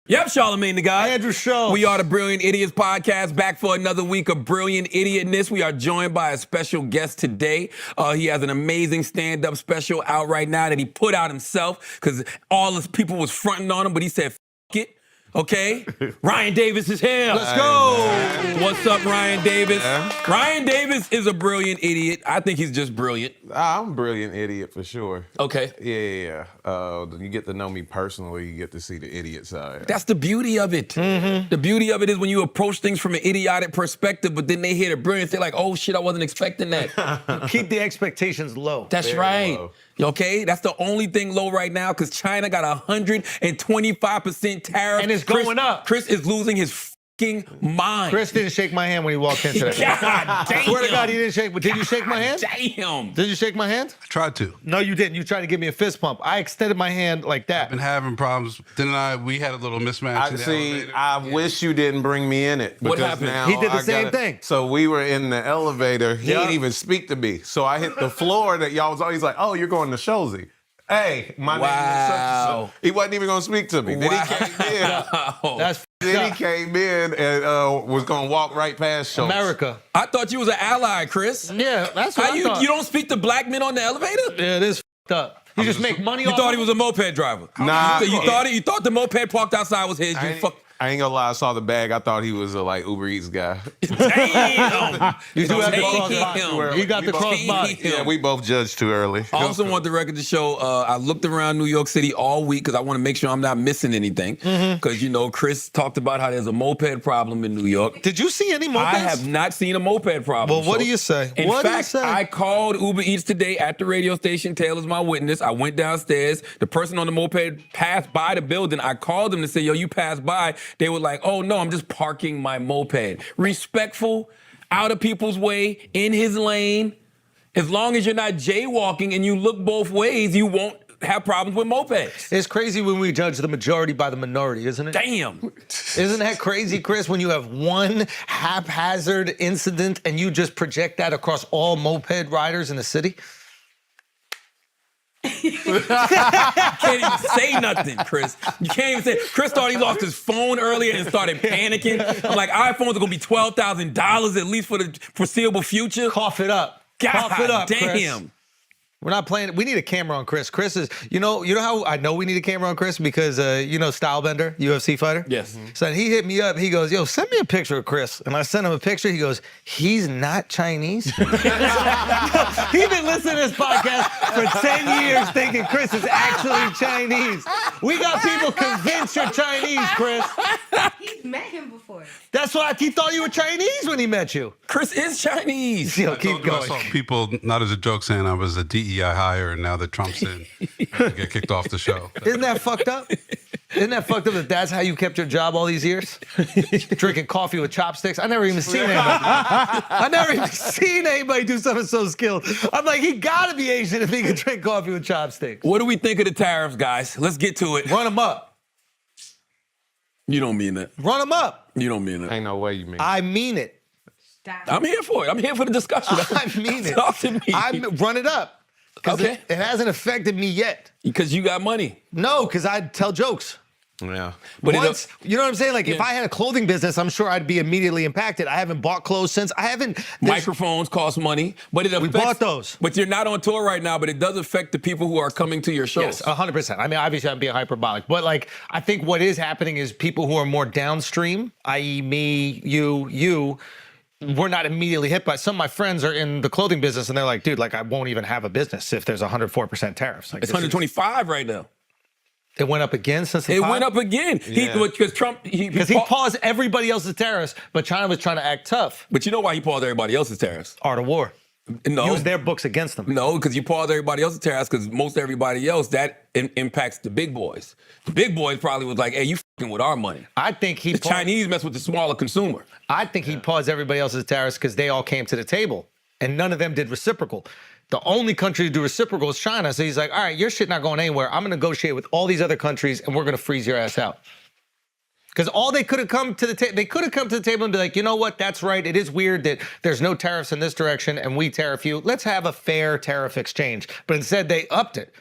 Yep, Charlamagne the guy. Andrew Schultz. We are the Brilliant Idiots podcast, back for another week of brilliant idiotness. We are joined by a special guest today. He has an amazing stand-up special out right now that he put out himself because all his people was fronting on him, but he said, F it. Okay, Ryan Davis is here. Let's go. What's up, Ryan Davis? Ryan Davis is a brilliant idiot. I think he's just brilliant. I'm a brilliant idiot for sure. Okay. Yeah. You get to know me personally, you get to see the idiot side. That's the beauty of it. The beauty of it is when you approach things from an idiotic perspective, but then they hear the brilliance, they're like, oh shit, I wasn't expecting that. Keep the expectations low. That's Very right. low. Okay, that's the only thing low right now because China got 125% tariff. And it's going up. Chris is losing his fucking mind. Chris didn't shake my hand when he walked in today. God damn. Swear to God, he didn't shake. Did you shake my hand? Damn. Did you shake my hand? I tried to. No, you didn't. You tried to give me a fist pump. I extended my hand like that. Been having problems. We had a little mismatch in the elevator. I wish you didn't bring me in it. What because happened? now He did the I same gotta- thing. So we were in the elevator. He Yeah. didn't even speak to me. So I hit the floor that y'all was always like, oh, you're going to Shozy. Hey, my name is such and such. He wasn't even going to speak to me. Then he came in. That's Then he came in and was going to walk right past Schultz. America. I thought you was an ally, Chris. Yeah, that's what How I thought. you don't speak to black men on the elevator? Yeah, it is up. You just make money You off thought of he was a moped driver? Nah. You thought the moped parked outside was his? I ain't gonna lie, I saw the bag. I thought he was a Uber Eats guy. Damn! You do have the Take cross him. body. You got the cross body. Take him. Yeah, we both judged too early. I also want the record to show I looked around New York City all week because I want to make sure I'm not missing anything. Because, Chris talked about how there's a moped problem in New York. Did you see any mopeds? I have not seen a moped problem. Well, what do you say? In What do you fact, say? I called Uber Eats today at the radio station. Taylor's my witness. I went downstairs. The person on the moped passed by the building. I called them to say, yo, you passed by. They were like, oh, no, I'm just parking my moped. Respectful, out of people's way, in his lane. As long as you're not jaywalking and you look both ways, you won't have problems with mopeds. It's crazy when we judge the majority by the minority, isn't it? Damn. Isn't that crazy, Chris, when you have one haphazard incident and you just project that across all moped riders in the city? Can't even say nothing, Chris. You can't even say. Chris thought he lost his phone earlier and started panicking. I'm like, iPhones are gonna be $12,000 at least for the foreseeable future. Cough it up. God Cough it up, damn. Chris. We're not playing. We need a camera on Chris. Chris is, you know how I know we need a camera on Chris? Because, Stylebender, UFC fighter? Yes. So he hit me up. He goes, yo, send me a picture of Chris. And I sent him a picture. He goes, he's not Chinese. He's been listening to this podcast for 10 years thinking Chris is actually Chinese. We got people convinced you're Chinese, Chris. He's met him before. That's why he thought you were Chinese when he met you. Chris is Chinese. Yo, I keep told you I going. saw people, not as a joke, saying I was a DEI hire, and now that Trump's in, I get kicked off the show. Isn't that fucked up? Isn't that fucked up that that's how you kept your job all these years? Drinking coffee with chopsticks? I never even seen anybody do something so skilled. I'm like, he gotta be Asian if he can drink coffee with chopsticks. What do we think of the tariffs, guys? Let's get to it. Run him up. You don't mean that. Run him up. You don't mean that. Ain't no way you mean. I mean it. Stop. I'm here for it. I'm here for the discussion. I mean it. Talk to me. Run it up. 'Cause Okay. It hasn't affected me yet. Because you got money. No, because I tell jokes. Yeah. But Once, you know what I'm saying? Like, if Yeah. I had a clothing business, I'm sure I'd be immediately impacted. I haven't bought clothes since. Microphones cost money, but it affects. We bought those. But you're not on tour right now, but it does affect the people who are coming to your shows. Yes, 100%. I mean, obviously, I'm being hyperbolic, but like, I think what is happening is people who are more downstream, i.e., me, you, we're not immediately hit by. Some of my friends are in the clothing business, and they're like, dude, like, I won't even have a business if there's 104% tariffs. Like, It's 125 right now. It went up again since the It top? went up again. Yeah. Because Trump, Because he paused everybody else's tariffs, but China was trying to act tough. But you know why he paused everybody else's tariffs? Art of war. No. Use their books against them. No, because you paused everybody else's tariffs because most everybody else, that impacts the big boys. The big boys probably was like, hey, you fucking with our money. I think he The Chinese mess with the smaller consumer. I think he paused everybody else's tariffs because they all came to the table and none of them did reciprocal. The only country to do reciprocal is China. So he's like, all right, your shit not going anywhere. I'm going to negotiate with all these other countries and we're going to freeze your ass out. Because all they could have come to the table, they could have come to the table and be like, you know what, that's right. It is weird that there's no tariffs in this direction and we tariff you. Let's have a fair tariff exchange. But instead they upped it.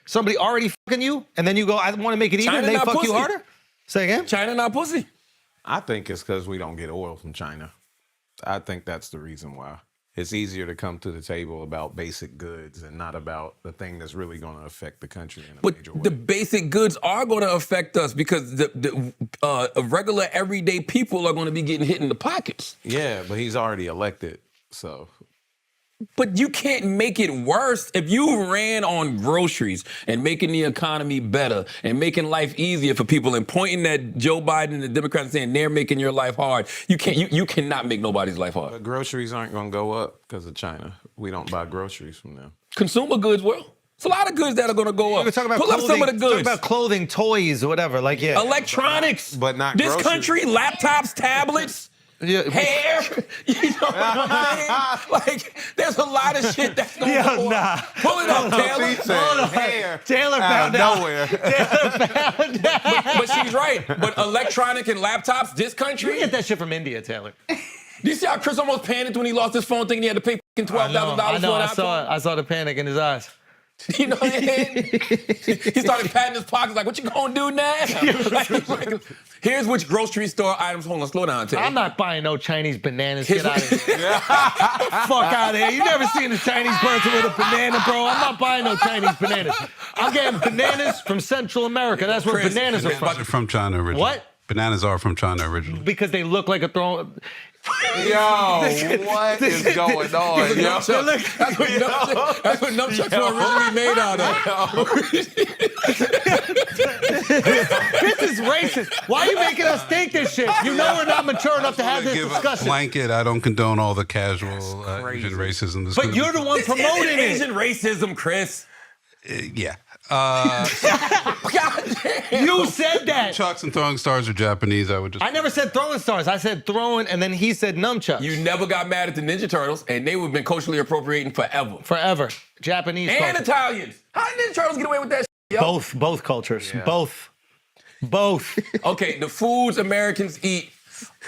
Somebody already fucking you, and then you go, I want to make it even, China and they not fuck pussy. you harder? Say again? China not pussy. I think it's because we don't get oil from China. I think that's the reason why. It's easier to come to the table about basic goods and not about the thing that's really going to affect the country in a But major way. the basic goods are going to affect us because the regular everyday people are going to be getting hit in the pockets. Yeah, but he's already elected, so. But you can't make it worse. If you ran on groceries and making the economy better and making life easier for people and pointing at Joe Biden and the Democrats saying they're making your life hard, you cannot make nobody's life hard. But groceries aren't going to go up because of China. We don't buy groceries from them. Consumer goods will. It's a lot of goods that are going to go up. We're talking about Pull up some of the goods. Talking about clothing, toys, or whatever. Like, yeah. Electronics. But not this groceries. country, laptops, tablets. Yeah. Hair, you know what I'm saying? Like, there's a lot of shit that's going to go nah. up. Pull it up, Taylor. She said hair Taylor out found of out. nowhere. But she's right. But electronic and laptops, this You country. get that shit from India, Taylor. Do you see how Chris almost panicked when he lost his phone thinking he had to pay $12,000 for I know. an I iPhone? I saw the panic in his eyes. You know what I mean? He started patting his pockets like, what you gonna do now? like, here's which grocery store items. Hold on, slow down, Taylor. I'm not buying no Chinese bananas. Get out of here. Fuck out of here. You never seen a Chinese person with a banana, bro. I'm not buying no Chinese bananas. I'm getting bananas from Central America. That's where Chris, bananas are Bananas from. are from China originally. What? Bananas are from China originally. Because they look like a throw. Yo, what is going on? Yo? That's what nunchucks were originally made out of. This is racist. Why are you making us think this shit? You know we're not mature enough to have this Give a discussion. blanket. I don't condone all the casual Asian racism. This But could- you're the one promoting it. Asian racism, Chris. yeah. God damn. You said that. Chucks and throwing stars are Japanese. I would just. I never said throwing stars. I said throwing, and then he said nunchucks. You never got mad at the Ninja Turtles, and they would have been culturally appropriating forever. Forever. Japanese And culture. Italians. How did Ninja Turtles get away with that shit, yo? Both cultures. Both. Okay, the foods Americans eat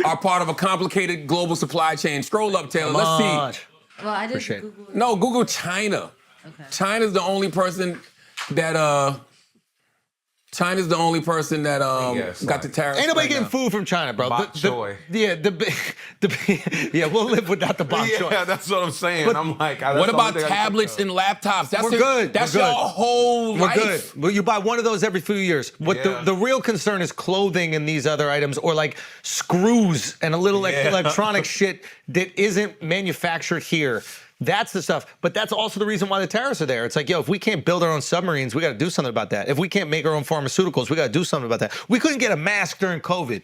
are part of a complicated global supply chain. Scroll up, Taylor. Let's see. Well, I just Appreciate it. Googled. No, Google China. Okay. China's the only person that China's the only person that Yes, got the tariffs. Ain't nobody right getting now. food from China, bro. Bok choy. Yeah, we'll live without the bok choy. Yeah, that's what I'm saying. I'm like, that's What the only about thing I can tablets think and laptops? That's We're good. That's We're your good. whole We're life. good. Well, you buy one of those every few years. What Yeah. the real concern is clothing and these other items, or like screws and a little electronic shit that isn't manufactured here. That's the stuff. But that's also the reason why the tariffs are there. It's like, yo, if we can't build our own submarines, we got to do something about that. If we can't make our own pharmaceuticals, we got to do something about that. We couldn't get a mask during COVID.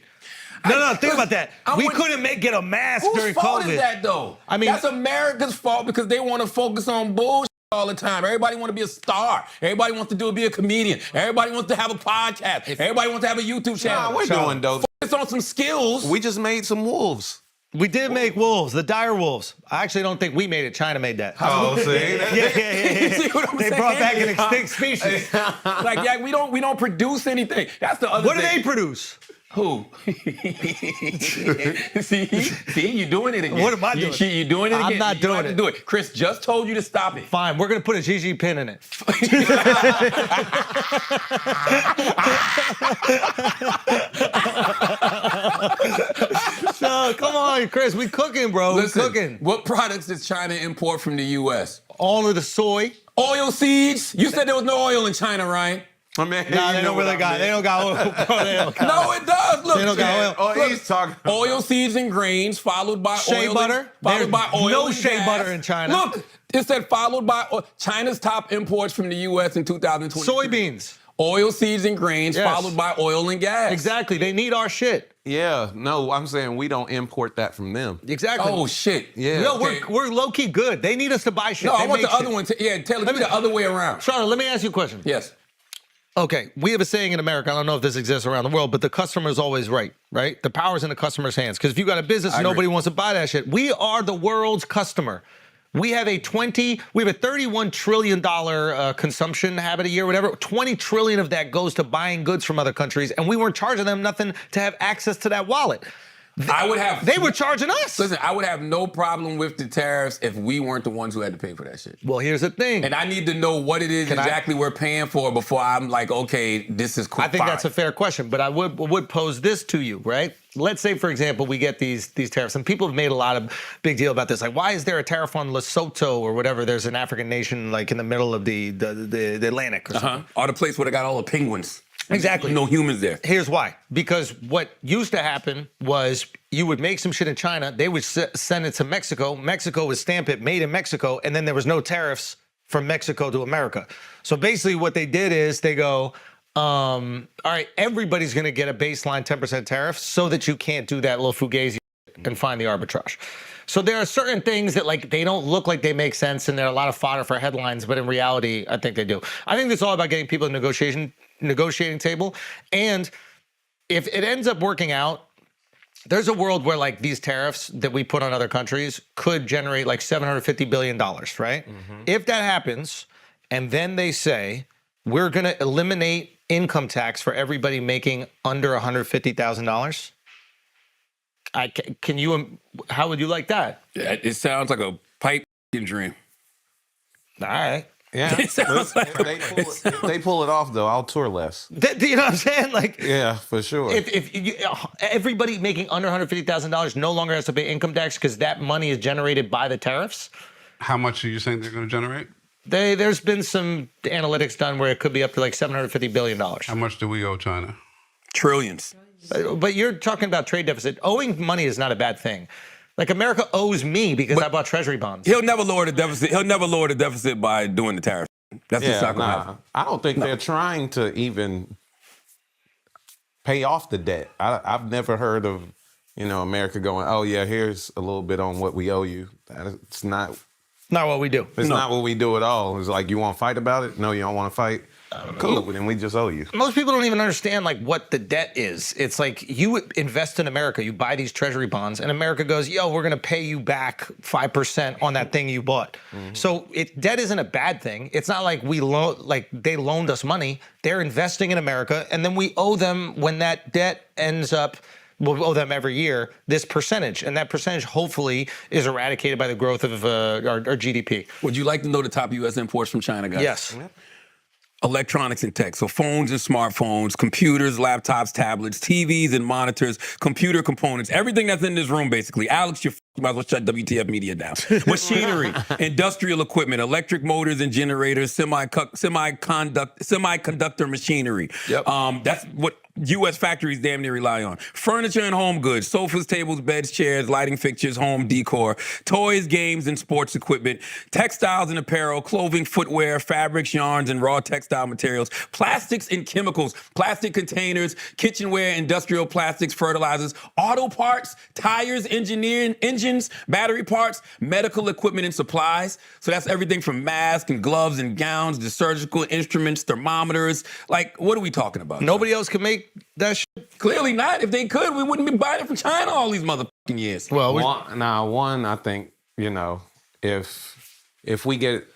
No, think about that. We couldn't get a mask Whose during fault COVID. is that, though? I mean- that's America's fault because they want to focus on bullshit all the time. Everybody want to be a star. Everybody wants to be a comedian. Everybody wants to have a podcast. Everybody wants to have a YouTube channel. Nah, we're doing though. Focus on some skills. We just made some wolves. We did make wolves, the dire wolves. I actually don't think we made it. China made that. Oh, see? Yeah. See what I'm They saying? brought back an extinct species. Like, yeah, we don't produce anything. That's the other What do thing. they produce? Who? see, you doing it again. What am I doing? You doing it again. I'm not You don't doing have to it. do it. Chris just told you to stop it. Fine, we're gonna put a GG pin in it. So come on, Chris, we cooking, bro. Listen, we cooking. what products does China import from the U.S.? All of the soy. Oil seeds. You said there was no oil in China, right? I mean, Nah, you they know don't what really I got. meant. They don't got oil, bro. They don't got No, it does. Look, They don't got man. oil. Oh, he's talking. Oil seeds and grains, followed by Shea oil. butter? Followed There's by oil. no and shea gas. butter in China. Look, it said followed by China's top imports from the U.S. in 2020. soybeans. Oil seeds and grains, Yes. followed by oil and gas. Exactly. They need our shit. Yeah, no, I'm saying we don't import that from them. Exactly. Oh shit. Yeah. No, Okay. we're low key good. They need us to buy shit. No, They I want make the other shit. one. Yeah, Taylor, give me the other way around. Charlotte, let me ask you a question. Yes. Okay, we have a saying in America, I don't know if this exists around the world, but the customer is always right? The power's in the customer's hands. Because if you got a business and nobody wants to buy that shit, we are the world's customer. We have a $31 trillion consumption habit a year, whatever. 20 trillion of that goes to buying goods from other countries, and we weren't charging them nothing to have access to that wallet. I would have. They were charging us. Listen, I would have no problem with the tariffs if we weren't the ones who had to pay for that shit. Well, here's the thing. And I need to know what it is exactly we're paying for before I'm like, okay, this is cool. I think that's a fair question, but I would pose this to you, right? Let's say, for example, we get these tariffs, and people have made a lot of big deal about this. Like, why is there a tariff on Lesotho or whatever? There's an African nation like in the middle of the Atlantic or something. Or the place where they got all the penguins. Exactly. No humans there. Here's why. Because what used to happen was you would make some shit in China, they would send it to Mexico. Mexico would stamp it, made in Mexico, and then there was no tariffs from Mexico to America. So basically what they did is they go, all right, everybody's going to get a baseline 10% tariff so that you can't do that little fugazi and find the arbitrage. So there are certain things that like they don't look like they make sense and they're a lot of fodder for headlines, but in reality, I think they do. I think it's all about getting people to negotiating table. And if it ends up working out, there's a world where like these tariffs that we put on other countries could generate like $750 billion, right? Mm-hmm. If that happens, and then they say, we're going to eliminate income tax for everybody making under $150,000. How would you like that? It sounds like a pipe dream. All right. Yeah. It sounds like If they pull it off, though, I'll tour less. You know what I'm saying? Like, Yeah, for sure. if everybody making under $150,000 no longer has to pay income tax because that money is generated by the tariffs. How much are you saying they're going to generate? There's been some analytics done where it could be up to like $750 billion. How much do we owe China? trillions. But you're talking about trade deficit. Owing money is not a bad thing. Like America owes me because I bought treasury bonds. He'll never lower the deficit. He'll never lower the deficit by doing the tariff. That's just not gonna happen. I don't think they're trying to even pay off the debt. I've never heard of, America going, oh yeah, here's a little bit on what we owe you. It's not what we do. It's not what we do at all. It's like, you want to fight about it? No, you don't want to fight? Cool, then we just owe you. Most people don't even understand like what the debt is. It's like you invest in America, you buy these treasury bonds, and America goes, yo, we're gonna pay you back 5% on that thing you bought. Mm-hmm. So debt isn't a bad thing. It's not like they loaned us money. They're investing in America, and then we owe them when that debt ends up. We'll owe them every year this percentage, and that percentage hopefully is eradicated by the growth of our GDP. Would you like to know the top U.S. imports from China, guys? Yes. Electronics and tech, so phones and smartphones, computers, laptops, tablets, TVs and monitors, computer components, everything that's in this room, basically. Alex, you might as well shut WTF Media down. Machinery, industrial equipment, electric motors and generators, semiconductor machinery. Yep. That's what U.S. factories damn near rely on. Furniture and home goods, sofas, tables, beds, chairs, lighting fixtures, home decor, toys, games, and sports equipment, textiles and apparel, clothing, footwear, fabrics, yarns, and raw textile materials, plastics and chemicals, plastic containers, kitchenware, industrial plastics, fertilizers, auto parts, tires, engines, battery parts, medical equipment and supplies. So that's everything from masks and gloves and gowns to surgical instruments, thermometers. Like, what are we talking about? Nobody else can make that shit. Clearly not. If they could, we wouldn't be buying it from China all these motherfucking years. Well, one, I think, if we get,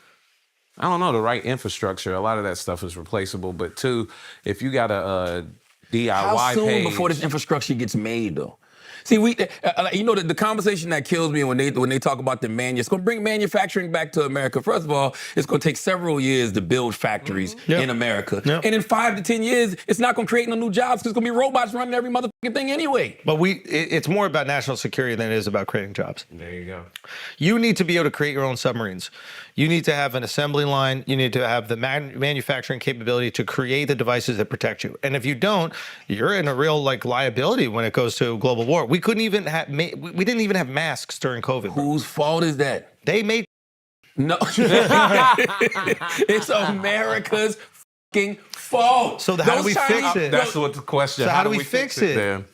I don't know, the right infrastructure, a lot of that stuff is replaceable. But two, if you got a DIY How soon page, before this infrastructure gets made, though? See, the conversation that kills me when they talk about it's going to bring manufacturing back to America. First of all, it's going to take several years to build factories in America. Yep. And in 5 to 10 years, it's not going to create no new jobs because it's going to be robots running every motherfucking thing anyway. But it's more about national security than it is about creating jobs. There you go. You need to be able to create your own submarines. You need to have an assembly line. You need to have the manufacturing capability to create the devices that protect you. And if you don't, you're in a real liability when it goes to global war. We couldn't even have we didn't even have masks during COVID. Whose fault is that? They made no. It's America's fucking fault. So how do we fix it? That's what the question. So how do we fix it? Then?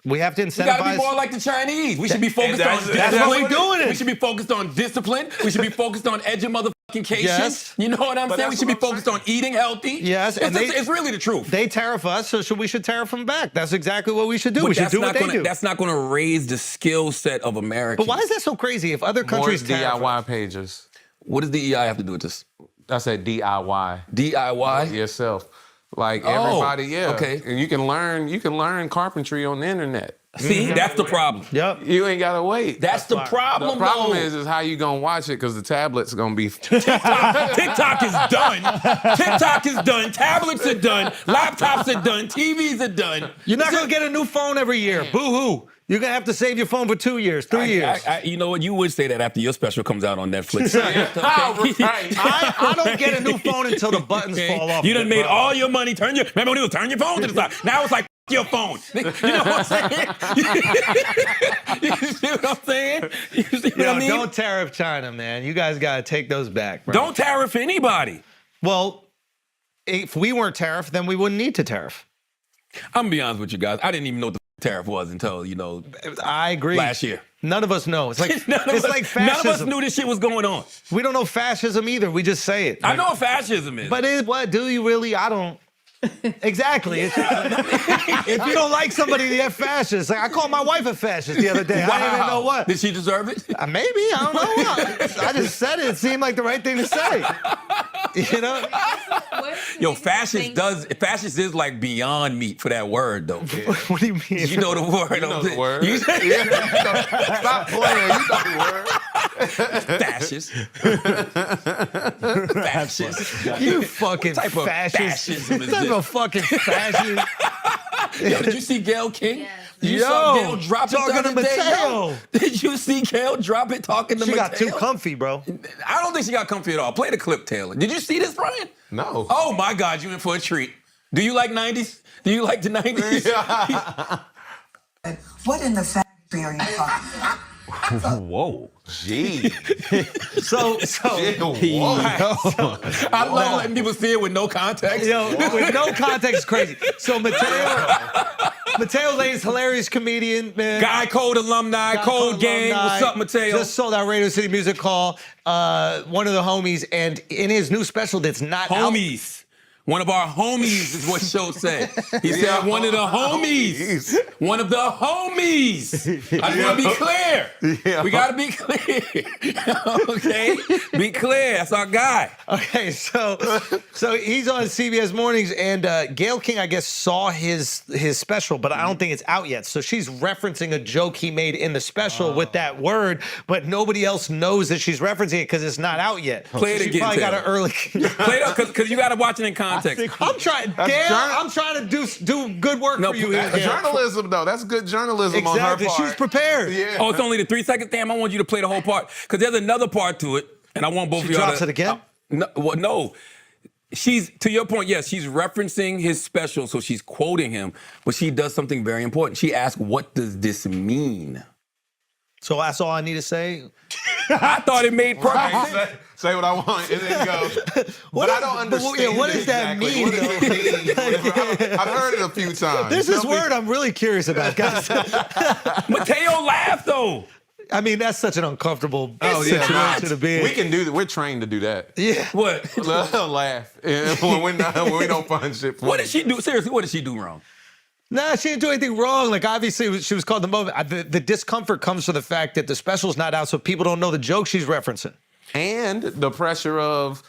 We have to incentivize. We gotta be more like the Chinese. We should be focused on discipline. That's what we're doing. We should be focused on discipline. We should be focused on education. Yes. You know what I'm saying? We should be focused on eating healthy. Yes. It's really the truth. They tariff us, so we should tariff them back. That's exactly what we should do. But we should do what they do. That's not going to raise the skill set of Americans. But why is that so crazy? If other countries DIY pages. What does DEI have to do with this? I said DIY. DIY? Yourself. Like everybody, Okay. And you can learn carpentry on the internet. See, that's the problem. Yep. You ain't gotta wait. That's the problem. The problem though. is how you gonna watch it because the tablet's gonna be. TikTok is done. TikTok is done. Tablets are done. Laptops are done. TVs are done. You're not gonna get a new phone every year. Boo-hoo. You're gonna have to save your phone for 2 years, 3 years. You know what? You would say that after your special comes out on Netflix. I don't get a new phone until the buttons fall off. You done made all your money. Remember when you turn your phone to the side? Now it's like your phone. You know what I'm saying? You see what I'm saying? You see what I mean? Don't tariff China, man. You guys gotta take those back, bro. Don't tariff anybody. Well, if we weren't tariff, then we wouldn't need to tariff. I'm gonna be honest with you guys. I didn't even know what the tariff was until, I agree. last year. None of us know. It's like None of like fascism. None of us knew this shit was going on. We don't know fascism either. We just say it. I know what fascism is. But what do you really? I don't. Exactly. If you don't like somebody, they're fascist. Like I called my wife a fascist the other day. I didn't even know what. Did she deserve it? Maybe. I don't know. I just said it. It seemed like the right thing to say. You know? Yo, fascist is like beyond meat for that word, though. What do you mean? You know the word. You know the word. Yeah. Stop playing. You know the word. Fascist. Fascist. You fucking What type of fascist. fascism is What type this? of fucking fascist? Yo, did you see Gayle King? Yes. You saw Gayle drop it the talking to other day, Mateo. yo? Did you see Gayle drop it talking to She Mateo? got too comfy, bro. I don't think she got comfy at all. Play the clip, Taylor. Did you see this, Brian? No. Oh my God, you in for a treat. Do you like 90s? Do you like the 90s? What in the factory are you talking about? Whoa. Gee. So I love letting people see it with no context. yo, with no context, it's crazy. So Mateo Lane's hilarious comedian, man. Guy Code alumni, Code Gang. alumni, What's up, Mateo? Just sold out Radio City Music Hall. One of the homies, and in his new special that's not out. Homies. One of our homies is what Show said. He said one of the homies. One of the homies. I just want to be clear. Yeah. We got to be clear. Okay? Be clear. That's our guy. Okay, so he's on CBS Mornings, and Gayle King, I guess, saw his special, but I don't think it's out yet. So she's referencing a joke he made in the special with that word, but nobody else knows that she's referencing it because it's not out yet. Play it She again, probably got Taylor. an early. Play it up because you got to watch it in context. I'm trying, Gayle. I'm trying to do good work No, for you. that's Gayle. Journalism, though. That's good journalism on her Exactly. part. She's prepared. Yeah. Oh, it's only the 3 seconds? Damn, I want you to play the whole part. Because there's another part to it, and I want both She of y'all drops to... it again? No. She's, to your point, yes, she's referencing his special, so she's quoting him, but she does something very important. She asks, what does this mean? So that's all I need to say. I thought it made perfect Right, sense. say what I want and then go. But I don't understand. What does that exactly. mean, What does it mean? I've heard it a few times. There's this Tell me- word I'm really curious about, guys. Mateo laughed, though. I mean, that's such an uncomfortable Oh, yeah, situation right. to be in. We can do that. We're trained to do that. Yeah. What? Laugh when we don't find shit funny. What did she do? Seriously, what did she do wrong? Nah, she didn't do anything wrong. Like, obviously, she was called the moment. The discomfort comes from the fact that the special's not out, so people don't know the joke she's referencing. And the pressure of,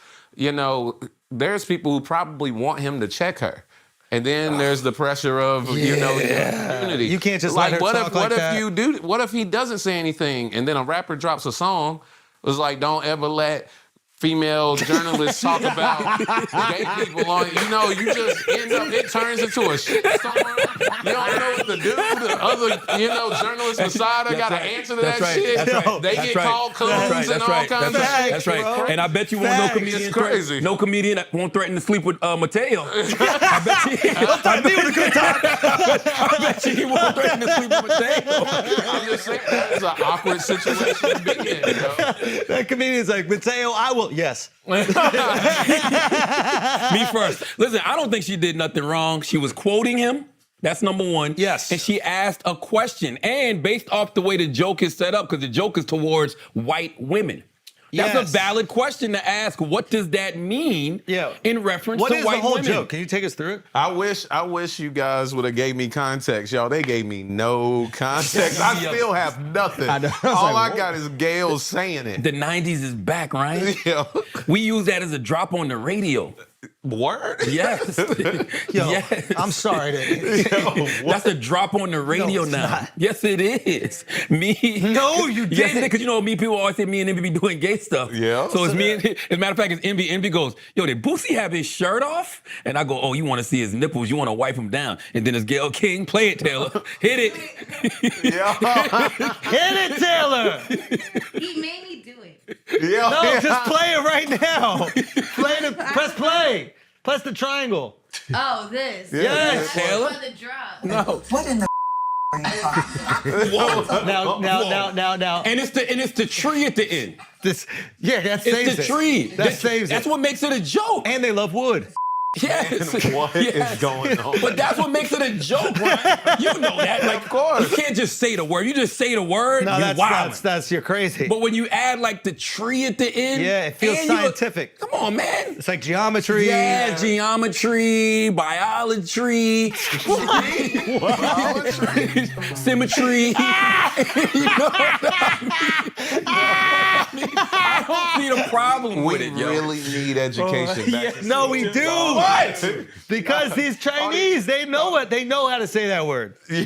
there's people who probably want him to check her. And then there's the pressure of, the community. You can't just let her talk like that. What if he doesn't say anything and then a rapper drops a song? It was like, don't ever let female journalists talk about gay people on, you just end up, it turns into a shit storm. You don't know what to do. The other, journalists beside her got to answer to that shit. That's right. They get called coons and all kinds of shit. That's right. bro. And I bet you won't no Facts. comedian It's crazy. no comedian won't threaten to sleep with Mateo. I bet you. I bet you he won't threaten to sleep with Mateo. I'm just saying, that's an awkward situation to be in, That comedian's like, Mateo, I will. Yes. Me first. Listen, I don't think she did nothing wrong. She was quoting him. That's number one. Yes. And she asked a question. And based off the way the joke is set up, because the joke is towards white women. That's Yes. a valid question to ask. What does that mean in reference What to is white the whole women? joke? Can you take us through it? I wish you guys would have gave me context, y'all. They gave me no context. I still have nothing. I know. I was All like, I got is Gayle saying it. The 90s is back, Ryan. Yeah. We use that as a drop on the radio. Word? Yes. Yo, yes. I'm sorry. That's a drop on the radio it's now. not. Yes, it is. Me. No, you Yes, it didn't. is. Because me, people always say me and Envy be doing gay stuff. Yeah. So it's me and, as a matter of fact, it's Envy. Envy goes, yo, did Boosie have his shirt off? And I go, oh, you want to see his nipples? You want to wipe him down? And then it's Gayle King. Play it, Taylor. Hit it. Hit it, Taylor. He made me do it. No, just play it right now. Press play. Press the triangle. Oh, this. Yes, That's Taylor. for the drop. No. What in the are you talking about? Now. And it's the tree at the end. That It's saves the it. tree. That saves That's it. what makes it a joke. And they love wood. Yes. What is Yes. going on? But that's what makes it a joke, Brian. You know that. Like, Of course. You can't just say the word. You just say the word, No, you're wildin'. that's you're crazy. But when you add like the tree at the end, Yeah, it feels and you- scientific. Come on, man. It's like geometry. Yeah, geometry, biology, symmetry. You know what I mean? I don't see the problem with We it, yo. really need education. back to No, we do. What? Because these Chinese, they know how to say that word. They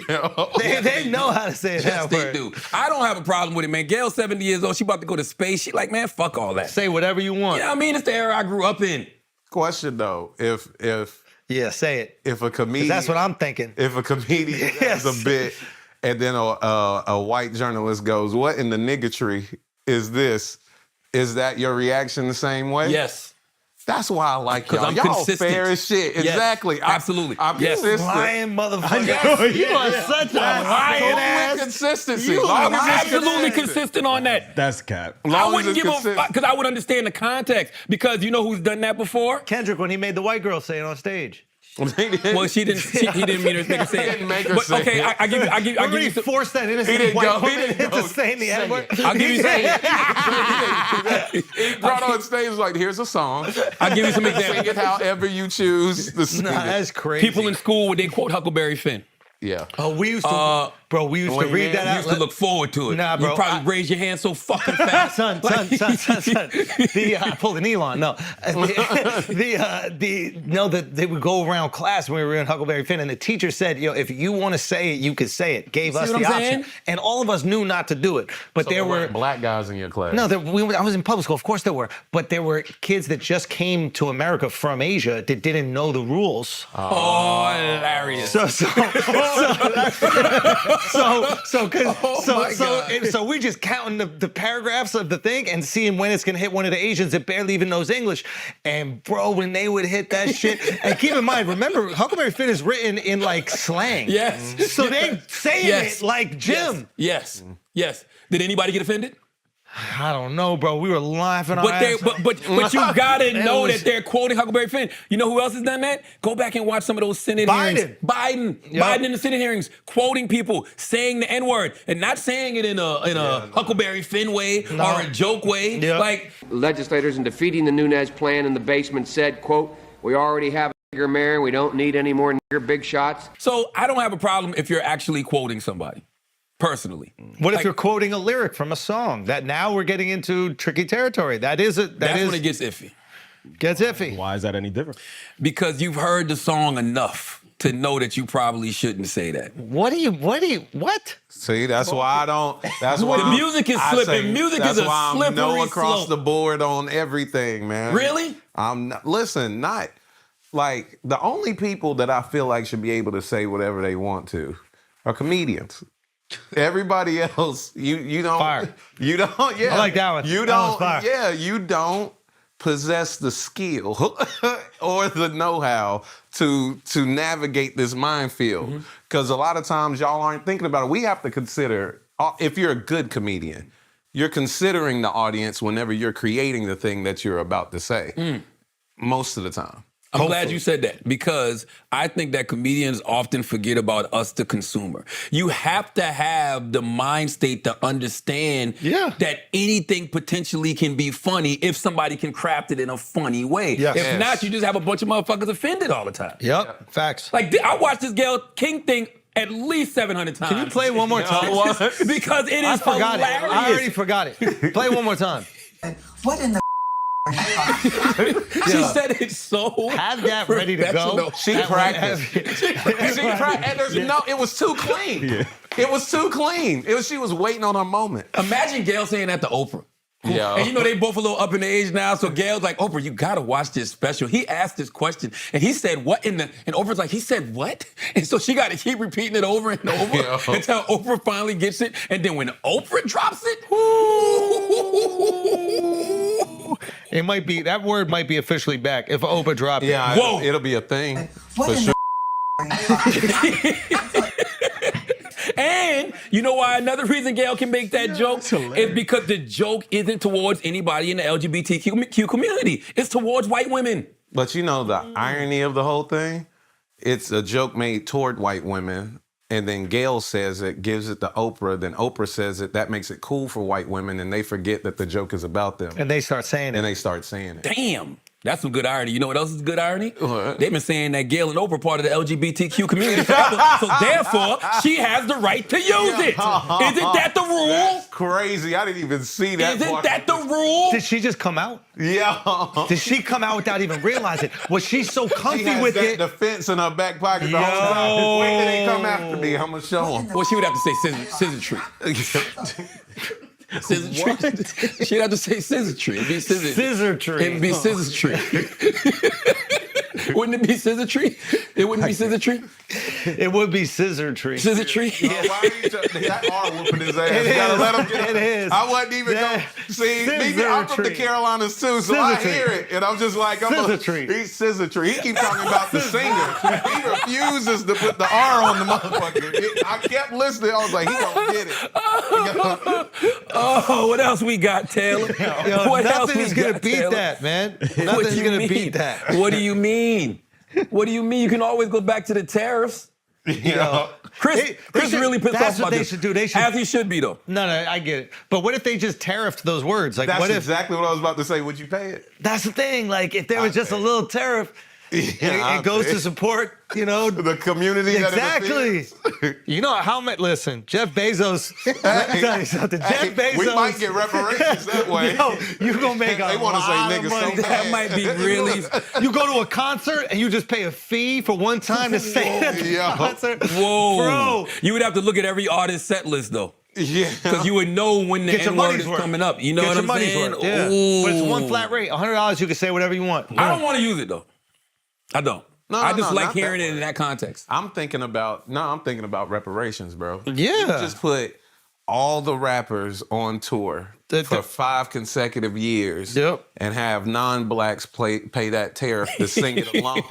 know how to say Yes, that they word. do. I don't have a problem with it, man. Gayle's 70 years old. She about to go to space. She like, man, fuck all that. Say whatever you want. You know what I mean? It's the era I grew up in. Question though, if Yeah, say it. a 'Cause comedian, that's what I'm thinking. if a comedian Yes. has a bit, and then a white journalist goes, "What in the niggatry is this?" Is that your reaction the same way? Yes. That's why I like 'Cause y'all. I'm Y'all consistent. fair as shit. Yes, Exactly. absolutely. I'm Yes. consistent. Lying motherfucker. You are such a lying Totally ass. consistency. You Long as are it's Absolutely consistent. consistent on that. That's cap. I Long as wouldn't it's give a consistent. fuck because I would understand the context. Because you know who's done that before? Kendrick when he made the white girl say it on stage. Well, he didn't mean her to say it. didn't make her But say okay, it. I give Remember you he some. forced that innocent didn't white go- he woman didn't into go saying the say N-word. it. I'll give you some. He brought on stage like, "Here's a song. I'll give you some Sing examples. it however you choose to sing Nah, it." that's crazy. People in school would they quote Huckleberry Finn. Yeah. Oh, we used to, bro. We used to wait, read man, that You out. used to look forward to it. Nah, bro, You probably raise your hand so fucking fast. Son. I pulled an Elon. No, they would go around class when we were in Huckleberry Finn, and the teacher said, "Yo, if you want to say it, you could say it." Gave us what the I'm option, saying? and all of us knew not to do it. But there were black guys in your class. no, I was in public school. Of course there were, but there were kids that just came to America from Asia that didn't know the rules. Oh, hilarious. So we just counting the paragraphs of the thing and seeing when it's gonna hit one of the Asians that barely even knows English. And bro, when they would hit that shit, and keep in mind, remember Huckleberry Finn is written in like slang. Yes. So they saying Yes. it like Jim. Yes. Yes. Did anybody get offended? I don't know, bro. We were laughing our But ass off. but you gotta know was- that they're quoting Huckleberry Finn. You know who else has done that? Go back and watch some of those Senate Biden. hearings. Biden in the Senate hearings, quoting people, saying the N-word, and not saying it in a Huckleberry Finn way or a joke way. Yeah. Like, Legislators in defeating the Nunes plan in the basement said, quote, "We already have a nigger mayor. We don't need any more nigger big shots." so I don't have a problem if you're actually quoting somebody, personally. What if Like, you're quoting a lyric from a song? That now we're getting into tricky territory. That's when it gets iffy. gets iffy. Why is that any different? Because you've heard the song enough to know that you probably shouldn't say that. What? See, that's why I don't. That's why The music is I slipping. say Music that's is a why I'm slippery no across slope. the board on everything, man. Really? I'm not. Listen, not like the only people that I feel like should be able to say whatever they want to are comedians. Everybody else, you don't. Fire. You don't. Yeah, I like that one. You That one's don't. fire. Yeah, you don't possess the skill or the know-how to navigate this minefield. Because a lot of times y'all aren't thinking about it. We have to consider, if you're a good comedian, you're considering the audience whenever you're creating the thing that you're about to say. Most of the time. I'm glad you said that because I think that comedians often forget about us, the consumer. You have to have the mind state to understand that anything potentially can be funny if somebody can craft it in a funny way. Yes. If Yes. not, you just have a bunch of motherfuckers offended all the time. Yep. Facts. Like, I watched this Gayle King thing at least 700 times. Can you play one more time? Because it I is forgot hilarious. it. I already forgot it. Play one more time. What in the are you fucking? She said it so. Have that ready to go. professional. She practiced. No, it was too clean. It was too clean. She was waiting on her moment. Imagine Gayle saying that to Oprah. Yeah. And you know they both a little up in the age now, so Gayle's like, Oprah, you gotta watch this special. He asked this question, and he said, what in the, and Oprah's like, he said what? And so she gotta keep repeating it over and over until Oprah finally gets it, and then when Oprah drops it, It might be, that word might be officially back if Oprah dropped it. Yeah, Whoa. it'll be a thing. What For in sure. the are you fucking? and you know why another reason Gayle can make that joke is because the joke isn't towards anybody in the LGBTQ community. It's towards white women. But you know the irony of the whole thing? It's a joke made toward white women, and then Gayle says it, gives it to Oprah, then Oprah says it, that makes it cool for white women, and they forget that the joke is about them. And they start saying And it. they start saying it. Damn. That's some good irony. You know what else is good irony? What? They've been saying that Gayle and Oprah are part of the LGBTQ community forever, so therefore she has the right to use it. Isn't that the rule? That's crazy. I didn't even see that Isn't part. that the rule? Did she just come out? Yeah. Did she come out without even realizing? Was she so She comfy has with that it? defense in her back pocket the whole time. Wait till they come after me. I'm going to show them. Well, she would have to say scissor tree. Scissor tree. She'd have to say scissor tree. It'd be Scissor tree. It'd be scissor tree. Wouldn't it be scissor tree? It wouldn't be scissor tree? It would be scissor tree. Scissor tree? Why are you that R whooping his ass? It You gotta is. let him get It is. I wasn't even Yeah. see, me, Scissor I'm from the tree. Carolinas too, so Scissor I tree. hear it, and I'm just like, Scissor tree. He's scissor tree. He keeps talking about the singer. He refuses to put the R on the motherfucker. I kept listening. I was like, he gonna get it. Oh, what else we got, Taylor? Yo, What else nothing we is gonna got, beat Taylor? that, man. What do Nothing's you gonna mean? beat that. What do you mean? What do you mean? You can always go back to the tariffs. Yeah. Chris should- really pissed that's off what about they this. should do. They should- As he should be, though. No, I get it. But what if they just tariffed those words? Like, That's what if exactly what I was about to say. Would you pay it? that's the thing? Like, if there was just a little tariff, it goes to support, the community. Exactly. That You know how much? Listen, Jeff Bezos. Let me tell you something. Jeff Bezos. We might get reparations that way. Yo, you gonna make a They wanna say lot of niggas so money. bad. That might be really. You go to a concert and you just pay a fee for one time to say at the Yo. concert. Whoa. Bro. You would have to look at every artist's set list, though. Yeah. Because you would know when the Get your N-word money's is worth. coming up. You know Get what your I'm money's saying? worth. Yeah. But it's one flat rate. $100, you can say whatever you want. I don't want to use it, though. I don't. No, I no, just no, like not that hearing it word. in that context. I'm thinking about reparations, bro. Yeah. You just put all the rappers on tour for 5 consecutive years Yep. and have non-blacks pay that tariff to sing it along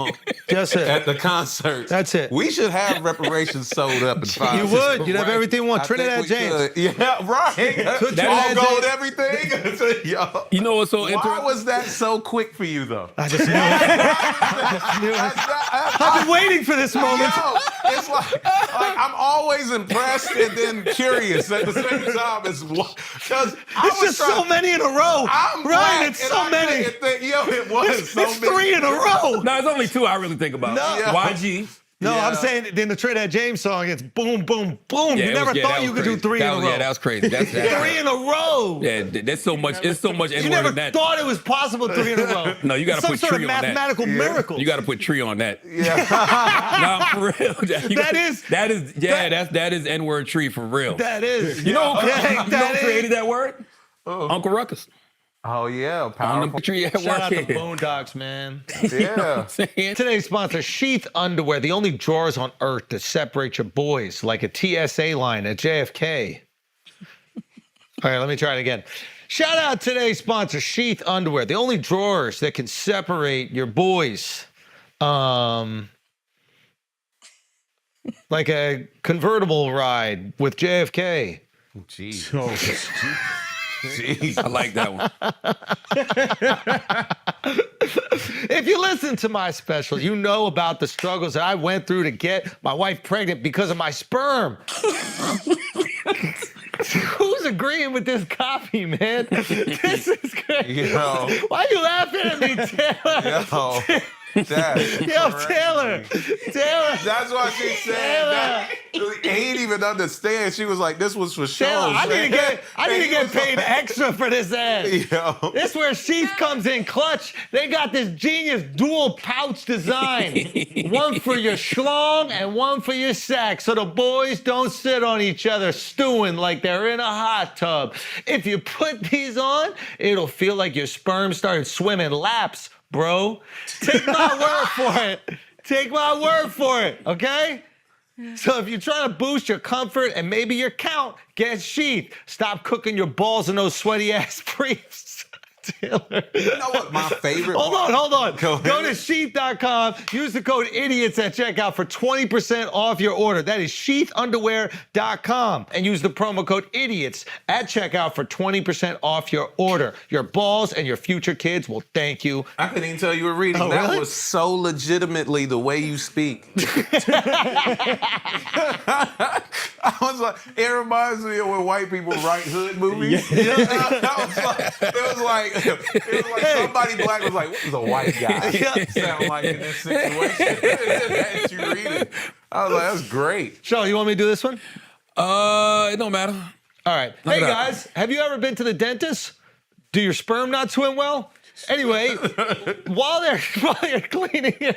That's it. at the concert. That's it. We should have reparations sold up in 5 You would. You'd have everything you want. I think Trinidad we James. could. Yeah, right. Trinidad All gold, James. everything. Yo. You know what's so Why interesting? was that so quick for you, though? I just knew it. I've been waiting for this moment. Yo, it's like I'm always impressed and then curious at the same time. Because It's just so many in a row. I'm Ryan, black, it's and so I many. couldn't think- yo, it was so It's many. 3 in a row. No, it's only 2 I really think about. No. Yeah. YG. No, Yeah. I'm saying in the Trinidad James song, it's boom, boom, boom. Yeah, You it never was- yeah, thought that you was could do crazy. 3 in a row. Yeah, that was crazy. That's 3 in a row. Yeah, that's so much. It's so much You N-word never in that. thought it was possible 3 in a row. No, you gotta Some put sort tree of on that. mathematical miracle. You got to put tree on that. Yeah. Nah, for real. That is N-word tree for real. That is. You know who, Yeah, you know that who is. created that word? Uncle Ruckus. Oh, yeah. On Powerful. the tree at Shout work out to here. Boondocks, man. Yeah. Saying? Today's sponsor, Sheath Underwear, the only drawers on earth that separate your boys, like a TSA line at JFK. All right, let me try it again. Shout out today's sponsor, Sheath Underwear, the only drawers that can separate your boys. Like a convertible ride with JFK. Jeez. I like that one. If you listen to my special, you know about the struggles that I went through to get my wife pregnant because of my sperm. Who's agreeing with this copy, man? This is great. Yo. Why are you laughing at me, Taylor? Yo. That's Yo, crazy. Taylor. That's why she said that. He didn't even understand. She was like, this was for show. Taylor, I need to get paid extra for this ad. Yo. This is where Sheath comes in clutch. They got this genius dual pouch design. One for your schlong and one for your sack, so the boys don't sit on each other stewing like they're in a hot tub. If you put these on, it'll feel like your sperm started swimming laps, bro. Take my word for it. Take my word for it, okay? So if you're trying to boost your comfort and maybe your count, get Sheath. Stop cooking your balls in those sweaty ass briefs. Taylor. You know what my favorite Hold on. Go to sheath.com. Use the code IDIOTS at checkout for 20% off your order. That is sheathunderwear.com. And use the promo code IDIOTS at checkout for 20% off your order. Your balls and your future kids will thank you. I couldn't even tell you were reading. Oh, that really? was so legitimately the way you speak. I was like, it reminds me of when white people write hood movies. It was like somebody black was like, what is a white guy sound like in this situation? That you read it. I was like, that's great. Sean, you want me to do this one? It don't matter. All right. Knock Hey, it out. guys, have you ever been to the dentist? Do your sperm not swim well? Anyway, while they're cleaning it,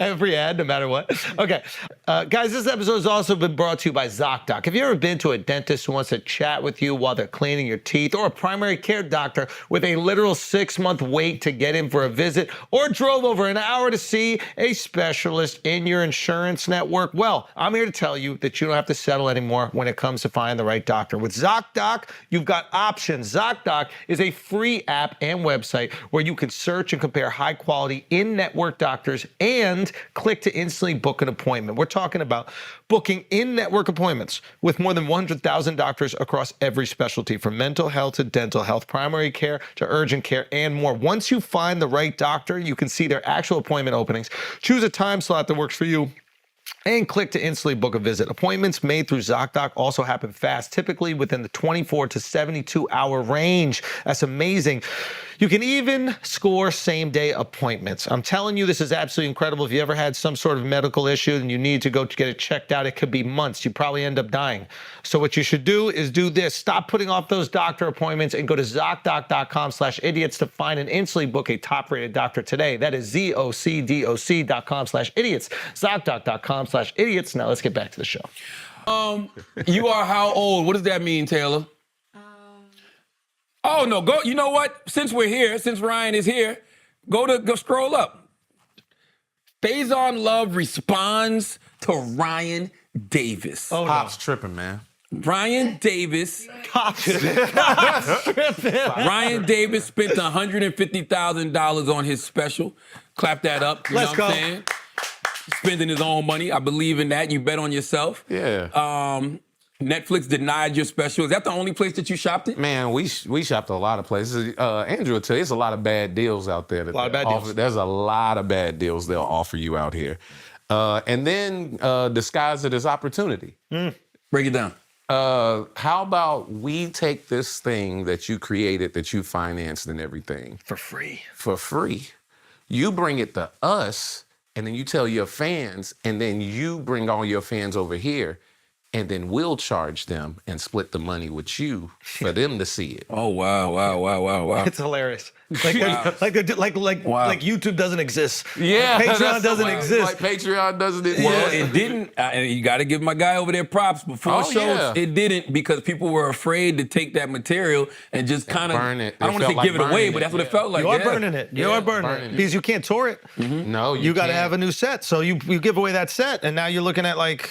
every ad, no matter what. Okay, guys, this episode has also been brought to you by ZocDoc. Have you ever been to a dentist who wants to chat with you while they're cleaning your teeth, or a primary care doctor with a literal 6-month wait to get in for a visit, or drove over an hour to see a specialist in your insurance network? Well, I'm here to tell you that you don't have to settle anymore when it comes to finding the right doctor. With ZocDoc, you've got options. ZocDoc is a free app and website where you can search and compare high-quality in-network doctors and click to instantly book an appointment. We're talking about booking in-network appointments with more than 100,000 doctors across every specialty, from mental health to dental health, primary care to urgent care, and more. Once you find the right doctor, you can see their actual appointment openings, choose a time slot that works for you, and click to instantly book a visit. Appointments made through ZocDoc also happen fast, typically within the 24 to 72 hour range. That's amazing. You can even score same-day appointments. I'm telling you, this is absolutely incredible. If you ever had some sort of medical issue and you need to go to get it checked out, it could be months. You probably end up dying. So what you should do is do this. Stop putting off those doctor appointments and go to ZocDoc.com/idiots to find and instantly book a top-rated doctor today. That is ZocDoc.com/idiots. ZocDoc.com/idiots. Now let's get back to the show. You are how old? What does that mean, Taylor? Oh no, go. You know what? Since we're here, since Ryan is here, go scroll up. Faison Love responds to Ryan Davis. Oh, Pop's tripping, man. Ryan Davis. no. Ryan Davis spent $150,000 on his special. Clap that up. You Let's know what go. I'm saying? Spending his own money. I believe in that. You bet on yourself. Yeah. Netflix denied your special. Is that the only place that you shopped it? Man, we shopped a lot of places. Andrew will tell you, there's a lot of bad deals out there. A lot of bad deals. There's a lot of bad deals they'll offer you out here. And then disguise it as opportunity. Break it down. How about we take this thing that you created, that you financed and everything. For free. For free. You bring it to us, and then you tell your fans, and then you bring all your fans over here, and then we'll charge them and split the money with you for them to see it. Oh wow. It's hilarious. Like YouTube doesn't exist. Yeah, Patreon that's doesn't the way- exist. Like Patreon doesn't exist. Well, it didn't, and you got to give my guy over there props. Before Oh, shows, yeah. it didn't, because people were afraid to take that material and just kind of burn it. I don't It want to say felt like give it away, burning but it, that's what it yeah. felt like. You are yeah. burning it. You Yeah, are burning burning it. it. Because you can't tour it. No, You got to can't. have a new set. So you give away that set, and now you're looking at, like,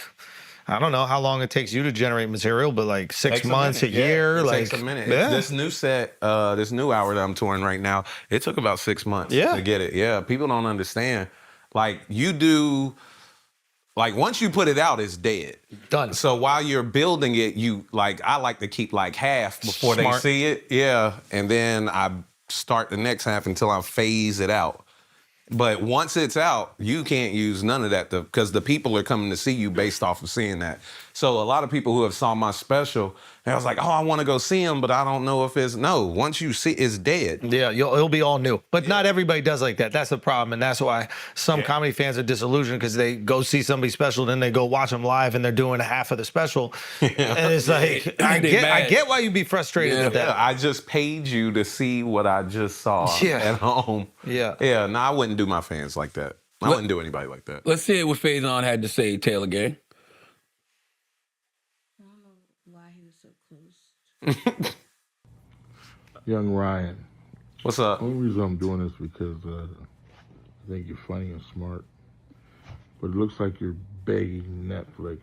I don't know how long it takes you to generate material, but like 6 Takes months, a minute. year. It like, takes a minute. Yeah. This new set, this new hour that I'm touring right now, it took about 6 months Yeah. to get it. Yeah, people don't understand. Like, you do, like, once you put it out, it's dead. Done. So while you're building it, I like to keep like half before Smart. they see it. Yeah. And then I start the next half until I phase it out. But once it's out, you can't use none of that because the people are coming to see you based off of seeing that. So a lot of people who have saw my special, and I was like, oh, I want to go see him, but I don't know if it's no. Once you see, it's dead. Yeah, it'll be all new. But not everybody does like that. That's the problem, and that's why some comedy fans are disillusioned because they go see somebody special, then they go watch them live, and they're doing half of the special. And it's like, I get why you'd be frustrated with that. Yeah, I just paid you to see what I just saw at home. Yeah. No, I wouldn't do my fans like that. I wouldn't do anybody like that. Let's hear what Faison had to say, Taylor Gayle. I don't know why he was so close. Young Ryan. What's up? The only reason I'm doing this because I think you're funny and smart, but it looks like you're begging Netflix.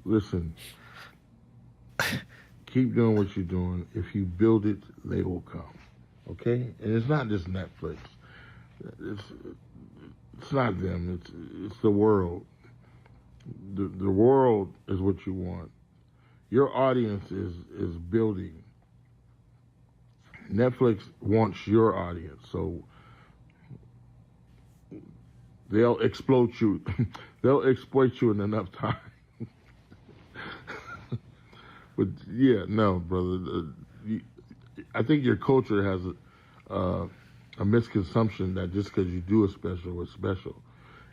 Listen, keep doing what you're doing. If you build it, they will come. Okay? And it's not just Netflix. It's not them. It's the world. The world is what you want. Your audience is building. Netflix wants your audience, so they'll exploit you. They'll exploit you in enough time. But yeah, no, brother. I think your culture has a misconception that just because you do a special, it's special.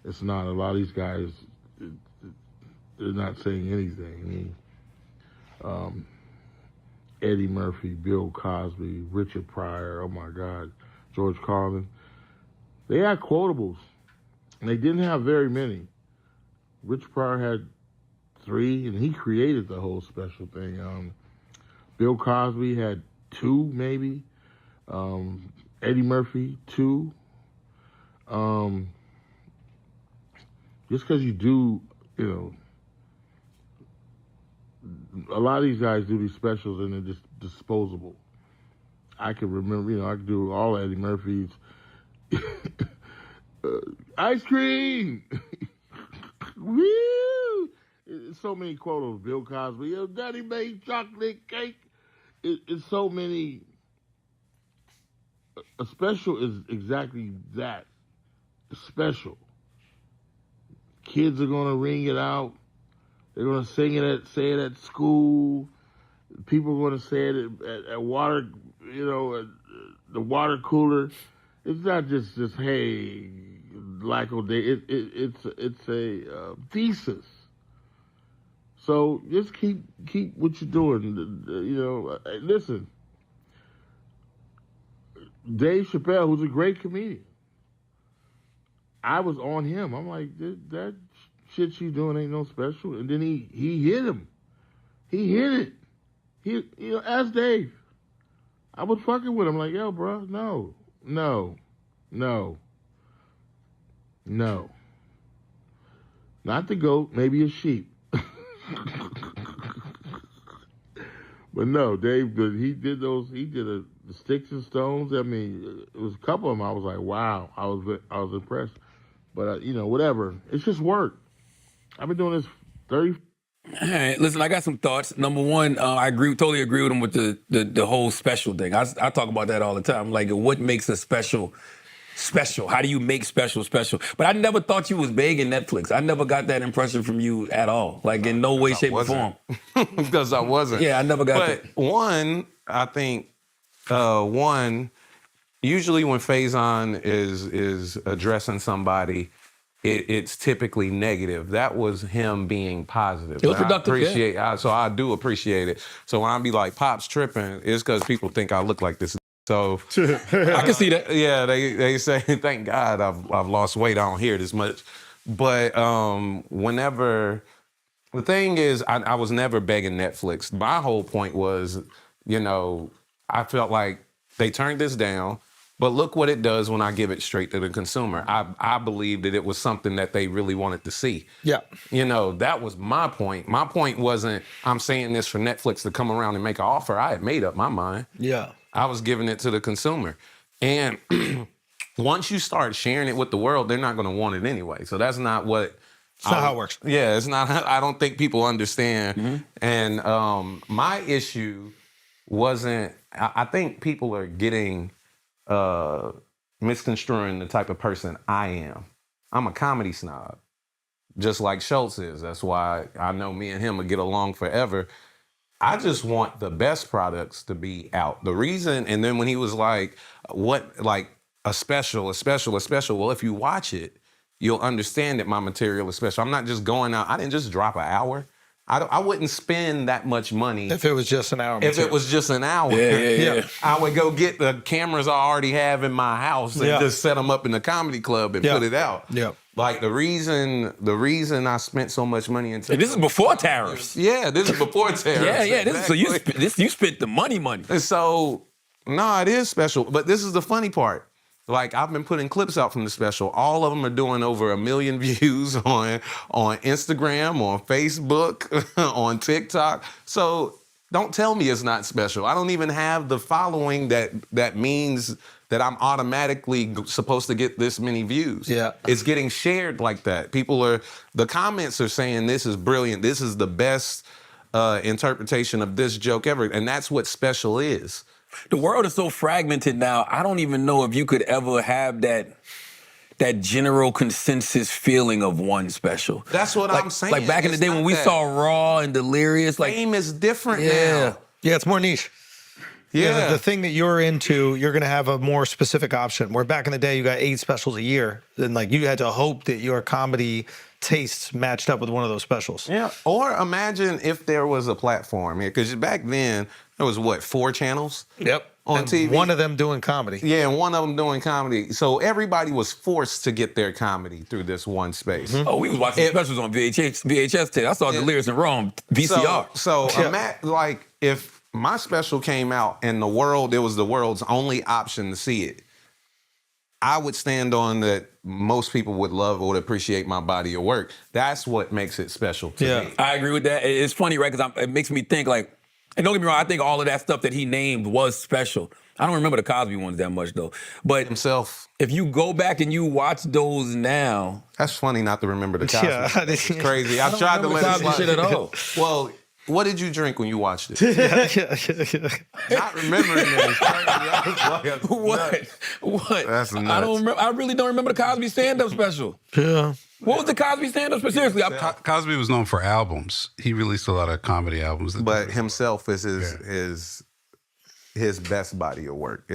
It's not. A lot of these guys, they're not saying anything. I mean, Eddie Murphy, Bill Cosby, Richard Pryor, oh my God, George Carlin. They had quotables, and they didn't have very many. Richard Pryor had 3, and he created the whole special thing. Bill Cosby had 2, maybe. Eddie Murphy, 2. Just because you do, a lot of these guys do these specials and they're just disposable. I can remember, I could do all Eddie Murphy's. Ice cream! Woo! It's so many quotes. Bill Cosby, Daddy made chocolate cake. It's so many. A special is exactly that. A special. Kids are going to ring it out. They're going to say it at school. People are going to say it at water, at the water cooler. It's not just hey, Laco Day. It's a thesis. So just keep what you're doing. Listen, Dave Chappelle, who's a great comedian, I was on him. I'm like, that shit you doing ain't no special. And then he hit him. He hit it. Ask Dave. I was fucking with him like, yo, bro, no. Not the goat, maybe a sheep. But no, Dave, he did the Sticks and Stones. I mean, it was a couple of them. I was like, wow, I was impressed. But whatever. It's just work. I've been doing this 30. All right, listen, I got some thoughts. Number one, I totally agree with him with the whole special thing. I talk about that all the time. Like, what makes a special? How do you make special? But I never thought you was begging Netflix. I never got that impression from you at all. Like, in no way, shape, or form. Because I wasn't. Yeah, I never got that. But one, I think, usually when Faison is addressing somebody, it's typically negative. That was him being positive. It was productive, So I do appreciate it. So when I be like, Pop's tripping, it's because people think I look like this. So I can see that. Yeah, they say, thank God I've lost weight. I don't hear it as much. But whenever, the thing is, I was never begging Netflix. My whole point was, I felt like they turned this down, but look what it does when I give it straight to the consumer. I believed that it was something that they really wanted to see. Yeah. That was my point. My point wasn't, I'm saying this for Netflix to come around and make an offer. I had made up my mind. Yeah. I was giving it to the consumer. And once you start sharing it with the world, they're not going to want it anyway. So that's not what... It's not how it works. Yeah, it's not. I don't think people understand. Mm-hmm. And my issue wasn't... I think people are getting... misconstruing the type of person I am. I'm a comedy snob, just like Schultz is. That's why I know me and him will get along forever. I just want the best products to be out. The reason, and then when he was like, what, like a special. Well, if you watch it, you'll understand that my material is special. I'm not just going out. I didn't just drop an hour. I wouldn't spend that much money. If it was just an hour. If it was just an hour. Yeah. I would go get the cameras I already have in my house and just set them up in the comedy club and put it out. Yeah. Like the reason I spent so much money into And this is before tariffs. Yeah, this is before tariffs. Yeah. This is, so Exactly. you spent the money. And so, no, it is special. But this is the funny part. Like, I've been putting clips out from the special. All of them are doing over 1 million views on Instagram, on Facebook, on TikTok. So don't tell me it's not special. I don't even have the following that means that I'm automatically supposed to get this many views. Yeah. It's getting shared like that. The comments are saying this is brilliant. This is the best interpretation of this joke ever. And that's what special is. The world is so fragmented now. I don't even know if you could ever have that general consensus feeling of one special. That's what I'm saying. Like back in the It's day not when we that. saw Raw and Delirious, like Fame is different Yeah. now. Yeah, it's more niche. Yeah. The thing that you're into, you're going to have a more specific option. Where back in the day, you got 8 specials a year. And like you had to hope that your comedy tastes matched up with one of those specials. Yeah. Or imagine if there was a platform here, because back then there was 4 channels. Yep. On And TV. one of them doing comedy. Yeah, and one of them doing comedy. So everybody was forced to get their comedy through this one space. oh, we was watching specials on VHS tape. I saw Delirious and Raw on VCR. So like if my special came out and it was the world's only option to see it, I would stand on that most people would love or would appreciate my body of work. That's what makes it special to me. I agree with that. It's funny, right? Because it makes me think like, and don't get me wrong, I think all of that stuff that he named was special. I don't remember the Cosby ones that much though. But Himself. if you go back and you watch those now, That's funny not to remember the Cosby. Yeah. It's crazy. I tried to let it Cosby slide. shit at all. Well, what did you drink when you watched it? Yeah. Not remembering it is crazy. I was like, What? That's nuts. I don't remember. I really don't remember the Cosby stand-up special. Yeah. What was the Cosby stand-up special? Seriously, Cosby was known for albums. He released a lot of comedy albums. But himself is his best body of work.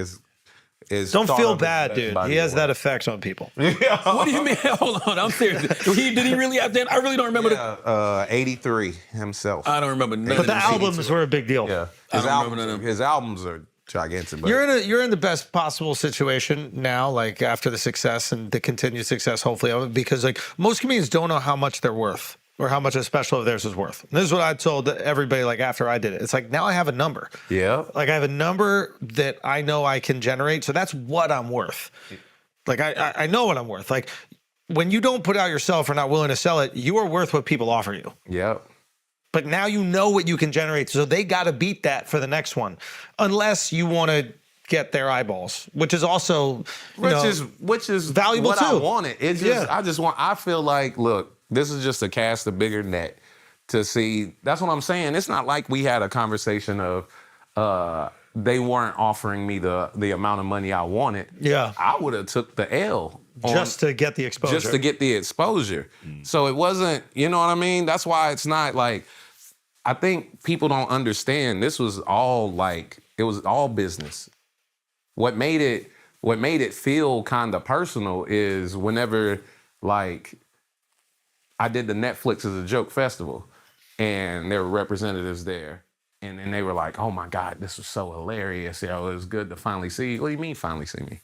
Don't feel bad, dude. He has that effect on people. what do you mean? Hold on, I'm serious. Did he really have that? I really don't remember. 83 himself. I don't remember none But of the them. albums were a big deal. Yeah, I don't remember none of them. his albums are gigantic. But You're in the best possible situation now, like after the success and the continued success, hopefully, of it, because like most comedians don't know how much they're worth or how much a special of theirs is worth. And this is what I told everybody like after I did it. It's like now I have a number. Yeah. Like I have a number that I know I can generate. So that's what I'm worth. Like I know what I'm worth. Like when you don't put out yourself or not willing to sell it, you are worth what people offer you. Yep. But now you know what you can generate. So they got to beat that for the next one. Unless you want to get their eyeballs, which is also, which is valuable what too. I wanted. It just, I feel like, look, this is just to cast a bigger net to see. That's what I'm saying. It's not like we had a conversation of they weren't offering me the amount of money I wanted. Yeah. I would have took the L. Just to get the exposure. Just to get the exposure. So it wasn't, you know what I mean? That's why it's not like, I think people don't understand. This was all like, it was all business. What made it feel kind of personal is whenever like I did the Netflix as a joke festival and there were representatives there and then they were like, oh my God, this was so hilarious. It was good to finally see you. What do you mean finally see me?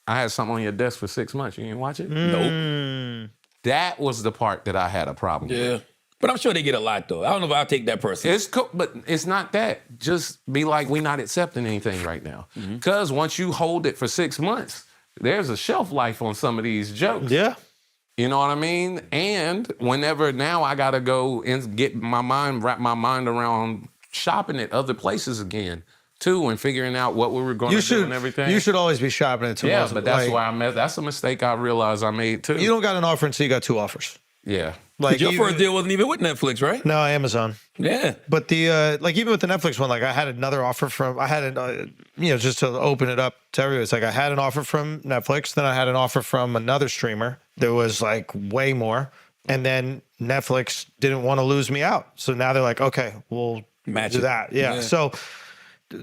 I had something on your desk for 6 months. You didn't watch it? Nope. That was the part that I had a problem with. Yeah. But I'm sure they get a lot though. I don't know if I'll take that person. It's cool, but it's not that. Just be like, we're not accepting anything right now. Because once you hold it for 6 months, there's a shelf life on some of these jokes. Yeah. You know what I mean? And whenever now I gotta go and wrap my mind around shopping at other places again too, and figuring out what we were going to do and everything. You should always be shopping it. But that's why that's a mistake I realized I made too. You don't got an offer until you got 2 offers. Yeah. Like Your first deal wasn't even with Netflix, right? No, Amazon. Yeah. But the like even with the Netflix one, like I had another offer from just to open it up to everyone. It's like I had an offer from Netflix, then I had an offer from another streamer. There was like way more, and then Netflix didn't want to lose me out, so now they're like, okay, we'll Match do it. that. Yeah. So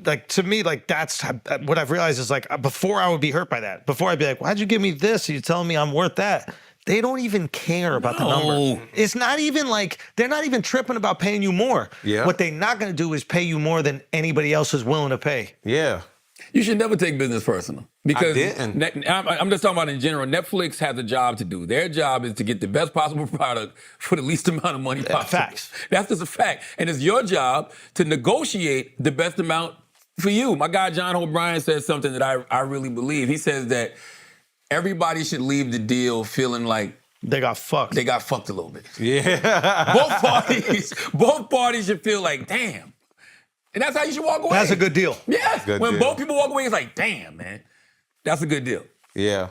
like to me, like that's what I've realized is like before I would be hurt by that. Before I'd be like, why'd you give me this? You're telling me I'm worth that. They don't even care about the number. It's not even like they're not even tripping about paying you more. Yeah. What they're not going to do is pay you more than anybody else is willing to pay. Yeah. You should never take business personal because didn't. I'm just talking about in general. Netflix has a job to do. Their job is to get the best possible product for the least amount of money possible. Facts. That's just a fact. And it's your job to negotiate the best amount for you. My guy John O'Brien says something that I really believe. He says that everybody should leave the deal feeling like they got fucked. They got fucked a little bit. Yeah. Both parties should feel like, damn. And that's how you should walk away. That's a good deal. Yes. Good when deal. both people walk away, it's like, damn, man. That's a good deal. Yeah.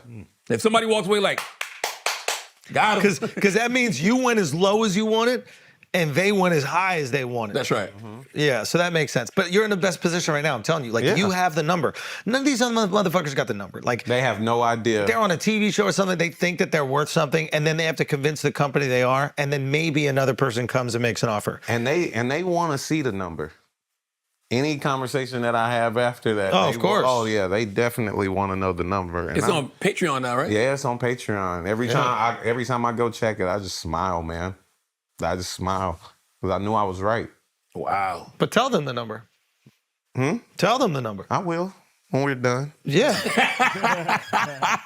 If somebody walks away like, got him. Because that means you went as low as you wanted and they went as high as they wanted. That's right. Yeah, so that makes sense. But you're in the best position right now, I'm telling you. Like, you have the number. None of these other motherfuckers got the number. Like, They have no idea. they're on a TV show or something, they think that they're worth something, and then they have to convince the company they are, and then maybe another person comes and makes an offer. And they want to see the number. Any conversation that I have after that. Oh, of course. Oh, yeah, they definitely want to know the number. And It's on Patreon now, right? Yeah, it's on Patreon. Every time I go check it, I just smile, man. I just smile because I knew I was right. Wow. But tell them the number. Tell them the number. I will when we're done. Yeah.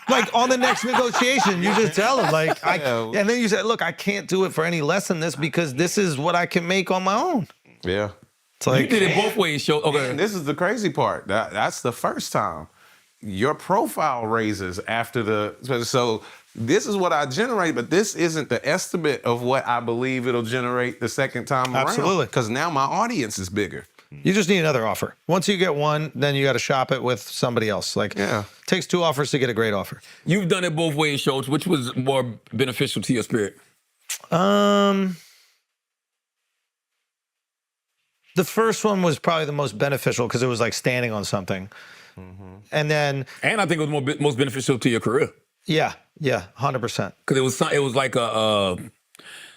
Like on the next negotiation, you just tell them, like, and then you say, look, I can't do it for any less than this because this is what I can make on my own. Yeah. It's like, You did it both ways, show. Okay. And this is the crazy part. That's the first time. Your profile raises after the. So this is what I generate, but this isn't the estimate of what I believe it'll generate the second time around. Absolutely. Because now my audience is bigger. you just need another offer. Once you get one, then you got to shop it with somebody else. Like, it takes 2 offers to get a great offer. You've done it both ways, Schultz. Which was more beneficial to your spirit? The first one was probably the most beneficial because it was like standing on something. And then, And I think it was most beneficial to your career. yeah, 100%. Because it was like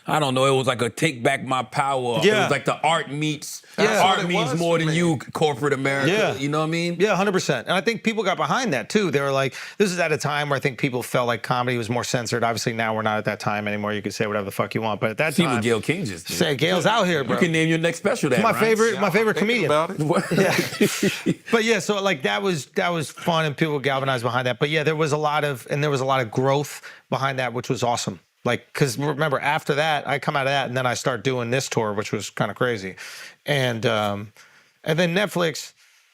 I don't know, it was like a take back my power. It Yeah. was like the art meets, Yeah. art That's what it means was more for than me. you, corporate America. Yeah. You know what I mean? Yeah, 100%. And I think people got behind that too. They were like, this is at a time where I think people felt like comedy was more censored. Obviously now we're not at that time anymore. You can say whatever the fuck you want. But at that See what time, Gayle King just did. say Gail's out here, bro. You can name your next special that, my right? favorite comedian. About it. But yeah, so like that was fun and people galvanized behind that. But yeah, there was a lot of growth behind that, which was awesome. Like, because remember, after that, I come out of that and then I start doing this tour, which was kind of crazy. And then Netflix,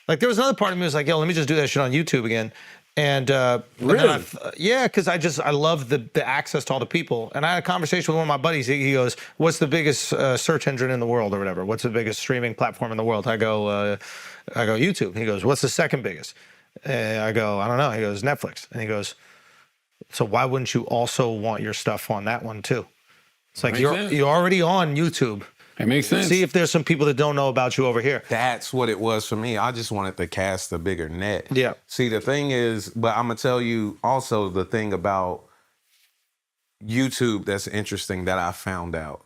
like there was another part of me was like, yo, let me just do that shit on YouTube again. And Really? yeah, because I love the access to all the people. And I had a conversation with one of my buddies. He goes, what's the biggest search engine in the world or whatever? What's the biggest streaming platform in the world? I go YouTube. He goes, what's the second biggest? I go, I don't know. He goes, Netflix. And he goes, so why wouldn't you also want your stuff on that one too? It's like you're already on YouTube. It makes sense. See if there's some people that don't know about you over here. That's what it was for me. I just wanted to cast a bigger net. Yeah. See, the thing is, but I'm going to tell you also the thing about YouTube that's interesting that I found out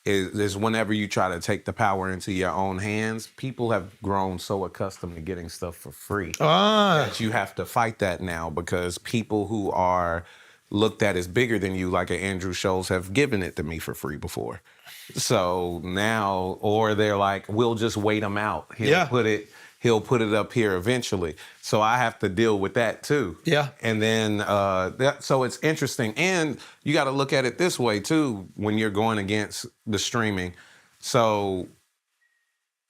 is whenever you try to take the power into your own hands, people have grown so accustomed to getting stuff for free that you have to fight that now because people who are looked at as bigger than you, like an Andrew Schultz, have given it to me for free before. So now, or they're like, we'll just wait him out. He'll put it up here eventually. So I have to deal with that too. Yeah. And then, so it's interesting. And you got to look at it this way too when you're going against the streaming. So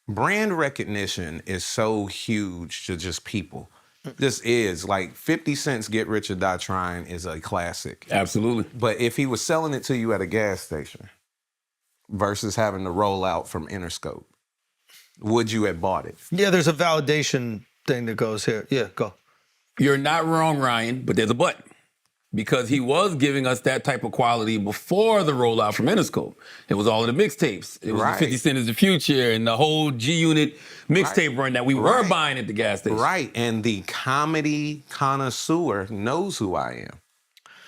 brand recognition is so huge to just people. This is like 50 Cent's Get Rich or Die Trying is a classic. Absolutely. But if he was selling it to you at a gas station versus having to roll out from Interscope, would you have bought it? Yeah, there's a validation thing that goes here. Yeah, go. You're not wrong, Ryan, but there's a but. because he was giving us that type of quality before the rollout from Interscope. It was all of the mixtapes. It was Right. the 50 Cent is the Future and the whole G-Unit mixtape run that we were buying at the gas station. Right, and the comedy connoisseur knows who I am.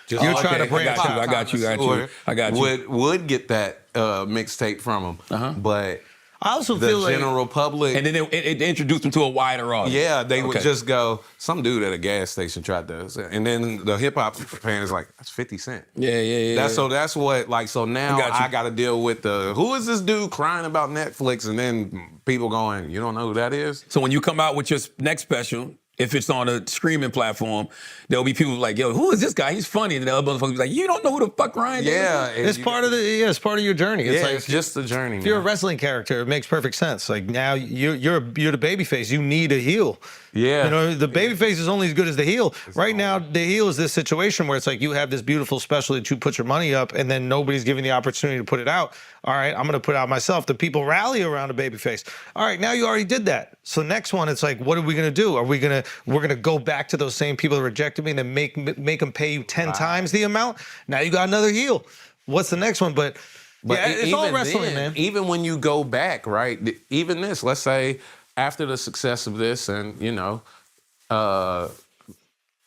Just You're like trying to a bring hip-hop I got you. connoisseur Would get that mixtape from him, but I also the feel like general public, And then it introduced him to a wider audience. yeah, they would Okay. just go, some dude at a gas station tried to, and then the hip hop fan is like, that's 50 Cent. Yeah. That's what, like, so now got you. I got to deal with who is this dude crying about Netflix, and then people going, you don't know who that is? So when you come out with your next special, if it's on a streaming platform, there'll be people like, yo, who is this guy? He's funny. And the other motherfuckers be like, you don't know who the fuck Ryan Davis is? Yeah, it's part of it's part of your journey. It's Yeah, like it's just the journey. if you're a man. wrestling character, it makes perfect sense. Like now you're the babyface. You need a heel. Yeah. You know, the babyface is only as good as the heel. Right now, the heel is this situation where it's like you have this beautiful special that you put your money up and then nobody's giving the opportunity to put it out. All right, I'm going to put it out myself. The people rally around a babyface. All right, now you already did that. So next one, it's like, what are we going to do? We're going to go back to those same people that rejected me and then make them pay you 10 times the amount? Now you got another heel. What's the next one? But yeah, it's all wrestling, then, man. Even when you go back, right? Even this, let's say after the success of this, and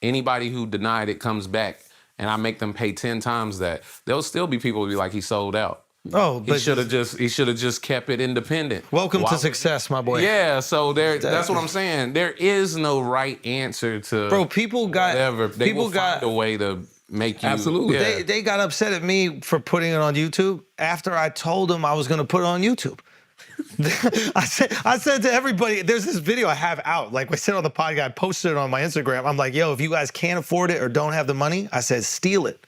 anybody who denied it comes back, and I make them pay 10 times that, there'll still be people who be like, he sold out. Oh, He but should have just kept it independent. welcome Why to would- success, my boy. Yeah, so that's what I'm saying. There is no right answer to Bro, people got whatever. They people will got find a way to make you Absolutely. Yeah. they got upset at me for putting it on YouTube after I told them I was going to put it on YouTube. I said to everybody, there's this video I have out. Like I said on the podcast, I posted it on my Instagram. I'm like, yo, if you guys can't afford it or don't have the money, I said, steal it.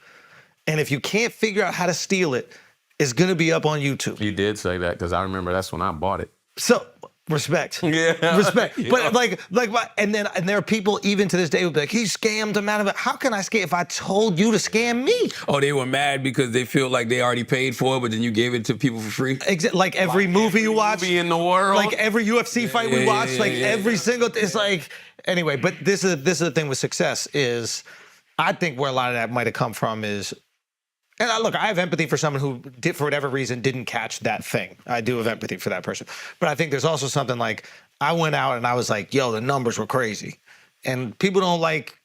And if you can't figure out how to steal it, it's going to be up on YouTube. You did say that because I remember that's when I bought it. So respect. Yeah. Respect. Yeah. But and there are people even to this day who be like, he scammed him out of it. How can I scam if I told you to scam me? Oh, they were mad because they feel like they already paid for it, but then you gave it to people for free? Like every movie you watch. Movie in the world. Like every UFC fight we watch, every single, it's like, anyway, but this is the thing with success is, I think where a lot of that might have come from is, and I have empathy for someone who did, for whatever reason, didn't catch that thing. I do have empathy for that person. But I think there's also something like, I went out and I was like, yo, the numbers were crazy. And people don't like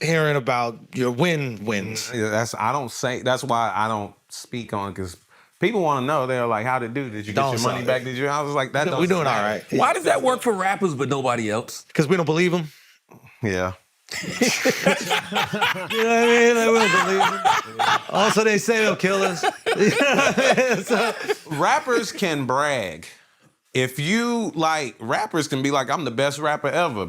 hearing about your wins. Yeah, that's why I don't speak on, because people want to know. They're like, how'd it do? Did you get Don't your money suck. back? Did you? I was like, that don't We're doing all matter. right. Why does that work for rappers but nobody else? Because we don't believe them. Yeah. You know what I mean? Like, we don't believe them. Also, they say they'll kill us. Rappers can brag. If you like, rappers can be like, I'm the best rapper ever.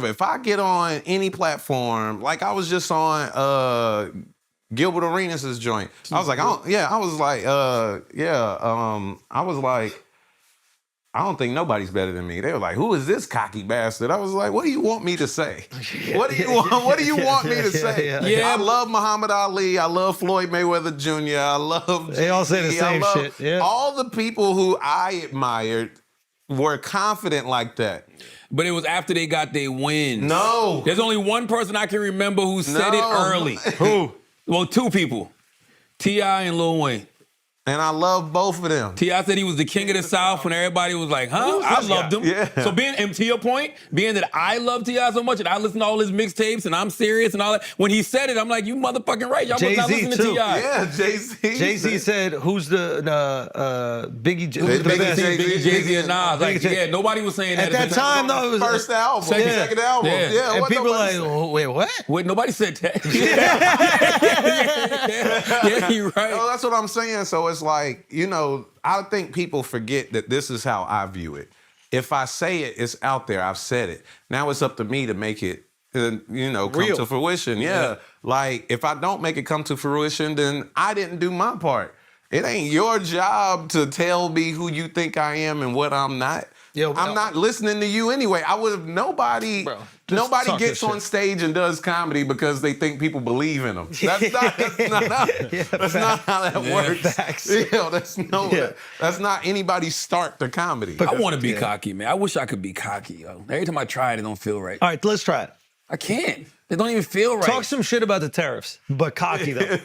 If I get on any platform, like I was just on Gilbert Arenas' joint. I was like, I don't think nobody's better than me. They were like, who is this cocky bastard? I was like, what do you want me to say? What do you want me to say? Yeah. I love Muhammad Ali. I love Floyd Mayweather Jr. I love They all say the Jay-Z. I same love shit, yeah. all the people who I admired were confident like that. But it was after they got their wins. No. There's only one person I can remember who said it No. early. Who? Well, two people. T.I. and Lil Wayne. And I love both of them. T.I. said he was the king of the South when everybody was like, huh? I loved him. Yeah. So and to your point, being that I love T.I. so much and I listen to all his mixtapes and I'm serious and all that, when he said it, I'm like, you motherfucking right. Y'all must not Jay-Z listen to too. T.I. Yeah, Jay-Z. Jay-Z said, who's the Biggie? Who's the Biggie, best? Jay-Z and Nas. Like, Biggie, yeah, nobody was saying that. At that time, though, it was First album, Second- second album. Yeah. Yeah, and what people were nobody like, said. oh, wait, what? Wait, nobody said that. yeah, you're right. No, that's what I'm saying. So it's like, I think people forget that this is how I view it. If I say it, it's out there. I've said it. Now it's up to me to make it, come Real. to fruition. Yeah. Like, if I don't make it come to fruition, then I didn't do my part. It ain't your job to tell me who you think I am and what I'm not. Yo, I'm not listening to you anyway. I would have nobody Bro, just nobody talk gets your on shit. stage and does comedy because they think people believe in them. That's not how that works. facts. That's not anybody's start to comedy. I want to be cocky, man. I wish I could be cocky, yo. Every time I try it, it don't feel right. All right, let's try it. I can't. It don't even feel right. Talk some shit about the tariffs, but cocky though.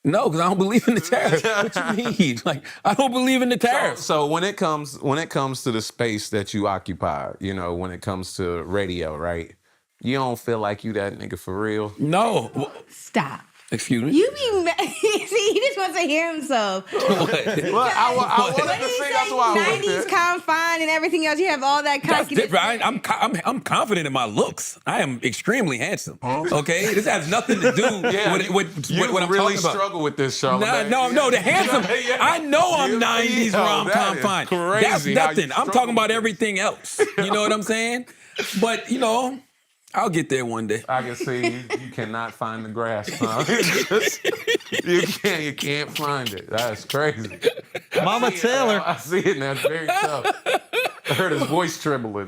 No, because I don't believe in the tariff. What you mean? Like, I don't believe in the tariff. So when it comes to the space that you occupy, you know, when it comes to radio, right? You don't feel like you that nigga for real? No. Stop. Excuse me? You be mad. See, he just wants to hear himself. Well, I wanted to see, that's why I went 90s there. confine and everything else. You have all that That's cockiness. different. I'm confident in my looks. I am extremely handsome. Okay? This has nothing to do with You what I'm really talking about. struggle with this, Charlamagne. No, the handsome. Yeah. I know I'm 90s Yo, rom-com that is fine. crazy That's how you nothing. I'm struggle talking about with this. everything else. You know what I'm saying? But, you know, I'll get there one day. I can see you cannot find the grass, huh? you can't find it. That's crazy. Mama Taylor. I see it now. It's very tough. I heard his voice trembling.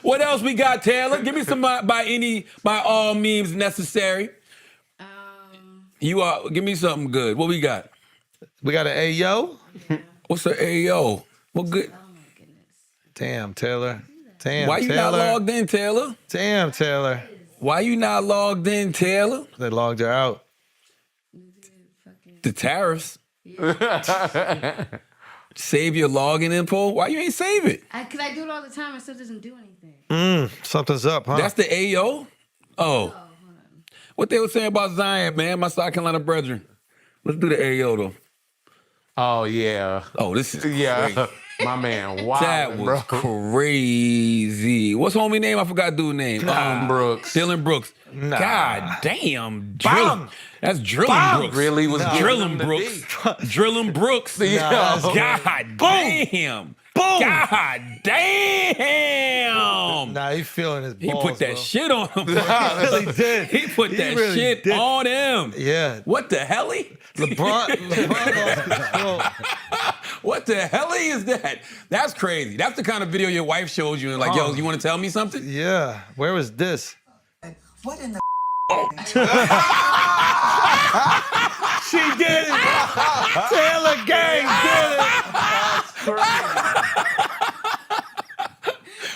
What else we got, Taylor? Give me some by all means necessary. Give me something good. What we got? We got an Ayo. What's the Ayo? What good? Damn, Taylor. Damn, Why you Taylor. not logged in, Taylor? Damn, Taylor. Why you not logged in, Taylor? They logged her out. The tariffs. Save your login info. Why you ain't save it? Because I do it all the time and still doesn't do anything. Something's up, huh? That's the AO? Oh. What they were saying about Zion, man, my South Carolina brethren. Let's do the AO, though. Oh, yeah. Oh, this is Yeah. My man, wow, That bro. was crazy. What's homie name? I forgot dude's name. Brooks. Dylan Brooks. Nah. God damn. Bomb. That's Drilling Bomb. Brooks. Really was giving Drilling them the Brooks. Drilling Brooks. Yeah. God damn. Boom. God damn. Nah, he's feeling his balls, He put that bro. shit on him. He really did. He put that really shit did. on him. Yeah. What the helly? LeBron lost control. What the helly is that? That's crazy. That's the kind of video your wife shows you and like, yo, you want to tell me something? Yeah. Where was this? What in the She did it. Taylor Gang did it.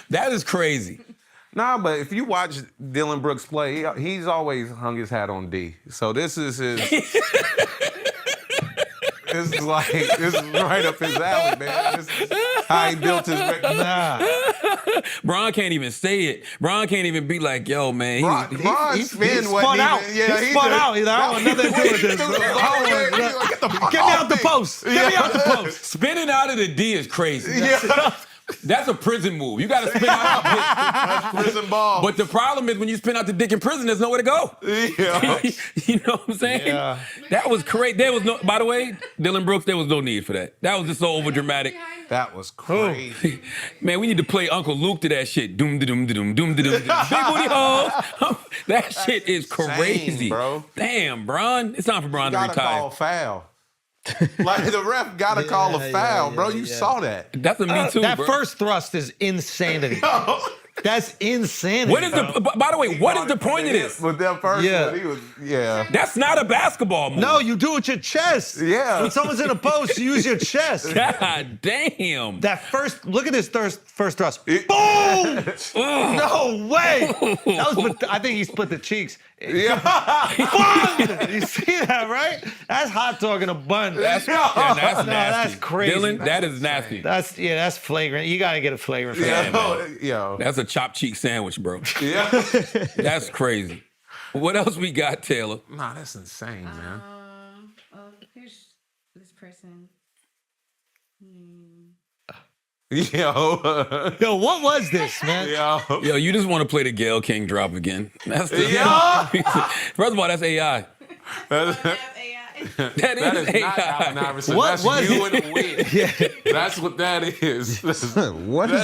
That is crazy. Nah, but if you watch Dylan Brooks play, he's always hung his hat on D. So this is his. This is right up his alley, man. This is how he built his record. Nah. Bron can't even say it. Bron can't even be like, yo, man. Ron Spin He wasn't spun out. even. Yeah, he spun out. He's like, I want nothing to do with this. Bro. Get me out the post. Get me out the post. Spinning out of the D is crazy. Yeah. That's a prison move. You got to spin out. That's prison ball. But the problem is when you spin out the dick in prison, there's nowhere to go. Yeah. You know what I'm saying? Yeah. That was crazy. There was no. By the way, Dylan Brooks, there was no need for that. That was just so over dramatic. That was crazy. Man, we need to play Uncle Luke to that shit. Doom doom doom doom doom doom. Big booty hoes. That shit is crazy, insane, bro. Damn, Bron. It's time for Bron to Gotta retire. call foul. Like the ref gotta call a foul, bro. You saw that. That's a me too, That bro. first thrust is insanity. That's insanity. What is the? By the way, what is the point of this? With that first Yeah. one, he was, yeah. That's not a basketball move. No, you do it with your chest. Yeah. When someone's in a post, you use your chest. God damn. That first, look at this first thrust. Boom! No way! That was, I think he split the cheeks. Yeah. Bun! You see that, right? That's hot dog in a bun. That's No, nasty. that's crazy. Dylan, that is nasty. That's flagrant. You gotta get a flagrant for that. Yo. That's a chopped cheek sandwich, bro. Yeah. That's crazy. What else we got, Taylor? Nah, that's insane, man. Here's this person. Yo. Yo, what was this, man? Yo. Yo, you just want to play the Gayle King drop again. That's the Yeah. First of all, that's AI. That That is is not Allen AI. Iverson. What That's was you it? and a wig. That's what that is. What is?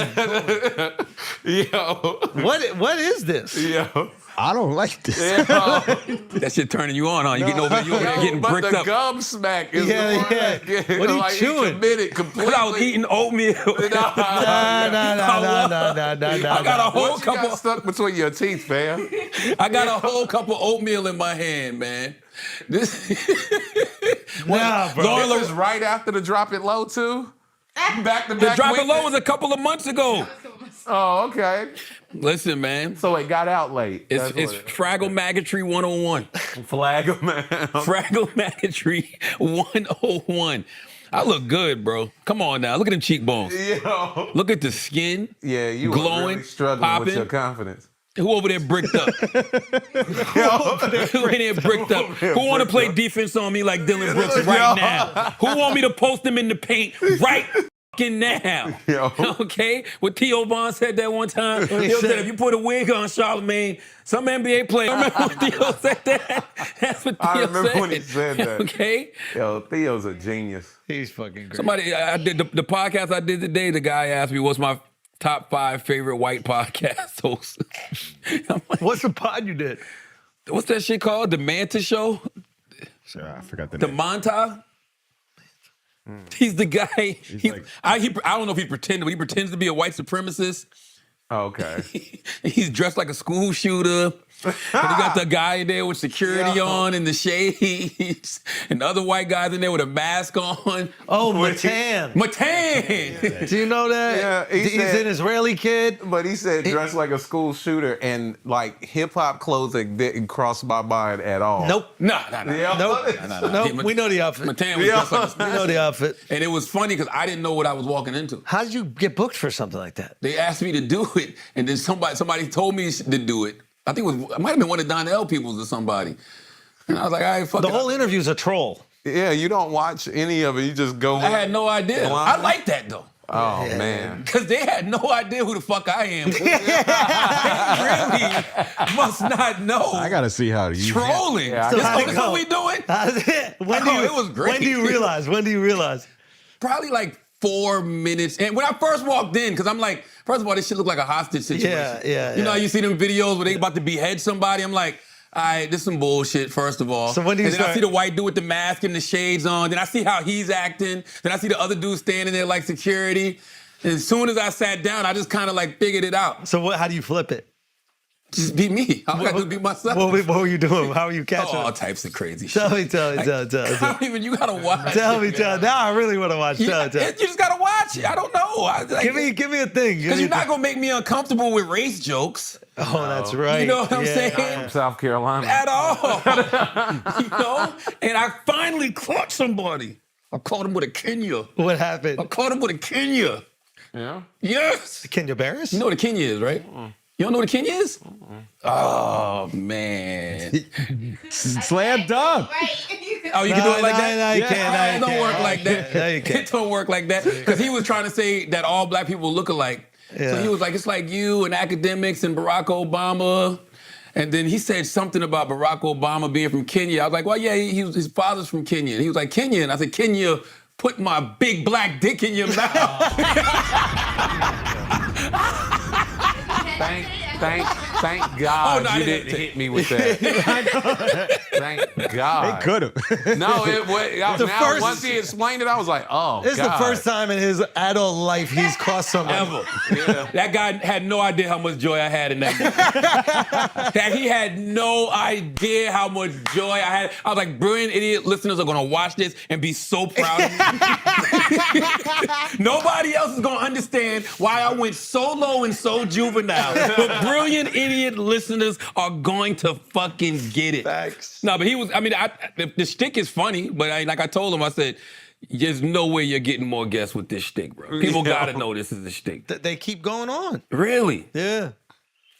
Yo. What is this? Yo. I don't like this. Yo. That shit turning you on, huh? You you over there getting But bricked the up. gum smack is Yeah, the one yeah. that get, What are you like, chewing? He committed completely. Because I was eating oatmeal. Nah. I got a whole What you got couple. stuck between your teeth, fam? I got a whole cup of oatmeal in my hand, man. This. Nah, bro. Lauren This is right after the Drop It Low, too? Back to The back Drop It week. Low was a couple of months ago. Oh, okay. Listen, man. So it got out late. It's Fraggle Maggotry 101. Flag of man. Fraggle Maggotry 101. I look good, bro. Come on now. Look at them cheekbones. Yo. Look at the skin. Yeah, you glowing, were really struggling popping. with your confidence. Who over there bricked up? Who in there bricked up? Who want to play defense on me like Dylan Brooks right now? Who want me to post them in the paint right fucking now? Yo. Okay? What Theo Vaughn said that one time. Theo said, if you put a wig on Charlamagne, some NBA player. Remember when Theo said that? That's what Theo said. I remember when he said that. Okay? Yo, Theo's a genius. He's fucking great. Somebody, I did the podcast I did today, the guy asked me what's my top 5 favorite white podcast hosts. I'm like, What's the pod you did? what's that shit called? The Manta Show? Sure, I forgot the The name. Monta? He's the guy. like- I don't know if he pretended, but he pretends to be a white supremacist. Oh, okay. He's dressed like a school shooter. And he got the guy in there with security on and the shades. And the other white guys in there with a mask on. Oh, Matan. Matan! Do you know that? Yeah, He's said- an Israeli kid. But he said dressed like a school shooter and like hip hop clothing didn't cross my mind at all. Nope. Nah. Yeah. Nope. We know the outfit. Matan was dressed like a We know the outfit. And it was funny because I didn't know what I was walking into. How did you get booked for something like that? They asked me to do it, and then somebody told me to do it. I think it might have been one of Donnell people's or somebody. And I was like, all right, fuck The it. whole interview's a troll. Yeah, you don't watch any of it. You just go. I had no idea. Wow. I like that though. Oh man. Because they had no idea who the fuck I am. They really must not know. I gotta see how to use it. Trolling. Yeah, I This gotta is go. what we doing? It was great. When do you realize? Probably like 4 minutes. And when I first walked in, because I'm like, first of all, this shit look like a hostage situation. Yeah. You know how you see them videos where they about to behead somebody? I'm like, all right, this is some bullshit, first of all. So when do you and then I start- see the white dude with the mask and the shades on. Then I see how he's acting. Then I see the other dude standing there like security. And as soon as I sat down, I just kind of like figured it out. So how do you flip it? Just be me. All I got to do is be myself. What were you doing? How were you catching all it? types of crazy shit. Tell me. I don't even, you gotta watch Tell it, me. man. Now I really want to watch. You Tell. just gotta watch it. I don't know. Give me a thing. Because you're not gonna make me uncomfortable with race jokes Oh, that's right. You know what I'm saying? From South Carolina. at all. You know? And I finally caught somebody. I caught him with a Kenya. What I happened? caught him with a Kenya. Yeah. Yes. Kenya Barris? You know what a Kenya is, right? You don't know what a Kenya is? Oh, man. Slam dunk. Oh, you can do it like that? No, you can't. It don't work like that. No, you can't. It don't work like that. Because he was trying to say that all black people look alike. So Yeah. he was like, it's like you and academics and Barack Obama. And then he said something about Barack Obama being from Kenya. I was like, well, yeah, his father's from Kenya. And he was like, Kenya. And I said, Kenya, put my big black dick in your mouth. Thank God Oh, no, I you didn't didn't hit me with that. Thank God. Could have. No, now first- once he explained it, I was like, oh, This is God. the first time in his adult life he's crossed somebody. Ever. Yeah. That guy had no idea how much joy I had in that. That he had no idea how much joy I had. I was like, brilliant idiot listeners are gonna watch this and be so proud of me. Nobody else is gonna understand why I went so low and so juvenile. But brilliant idiot listeners are going to fucking get it. Facts. No, but he was, the shtick is funny, but like I told him, I said, there's no way you're getting more guests with this shtick, bro. People gotta know this is a shtick. They keep going on. Really? Yeah.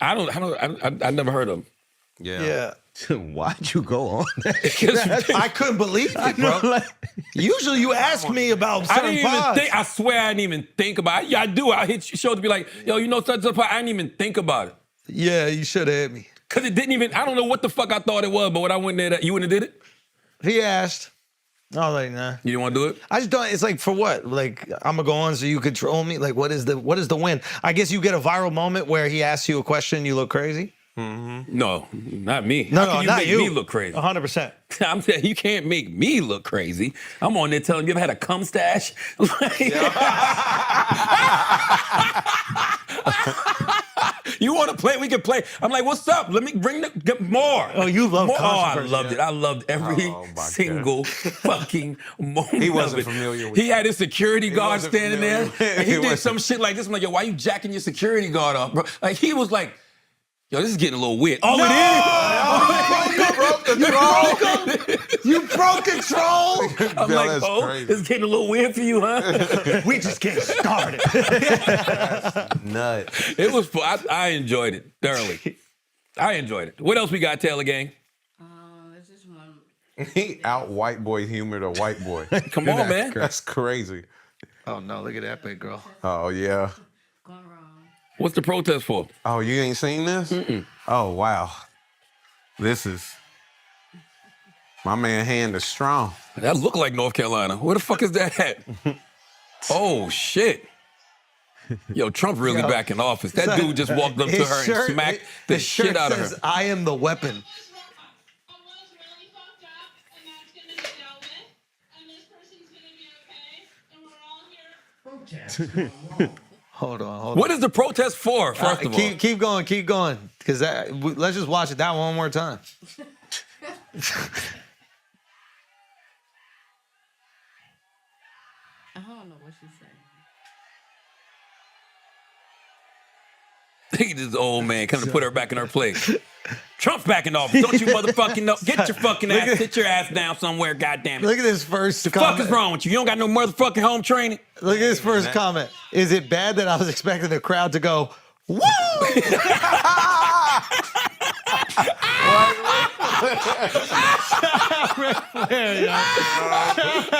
I never heard of him. Yeah. Why'd you go on? I couldn't believe it, bro. Usually you ask me about I certain didn't even pods. think. I swear I didn't even think about it. Yeah, I do. I hit your show to be like, yo, you know such and such. I didn't even think about it. Yeah, you should have hit me. Cause it didn't even. I don't know what the fuck I thought it was. But when I went there, you wouldn't have did it. He asked. I was like, nah. You didn't want to do it. I just don't. It's like, for what? Like, I'm gonna go on so you control me. Like, what is the win? I guess you get a viral moment where he asks you a question, you look crazy. No, not me. No, How can you not make you. me look crazy? 100%. I'm saying you can't make me look crazy. I'm on there telling you ever had a cum stash. Like- You want to play? We can play. I'm like, what's up? Let me get more. Oh, you love more. Oh, I controversy. loved it. I loved every Oh, my single fucking moment. He wasn't of it. familiar with He that. had his security guard wasn't standing there, familiar. and he He did wasn't. some shit like this. I'm like, yo, why you jacking your security guard up, bro? Like he was like, yo, this is getting a little weird. Oh, You broke control. I'm Yo, like, that's oh, crazy. it's getting a little weird for you, huh? We just getting started. Nuts. It was fun. I enjoyed it thoroughly. I enjoyed it. What else we got, Taylor Gang? There's this one. He out white boy humored a white boy. Come on, man. That's crazy. Oh no, look at that big girl. Oh yeah. Gone wrong. What's the protest for? Oh, you ain't seen this? Oh wow. This is my man hand is strong. That looked like North Carolina. Where the fuck is that at? Oh, shit. Yo, Trump really back in office. That dude just walked up to her and smacked the shit out of her. I am the weapon. Hold on. What is the protest for, first of all? Keep going. Because let's just watch it that one more time. I don't know what she said. Look at this old man coming to put her back in her place. Trump's back in office. Don't you motherfucking know? Get your fucking ass, sit your ass down somewhere, goddammit. Look at this first The comment. fuck is wrong with you? You don't got no motherfucking home training? Look at this first comment. Is it bad that I was expecting the crowd to go, woo?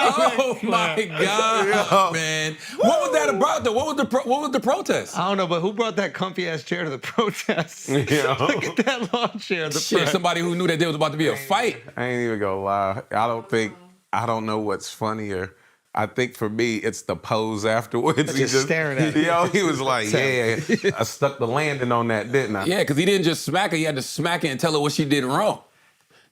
Oh my God, man! What was that about though? What was the protest? I don't know, but who brought that comfy ass chair to the protest? Yeah. Look at that lawn chair. The Shit, somebody who knew that there was about to be a fight. I ain't even gonna lie. I don't know what's funnier. I think for me, it's the pose afterwards. He Just staring at it. Yo, he was like, yeah, I stuck the landing on that, didn't I? Yeah, because he didn't just smack her; he had to smack her and tell her what she did wrong.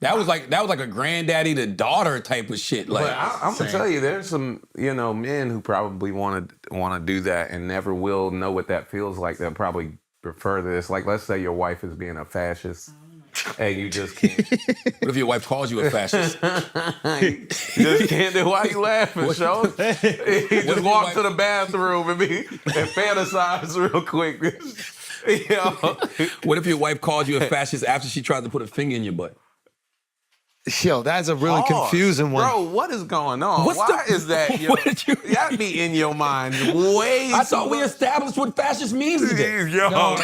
That was like a granddaddy to daughter type of shit. Like, But I'm gonna tell you, there's some men who probably want to do that and never will know what that feels like. They'll probably prefer this. Like, let's say your wife is being a fascist, and you just can't. What if your wife calls you a fascist? You just can't do. Why you laughing, Sean? Just walk to the bathroom and fantasize real quick. What if your wife called you a fascist after she tried to put a finger in your butt? Yo, that's a really confusing one. Bro, what is going on? Why is that? What did you That be in your mind way I thought we established what fascist means today. No.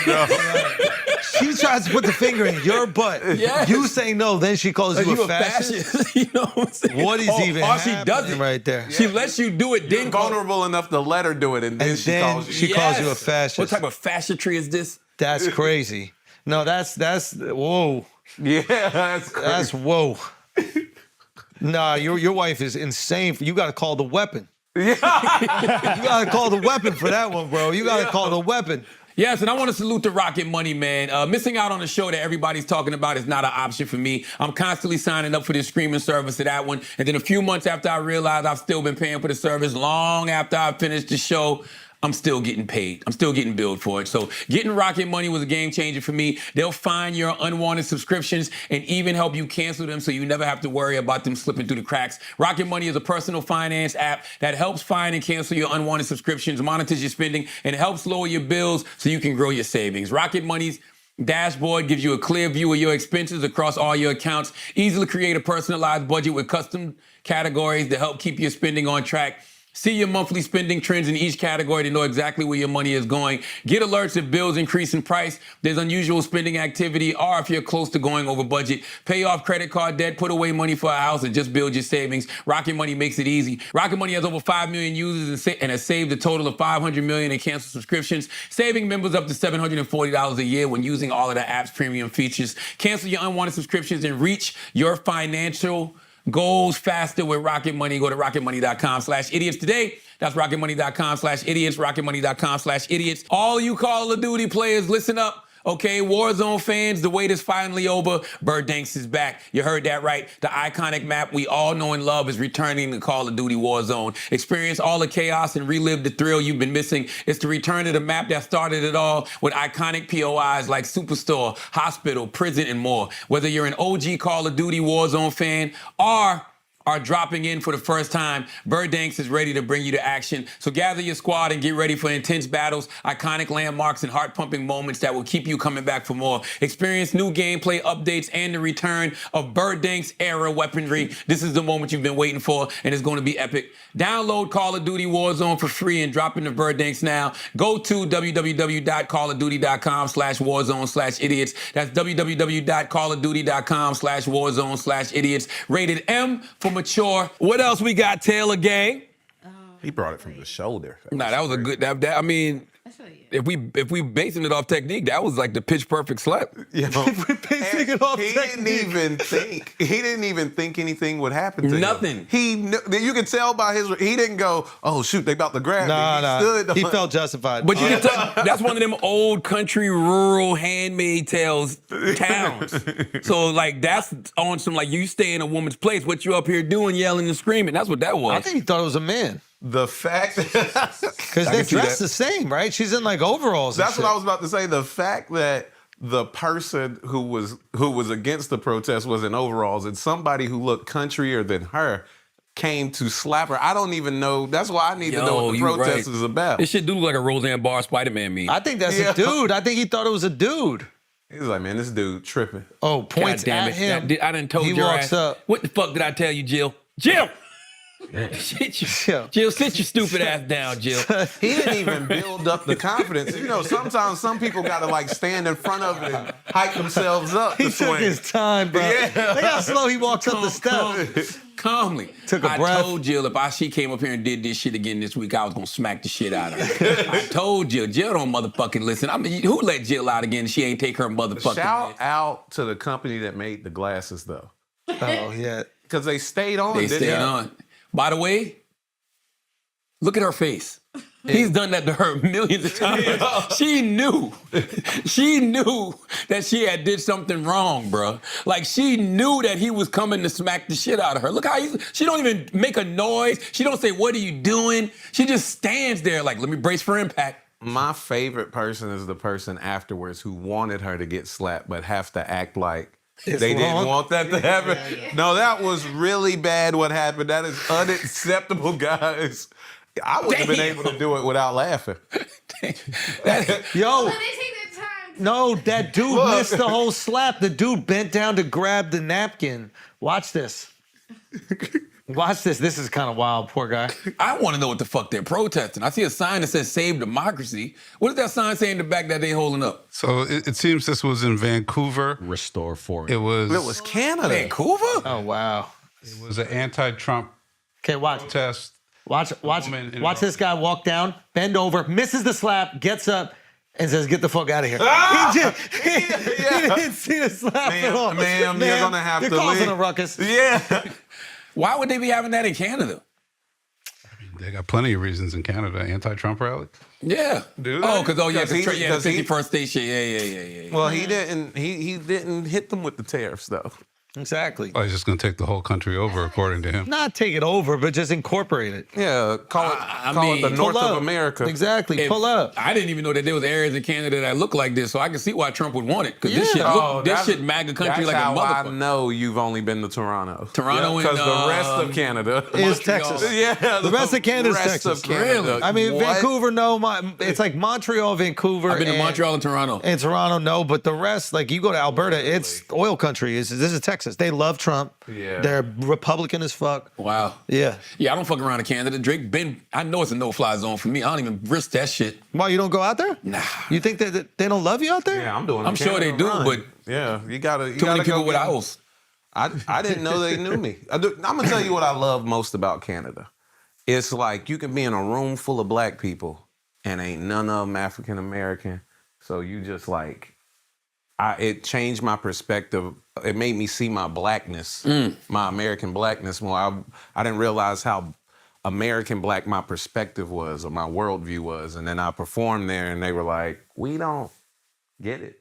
She tries to put the finger in your butt. Yes. You say no, then she calls you a fascist. You know what I'm saying? What is even she does happening it right there? She lets you do it, You're then vulnerable enough to let her do it, and then And she then calls you. she calls you a fascist. What type of fascistry is this? That's crazy. No, that's whoa. Yeah, that's crazy. That's whoa. Nah, your wife is insane. You got to call the weapon. You got to call the weapon for that one, bro. You got to call the weapon. Yes, and I want to salute the Rocket Money, man. Missing out on a show that everybody's talking about is not an option for me. I'm constantly signing up for this streaming service to that one. And then a few months after I realized I've still been paying for the service, long after I finished the show, I'm still getting paid. I'm still getting billed for it. So getting Rocket Money was a game changer for me. They'll find your unwanted subscriptions and even help you cancel them so you never have to worry about them slipping through the cracks. Rocket Money is a personal finance app that helps find and cancel your unwanted subscriptions, monitors your spending, and helps lower your bills so you can grow your savings. Rocket Money's dashboard gives you a clear view of your expenses across all your accounts. Easily create a personalized budget with custom categories to help keep your spending on track. See your monthly spending trends in each category to know exactly where your money is going. Get alerts if bills increase in price, there's unusual spending activity, or if you're close to going over budget. Pay off credit card debt, put away money for a house, and just build your savings. Rocket Money makes it easy. Rocket Money has over 5 million users and has saved a total of $500 million in canceled subscriptions, saving members up to $740 a year when using all of the app's premium features. Cancel your unwanted subscriptions and reach your financial goals faster with Rocket Money. Go to rocketmoney.com/idiots today. That's rocketmoney.com/idiots, rocketmoney.com/idiots. All you Call of Duty players, listen up. Okay, Warzone fans, the wait is finally over. Birddanks is back. You heard that right. The iconic map we all know and love is returning to Call of Duty Warzone. Experience all the chaos and relive the thrill you've been missing. It's the return to the map that started it all with iconic POIs like Superstore, Hospital, Prison, and more. Whether you're an OG Call of Duty Warzone fan or are dropping in for the first time, Birddanks is ready to bring you to action. So gather your squad and get ready for intense battles, iconic landmarks, and heart-pumping moments that will keep you coming back for more. Experience new gameplay updates and the return of Birddanks era weaponry. This is the moment you've been waiting for, and it's going to be epic. Download Call of Duty Warzone for free and drop into Birddanks now. Go to www.callofduty.com/warzone/idiots. That's www.callofduty.com/warzone/idiots. Rated M for mature. What else we got, Taylor Gang? He brought it from the shoulder. Nah, that was a good. I mean, if we basing it off technique, that was like the pitch perfect slap. He didn't even think anything would happen to him. Nothing. You can tell by his. He didn't go, "Oh shoot, they about to grab me." He felt justified. But you can tell that's one of them old country, rural, handmade tales towns. So like that's on some like you stay in a woman's place. What you up here doing, yelling and screaming? That's what that was. I think he thought it was a man. The fact because they're dressed the same, right? She's in like overalls. That's what I was about to say. The fact that the person who was against the protest was in overalls and somebody who looked countryer than her came to slap her. I don't even know. That's why I need to know what the protest is about. This shit do look like a Roseanne Barr Spider-Man meme. I think that's a dude. I think he thought it was a dude. He was like, man, this dude tripping. Oh, points at him. I done told you. He walks up. What the fuck did I tell you, Jill? Jill! Jill, sit your stupid ass down, Jill. He didn't even build up the confidence. You know, sometimes some people got to like stand in front of it and hype themselves up. He took his time, bro. Yeah. Look how slow he walks up the steps. Calmly. Took a breath. I told Jill if she came up here and did this shit again this week, I was gonna smack the shit out of her. I told Jill don't motherfucking listen. I mean, who let Jill out again? She ain't take her motherfucking. Shout out to the company that made the glasses though. Oh yeah, because they stayed on. They stayed on. By the way, look at her face. He's done that to her millions of times. She knew that she had did something wrong, bro. Like she knew that he was coming to smack the shit out of her. Look how she don't even make a noise. She don't say, "What are you doing?" She just stands there like, "Let me brace for impact." My favorite person is the person afterwards who wanted her to get slapped, but have to act like they didn't want that to happen. Yeah. No, that was really bad what happened. That is unacceptable, guys. I wouldn't have been able to do it without laughing. Yo. No, that dude missed the whole slap. The dude bent down to grab the napkin. Watch this. Watch this. This is kind of wild, poor guy. I want to know what the fuck they're protesting. I see a sign that says "Save Democracy." What does that sign say in the back that they holding up? So it seems this was in Vancouver. Restore for it. It was Canada. Vancouver? Oh, wow. It was an anti-Trump protest. Watch this guy walk down, bend over, misses the slap, gets up, and says, "Get the fuck out of here." He didn't see the slap at all. Ma'am, you're going to have to leave. You're causing a ruckus. Yeah. Why would they be having that in Canada? I mean, they got plenty of reasons in Canada. Anti-Trump rally. Yeah. Dude. Oh, because the 51st station. Yeah. Well, he didn't hit them with the tariffs though. Exactly. Oh, he's just going to take the whole country over, according to him. Not take it over, but just incorporate it. Yeah, call it the North of America. Exactly, pull up. I didn't even know that there was areas in Canada that look like this, so I can see why Trump would want it. Because this shit MAGA country like a motherfucker. That's how I know you've only been to Toronto. Because the rest of Canada is Texas. Yeah, the rest of Canada is Texas. Really? I mean, Vancouver, no. It's like Montreal, Vancouver. I've been to Montreal and Toronto. And Toronto, no. But the rest, like you go to Alberta, it's oil country. This is Texas. They love Trump. Yeah. They're Republican as fuck. Wow. Yeah. Yeah, I don't fuck around in Canada. Drake I know it's a no-fly zone for me. I don't even risk that shit. Why, you don't go out there? Nah. You think that they don't love you out there? Yeah, I'm sure they do, but yeah, you gotta too many people with owls. I didn't know they knew me. I'm gonna tell you what I love most about Canada. It's like you can be in a room full of black people and ain't none of them African American. So you just like, it changed my perspective. It made me see my blackness, my American blackness more. I didn't realize how American black my perspective was or my worldview was. And then I performed there and they were like, we don't get it.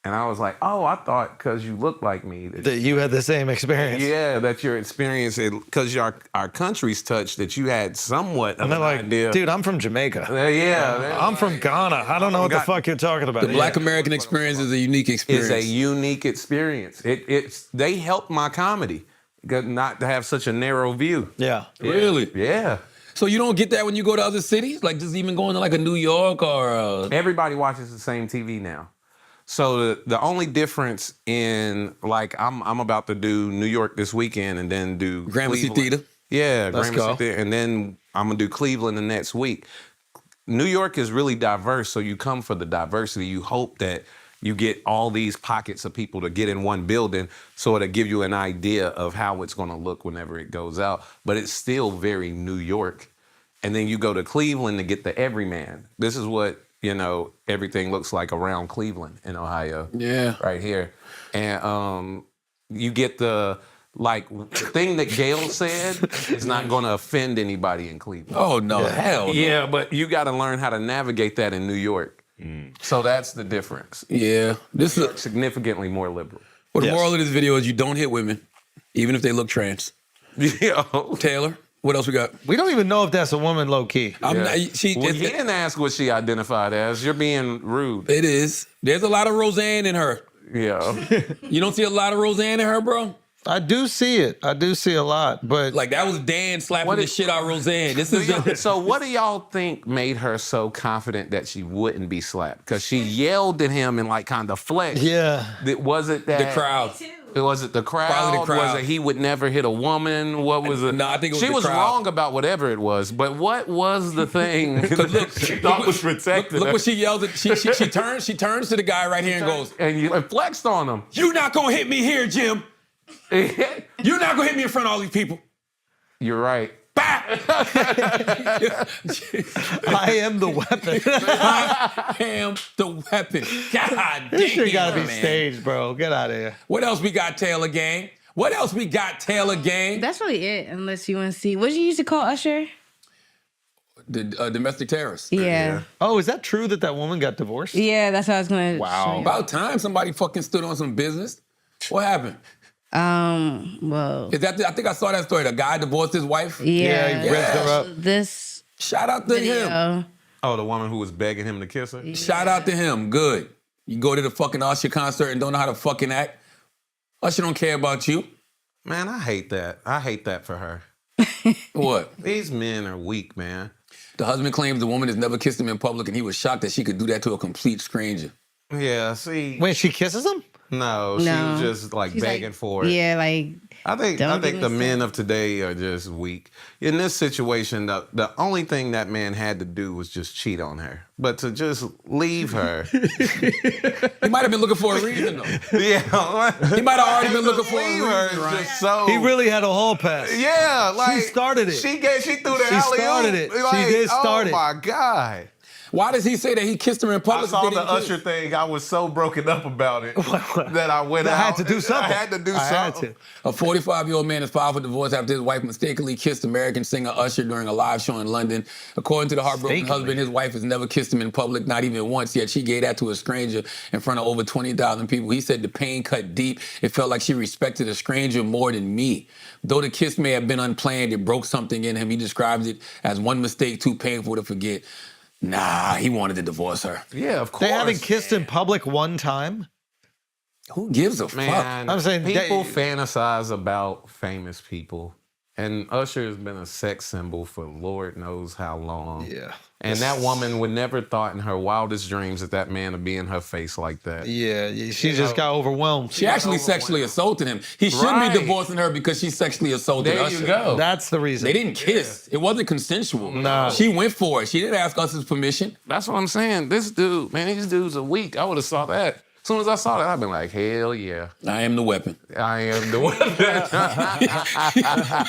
And I was like, oh, I thought because you look like me. That you had the same experience. Yeah, that your experience, because our countries touched, that you had somewhat of And they're an like, idea. dude, I'm from Jamaica. Yeah. I'm from Ghana. I don't know what the fuck you're talking about. The Black American experience is a unique experience. It's a unique experience. They helped my comedy not to have such a narrow view. Yeah. Really? Yeah. So you don't get that when you go to other cities? Like just even going to like a New York or... Everybody watches the same TV now. So the only difference in, like, I'm about to do New York this weekend and then do Gramercy Cleveland. Theater. Yeah, Let's Gramercy go. Theater. And then I'm going to do Cleveland the next week. New York is really diverse, so you come for the diversity. You hope that you get all these pockets of people to get in one building so it'll give you an idea of how it's going to look whenever it goes out. But it's still very New York. And then you go to Cleveland to get the everyman. This is what, everything looks like around Cleveland in Ohio. Yeah. Right here. And you get the thing that Gayle said is not going to offend anybody in Cleveland. Oh, no. Hell no. Yeah, but you got to learn how to navigate that in New York. So that's the difference. Yeah. This is Significantly more liberal. Well, the moral of this video is you don't hit women, even if they look trans. Yeah. Taylor, what else we got? We don't even know if that's a woman, low key. He didn't ask what she identified as. You're being rude. It is. There's a lot of Roseanne in her. Yeah. You don't see a lot of Roseanne in her, bro? I do see it. I do see a lot, but Like that was Dan slapping the shit out of Roseanne. This is So what do y'all think made her so confident that she wouldn't be slapped? Because she yelled at him and kind of flexed. yeah. Was it that the crowd. Was it the crowd? Probably the crowd. Was it he would never hit a woman? What was it? No, I think it was she the was crowd. wrong about whatever it was. But what was the thing that she thought was protecting Look her? what she yelled at. She turns to the guy right here and goes, and you flexed on him. "You not gonna hit me here, Jim. You're not gonna hit me in front of all these people." You're right. I am the weapon. I am the weapon. God damn, This shit gotta be man. staged, bro. Get out of here. What else we got, Taylor Gang? What else we got, Taylor Gang? That's really it, unless you want to see. What did you used to call Usher? The domestic terrorist. Yeah. Oh, is that true that woman got divorced? Yeah, that's what I was going to Wow. show you. About time somebody fucking stood on some business. What happened? Well, Is that? I think I saw that story. The guy divorced his wife. yeah. he ripped her up. This Shout out to him. video. Oh, the woman who was begging him to kiss her? Shout out to him. Good. You go to the fucking Usher concert and don't know how to fucking act. Usher don't care about you. Man, I hate that. I hate that for her. What? These men are weak, man. The husband claims the woman has never kissed him in public, and he was shocked that she could do that to a complete stranger. Yeah, see. Wait, she kisses him? No, she No. was just She's begging for it. Yeah, like, I think Don't give me the men some. of today are just weak. In this situation, the only thing that man had to do was just cheat on her. But to just leave her. He might have been looking for a reason, though. Yeah. He might have already been looking for a leave reason, her is right? just so He really had a hall pass. Yeah, like She started it. She threw the She alley-oop. started it. She Like, did start it. Oh my God. Why does he say that he kissed her in I public? saw if they the didn't kiss? Usher thing. I was so broken up about it that I went I out. had to do something. I had to do I had something. to. A 45-year-old man is filed for divorce after his wife mistakenly kissed American singer Usher during a live show in London. According to the heartbroken husband, his wife has never kissed him in public, not even once, yet she gave that to a stranger in front of over 20,000 people. He said the pain cut deep. It felt like she respected a stranger more than me. Though the kiss may have been unplanned, it broke something in him. He describes it as one mistake too painful to forget. Nah, he wanted to divorce her. Yeah, of course. They haven't kissed in public one time? Who gives a fuck? Man, I'm saying people fantasize about famous people. And Usher has been a sex symbol for Lord knows how long. Yeah. And that woman would never thought in her wildest dreams that man would be in her face like that. Yeah, she just got overwhelmed. She actually sexually assaulted him. He should Right. be divorcing her because she sexually assaulted There Usher. you go. That's the reason. They didn't kiss. It wasn't consensual. No. She went for it. She didn't ask Usher's permission. That's what I'm saying. This dude, man, these dudes are weak. I would have saw that. As soon as I saw that, I'd been like, hell yeah. I am the weapon. I am the one. I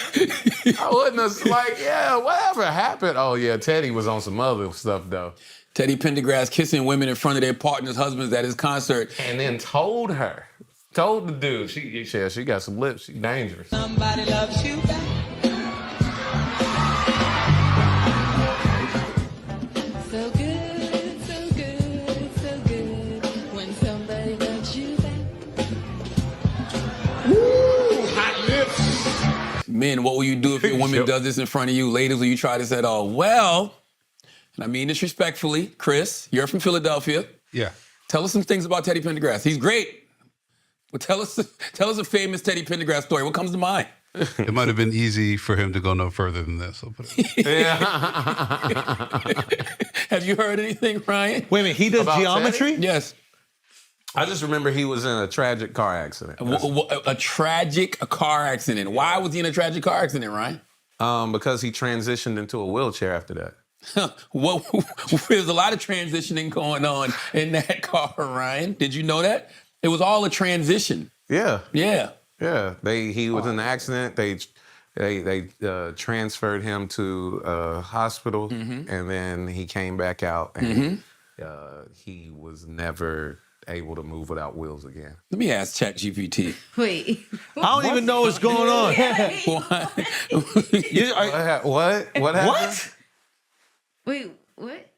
wouldn't have, yeah, whatever happened. Oh, yeah, Teddy was on some other stuff, though. Teddy Pendergrass kissing women in front of their partners' husbands at his concert. And then told the dude, she got some lips, she's dangerous. Somebody loves you back. So good, so good, so good. When somebody loves Men, what will you do if your woman does this in front of you? Ladies, will you try this at all? Well, and I mean this respectfully, Chris, you're from Philadelphia. Yeah. Tell us some things about Teddy Pendergrass. He's great. But tell us a famous Teddy Pendergrass story. What comes to mind? It might have been easy for him to go no further than this. I'll put it. Have you heard anything, Ryan? Wait a minute, he does About geometry? Yes. I just remember he was in a tragic car accident. A tragic car accident. Why was he in a tragic car accident, Ryan? Because he transitioned into a wheelchair after that. Well, there's a lot of transitioning going on in that car, Ryan. Did you know that? It was all a transition. Yeah. Yeah. Yeah. He was in an accident. They transferred him to a hospital, and then he came back out, and he was never able to move without wheels again. Let me ask ChatGPT. Wait. I don't even know what's going on. What happened? What? Wait, what?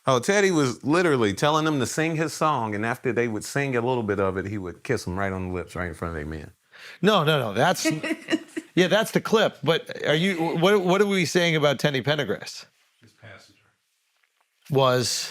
Oh, Teddy was literally telling them to sing his song, and after they would sing a little bit of it, he would kiss them right on the lips, right in front of their men. No. That's that's the clip. But are you? What are we saying about Teddy Pendergrass? His passenger. Was.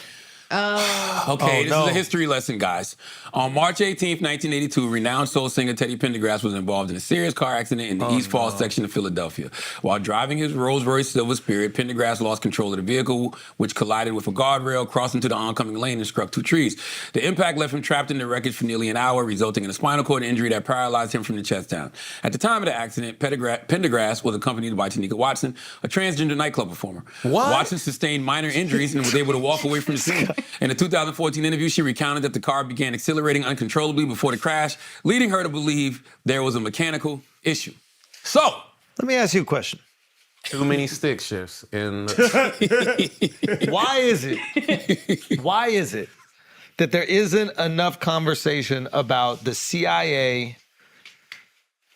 Okay, this is a history lesson, guys. On March 18th, 1982, renowned soul singer Teddy Pendergrass was involved in a serious car accident in the East Falls section of Philadelphia. While driving his Rolls-Royce Silver Spirit, Pendergrass lost control of the vehicle, which collided with a guardrail, crossed into the oncoming lane, and struck two trees. The impact left him trapped in the wreckage for nearly an hour, resulting in a spinal cord injury that paralyzed him from the chest down. At the time of the accident, Pendergrass was accompanied by Tanika Watson, a transgender nightclub performer. What? Watson sustained minor injuries and was able to walk away from the scene. In a 2014 interview, she recounted that the car began accelerating uncontrollably before the crash, leading her to believe there was a mechanical issue. So, Let me ask you a question. Too many stick shifts. And Why is it that there isn't enough conversation about the CIA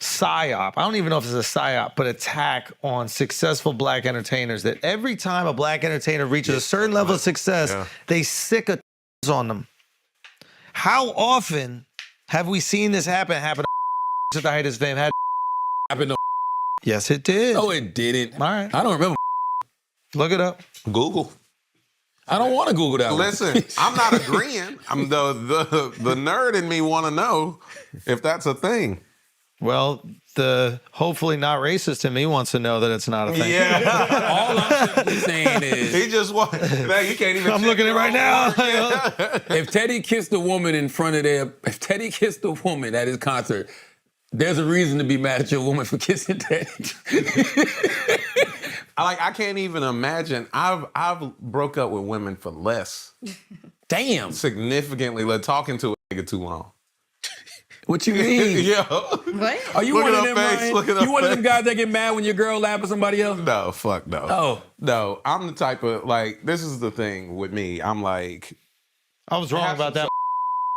psyop? I don't even know if it's a psyop, but attack on successful black entertainers, that every time a black entertainer reaches a certain level of success, they sick a on them. How often have we seen this happen at the height of his fame? happened to Yes, it did. No, it didn't. All right. I don't remember. Look it up. Google. I don't want to Google that one. Listen, I'm not agreeing. I'm the nerd in me want to know if that's a thing. Well, the hopefully not racist in me wants to know that it's not a thing. Yeah. All I'm simply saying is, He just want. Man, you can't even. I'm looking at it right now. if Teddy kissed a woman in front of if Teddy kissed a woman at his concert, there's a reason to be mad at your woman for kissing Teddy. I can't even imagine. I've broke up with women for less. Damn. Significantly, like talking to a nigga too long. What you mean? Yo. What? Are you Look one at of her them, face, Ryan? look at her You one of them face. guys that get mad when your girl laugh at somebody else? No, fuck no. Oh. No, I'm the type of, this is the thing with me. I'm like. I was wrong about that.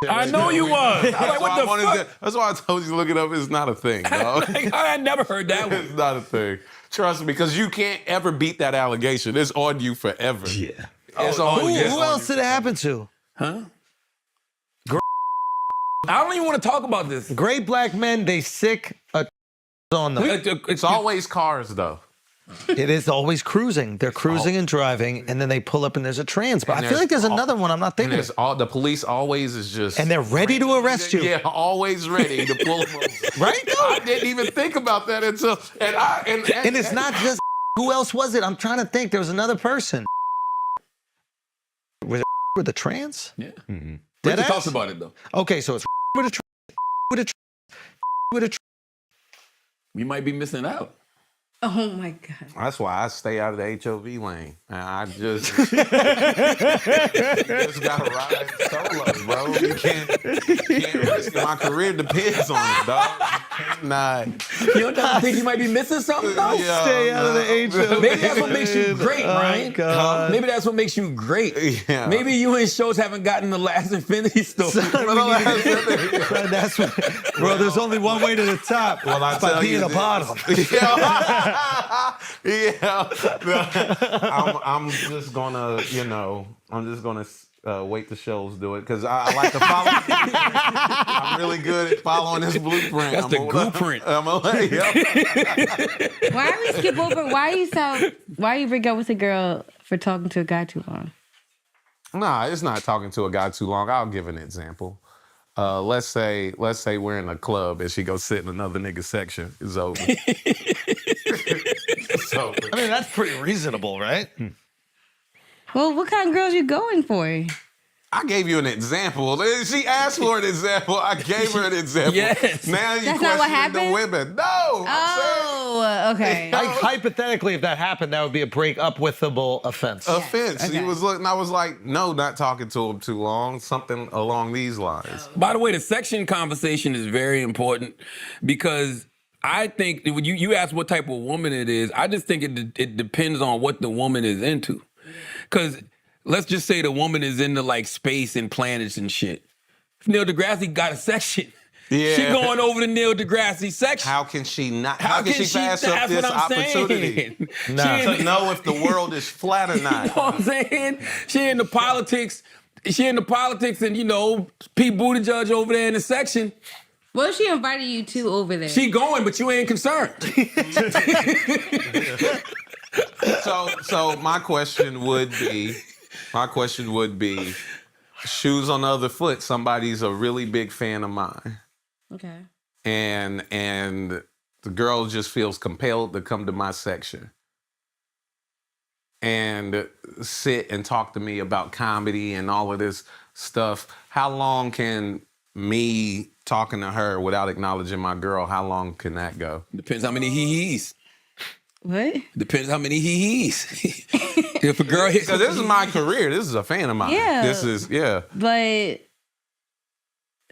I know you was. I'm like, what the fuck? That's why I told you to look it up. It's not a thing, dog. I never heard that one. It's not a thing. Trust me, because you can't ever beat that allegation. It's on you forever. Yeah. It's Oh, on Who, you. who else did it happen to? Huh? I don't even want to talk about this. Great black men, they sick a on them. It's always cars, though. It is always cruising. They're cruising and driving, and then they pull up and there's a trans. But I feel like there's another one I'm not And thinking there's of. the police always is just. And they're ready to arrest you. Yeah, always ready to pull them over. Right, though? I didn't even think about that until. And it's not just who else was it? I'm trying to think. There was another person. Was it with the trans? Yeah. Mm-hmm. Richard Deadass? talks about it, though. Okay, so it's with a trans, with a trans. We might be missing out. Oh my God. That's why I stay out of the HOV lane. And I just gotta ride solo, bro. You can't risk it. My career depends on it, dog. You don't think you might be missing something, though? Yeah, Stay out of the HOV. Maybe that's what makes you great, Ryan. God. Maybe that's what makes you great. Yeah. Maybe you and shows haven't gotten the last Infinity Stone. That's what, bro. There's only one way to the top. Well, I It's by tell being you a this. bottom. Yeah. I'm just gonna, wait till shows do it because I like to follow. I'm really good at following this blueprint. That's the blueprint. Why do we skip over? Why you break up with a girl for talking to a guy too long? Nah, it's not talking to a guy too long. I'll give an example. Let's say we're in a club and she goes sit in another nigga's section. It's over. It's over. I mean, that's pretty reasonable, right? Well, what kind of girls you going for? I gave you an example. She asked for an example. I gave her an example. Yes. Now you That's not what questioning the happened? women. No. Oh, okay. Like, hypothetically, if that happened, that would be a break-up withable offense. Offense. Okay. He was looking. I was like, no, not talking to him too long. Something along these lines. By the way, the section conversation is very important because I think when you ask what type of woman it is, I just think it depends on what the woman is into. Because let's just say the woman is into like space and planets and shit. If Neil deGrasse got a section, Yeah. she going over to Neil deGrasse section. How can she not? How can she pass up that's this what I'm opportunity? saying. Nah. She To in, know if the world is flat or you know not. what I'm saying? She into politics. She into politics and, Pete Buttigieg over there in the section. What if she invited you two over there? She going, but you ain't concerned. So my question would be, shoes on the other foot. Somebody's a really big fan of mine, Okay. and the girl just feels compelled to come to my section and sit and talk to me about comedy and all of this stuff. How long can me talking to her without acknowledging my girl, how long can that go? Depends how many he-he's. What? Depends how many he-he's. If a girl hits... Because this is my career. This is a fan of mine. Yeah. This is, yeah. But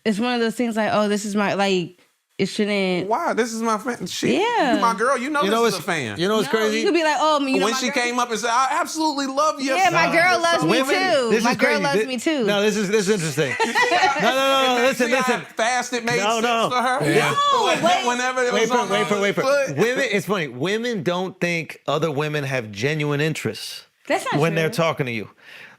it's one of those things like, oh, this is my, like, it shouldn't. Why? This is my fan. She, Yeah. you my girl. You know this is a fan. You know what's No, crazy? you could be like, oh, when my she girl- came up and said, I absolutely love you. Yeah, my girl loves me too. This My is girl crazy. loves me too. No, this is interesting. No. Listen. See how fast it made No, sense no. for her? Yeah. No, wait. Whenever it Wait was on for it. foot. Women, it's funny. Women don't think other women have genuine interests That's not when true. they're talking to you.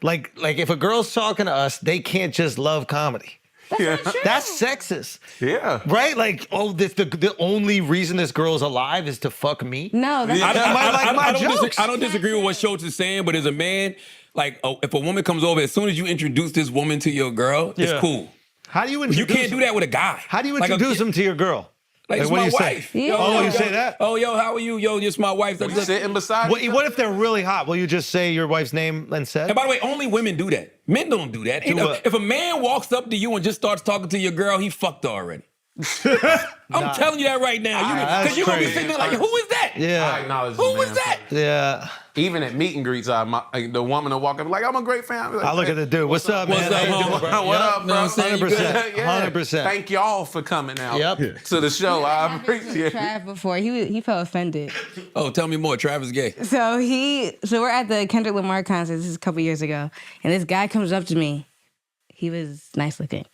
Like if a girl's talking to us, they can't just love comedy. That's not true. That's sexist. Yeah. Right? Like, oh, the only reason this girl's alive is to fuck me? No, that's not my I don't disagree with what Schultz is saying, but as a man, like, if a woman comes over, as soon as you introduce this woman to your girl, it's Yeah. cool. How do you You introduce can't do that with a guy. How do you Like a- introduce them to your girl? Like, it's what my do you wife. say? Yeah. Oh, you yo, say that? Oh, yo, how are you? Yo, it's my wife. We sitting beside each What if they're really hot? Will you just say your wife's name and said? And by the way, only women do that. Men don't do that. what? If a man walks up to you and just starts talking to your girl, he fucked her already. I'm telling you that right now. that's Because you're going to be crazy. sitting there like, who is that? I Yeah. acknowledge Who the was man. that? Yeah. Even at meet and greets, the woman will walk up like, I'm a great fan. Like, I look at the dude. What's up, man? What's up, How you homie? doing, bro? What Yep. up, bro? 100%. Yeah. 100%. Thank y'all for coming out Yep. to the show. I appreciate it. Trav before. He felt offended. Oh, tell me more. Travis Gay. So we're at the Kendrick Lamar concert. This is a couple years ago, and this guy comes up to me. He was nice looking,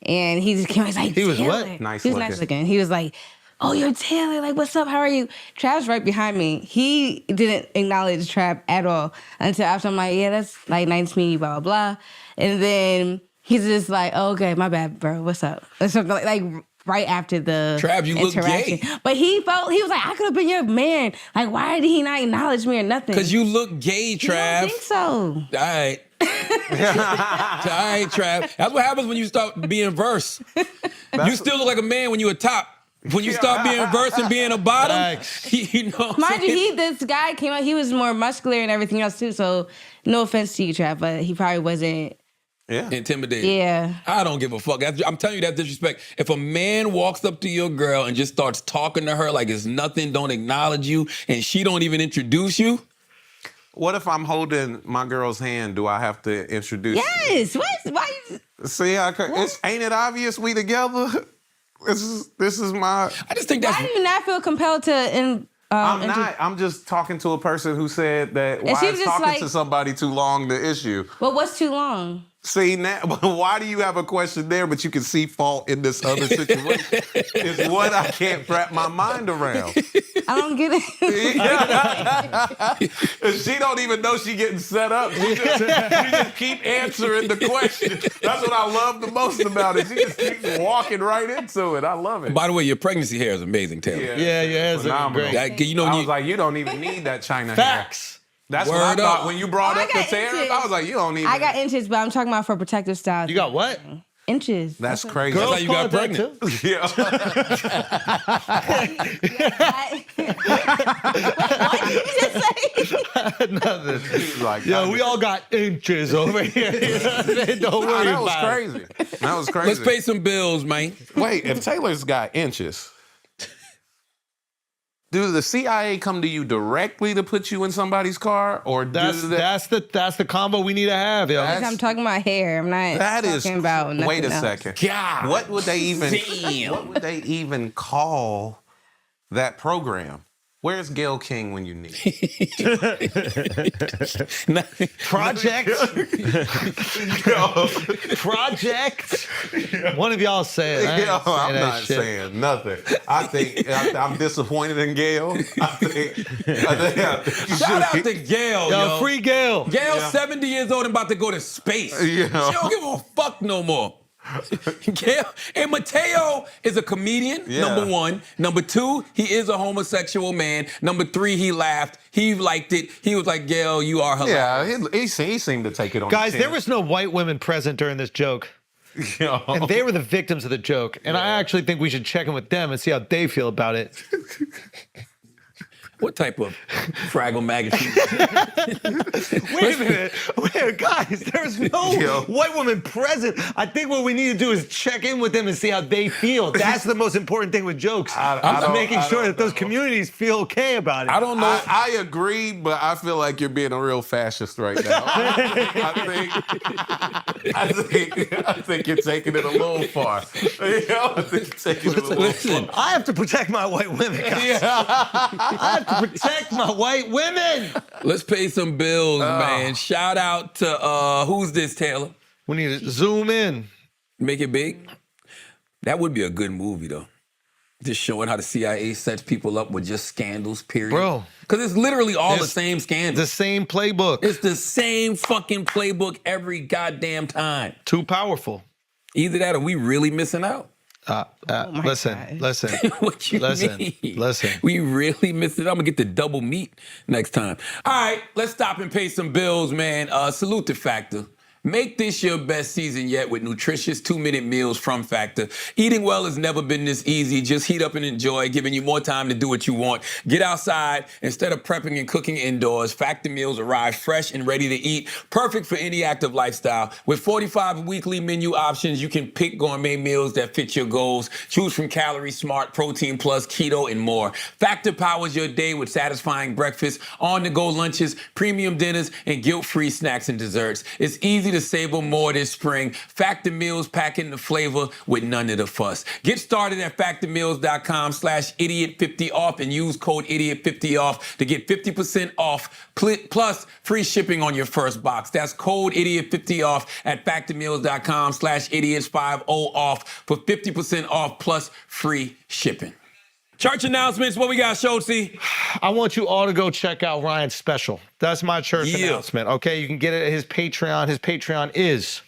and he just came. He's like, He was what? "Taylor." Nice He was looking. nice looking. He was like, "Oh, you're Taylor. Like, what's up? How are you?" Trav's right behind me. He didn't acknowledge Trav at all until after I'm like, "Yeah, that's like nice to meet you." Blah blah blah, and then he's just like, oh, "Okay, my bad, bro. What's up?" Or something like right after the Trav, you look interaction. gay. But he was like, I could have been your man. Like, why did he not acknowledge me or nothing? Because you look gay, I Trav. don't think so. All right. All right, Trav. That's what happens when you start being verse. You still look like a man when you're a top. When you start being verse and being a bottom, Thanks. you know what I'm Mind you, saying? this guy came out, he was more muscular and everything else too, so no offense to you, Trav, but he probably wasn't. Yeah. Intimidated. Yeah. I don't give a fuck. I'm telling you, that's disrespect. If a man walks up to your girl and just starts talking to her like it's nothing, don't acknowledge you, and she don't even introduce you. What if I'm holding my girl's hand? Do I have to introduce? Yes. Why? See, ain't it obvious we together? This is my. I just think Why that's. do you not feel compelled to? I'm not. I'm just talking to a person who said that. And Why she is was just talking like- to somebody too long the issue? Well, what's too long? See now, why do you have a question there, but you can see fault in this other situation? Is what I can't wrap my mind around. I don't get it. She don't even know she getting set up. She just keep answering the question. That's what I love the most about it. She just keeps walking right into it. I love it. By the way, your pregnancy hair is amazing, Taylor. Yeah, it's phenomenal. great. I was like, you don't even need that China Facts. hair. That's Word what I thought up. when you brought up the Tariff. inches. I was like, you don't even. I got inches, but I'm talking about for protective styles. You got what? Inches. That's crazy. Girls how you got call it that pregnant. too. Yeah. What did you just say? Nothing. He's like, Yo, we all got inches over here. Don't worry that was about it. crazy. That was crazy. Let's pay some bills, man. Wait, if Taylor's got inches, do the CIA come to you directly to put you in somebody's car, or That's do that? that's the combo we need to have, yo. I'm talking about hair. I'm not That is. talking about nothing Wait a else. second. God What would they even? damn. What would they even call that program? Where's Gayle King when you need? Project. Project. One of y'all say it. I ain't Yo, saying I'm that not shit. saying nothing. I think I'm disappointed in Gayle. I think you Shout out should- to Gayle, Yo, yo. free Gayle. Gail's 70 years old and about to go to space. Yeah. She don't give a fuck no more. Gayle, and Mateo is a comedian, Yeah. number one. Number two, he is a homosexual man. Number three, he laughed. He liked it. He was like, Gayle, you are hilarious. Yeah, he seemed to take it on. Guys, the there chin. was no white women present during this joke. Yo. And they were the victims of the joke. And I actually think we should check in with them and see how they feel about it. What type of Fraggle magazine? Wait a minute. Wait, guys, there's no Yo. white woman present. I think what we need to do is check in with them and see how they feel. That's the most important thing with jokes. I I'm don't- making I sure don't that those know. communities feel okay about it. I don't know. I agree, but I feel like you're being a real fascist right now. I think you're taking it a little far. You know, I think you're taking it a little far. I have to protect my white women, guys. I have to protect my white women. Let's pay some bills, man. Shout out to, who's this, Taylor? We need to zoom in. Make it big. That would be a good movie, though. Just showing how the CIA sets people up with just scandals, period. Bro. Because it's literally all the It's same scandals. The same playbook. It's the same fucking playbook every goddamn time. Too powerful. Either that or we really missing out. my Listen. What you mean? Listen. We really missed it. I'm gonna get the double meat next time. All right, let's stop and pay some bills, man. Salute to Factor. Make this your best season yet with nutritious 2-minute meals from Factor. Eating well has never been this easy. Just heat up and enjoy, giving you more time to do what you want. Get outside instead of prepping and cooking indoors. Factor meals arrive fresh and ready to eat. Perfect for any active lifestyle. With 45 weekly menu options, you can pick gourmet meals that fit your goals. Choose from Calorie Smart, Protein Plus, Keto, and more. Factor powers your day with satisfying breakfast, on-the-go lunches, premium dinners, and guilt-free snacks and desserts. It's easy to savor more this spring. Factor meals pack in the flavor with none of the fuss. Get started at factormeals.com/idiot50off and use code idiot50off to get 50% off plus free shipping on your first box. That's code idiot50off at factormeals.com/idiots50off for 50% off plus free shipping. Church announcements, what we got, Schultzy? I want you all to go check out Ryan's special. That's my church Yeah. announcement. Okay, you can get it at his Patreon. His Patreon is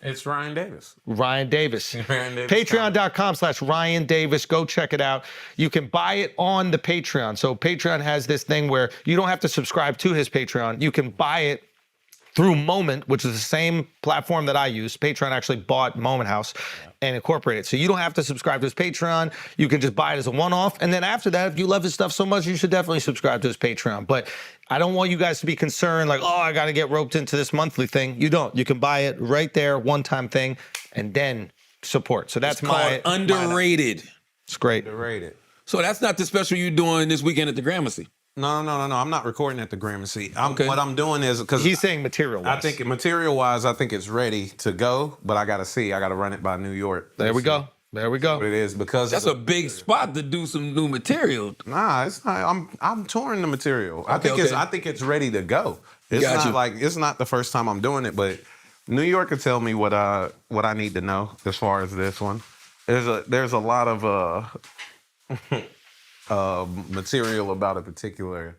It's Ryan Davis. Ryan Davis. Ryan Davis. Patreon.com/Ryan Davis. Go check it out. You can buy it on the Patreon. So Patreon has this thing where you don't have to subscribe to his Patreon. You can buy it through Moment, which is the same platform that I use. Patreon actually bought Moment House and incorporated. So you don't have to subscribe to his Patreon. You can just buy it as a one-off. And then after that, if you love his stuff so much, you should definitely subscribe to his Patreon. But I don't want you guys to be concerned like, oh, I got to get roped into this monthly thing. You don't. You can buy it right there, one-time thing, and then support. So that's Called underrated. It's great. Underrated. So that's not the special you're doing this weekend at the Gramercy. No. I'm not recording at the Gramercy. Okay. What I'm doing is because He's saying material-wise. I think material-wise, I think it's ready to go, but I gotta see. I gotta run it by New York. There we go. There we What go. it is because That's a big spot to do some new material. Nah, it's not. I'm touring the material. I Okay, think okay. I think it's ready to go. It's Got not you. like it's not the first time I'm doing it, but New York could tell me what I need to know as far as this one. There's a lot of material about a particular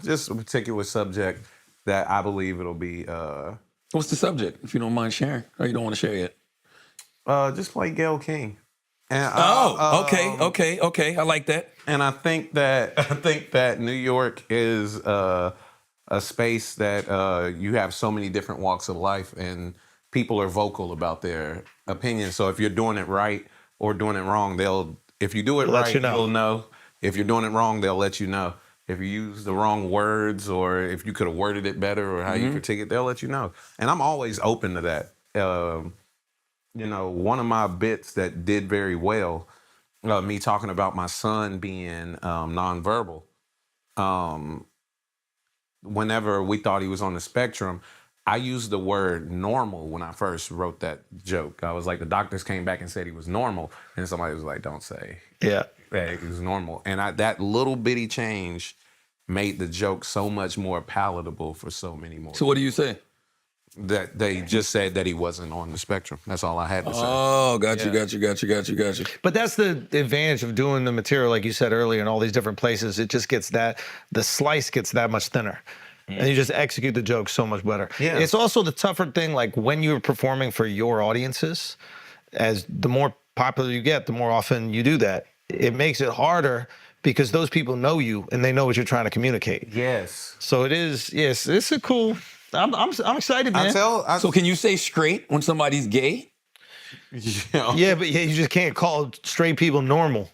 just a particular subject that I believe it'll be. What's the subject, if you don't mind sharing? Or you don't want to share yet? Just play Gayle King. And, okay. I like that. And I think that New York is a space that you have so many different walks of life, and people are vocal about their opinions. So if you're doing it right or doing it wrong, if you do it right, you'll know. If you're doing it wrong, they'll let you know. If you use the wrong words, or if you could have worded it better, or how you critique it, they'll let you know. And I'm always open to that. One of my bits that did very well, me talking about my son being nonverbal. Whenever we thought he was on the spectrum, I used the word normal when I first wrote that joke. I was like, the doctors came back and said he was normal, and somebody was like, don't say that he was normal. And that little bitty change made the joke so much more palatable for so many more. So what do you say? That they just said that he wasn't on the spectrum. That's all I had to say. Oh, got you. But that's the advantage of doing the material, like you said earlier, in all these different places. It just gets the slice gets that much thinner. And you just execute the joke so much better. Yeah. It's also the tougher thing, like when you're performing for your audiences, as the more popular you get, the more often you do that. It makes it harder because those people know you and they know what you're trying to communicate. Yes. So it is, yes, it's a cool, I'm excited, man. So can you say straight when somebody's gay? Yeah, but you just can't call straight people normal.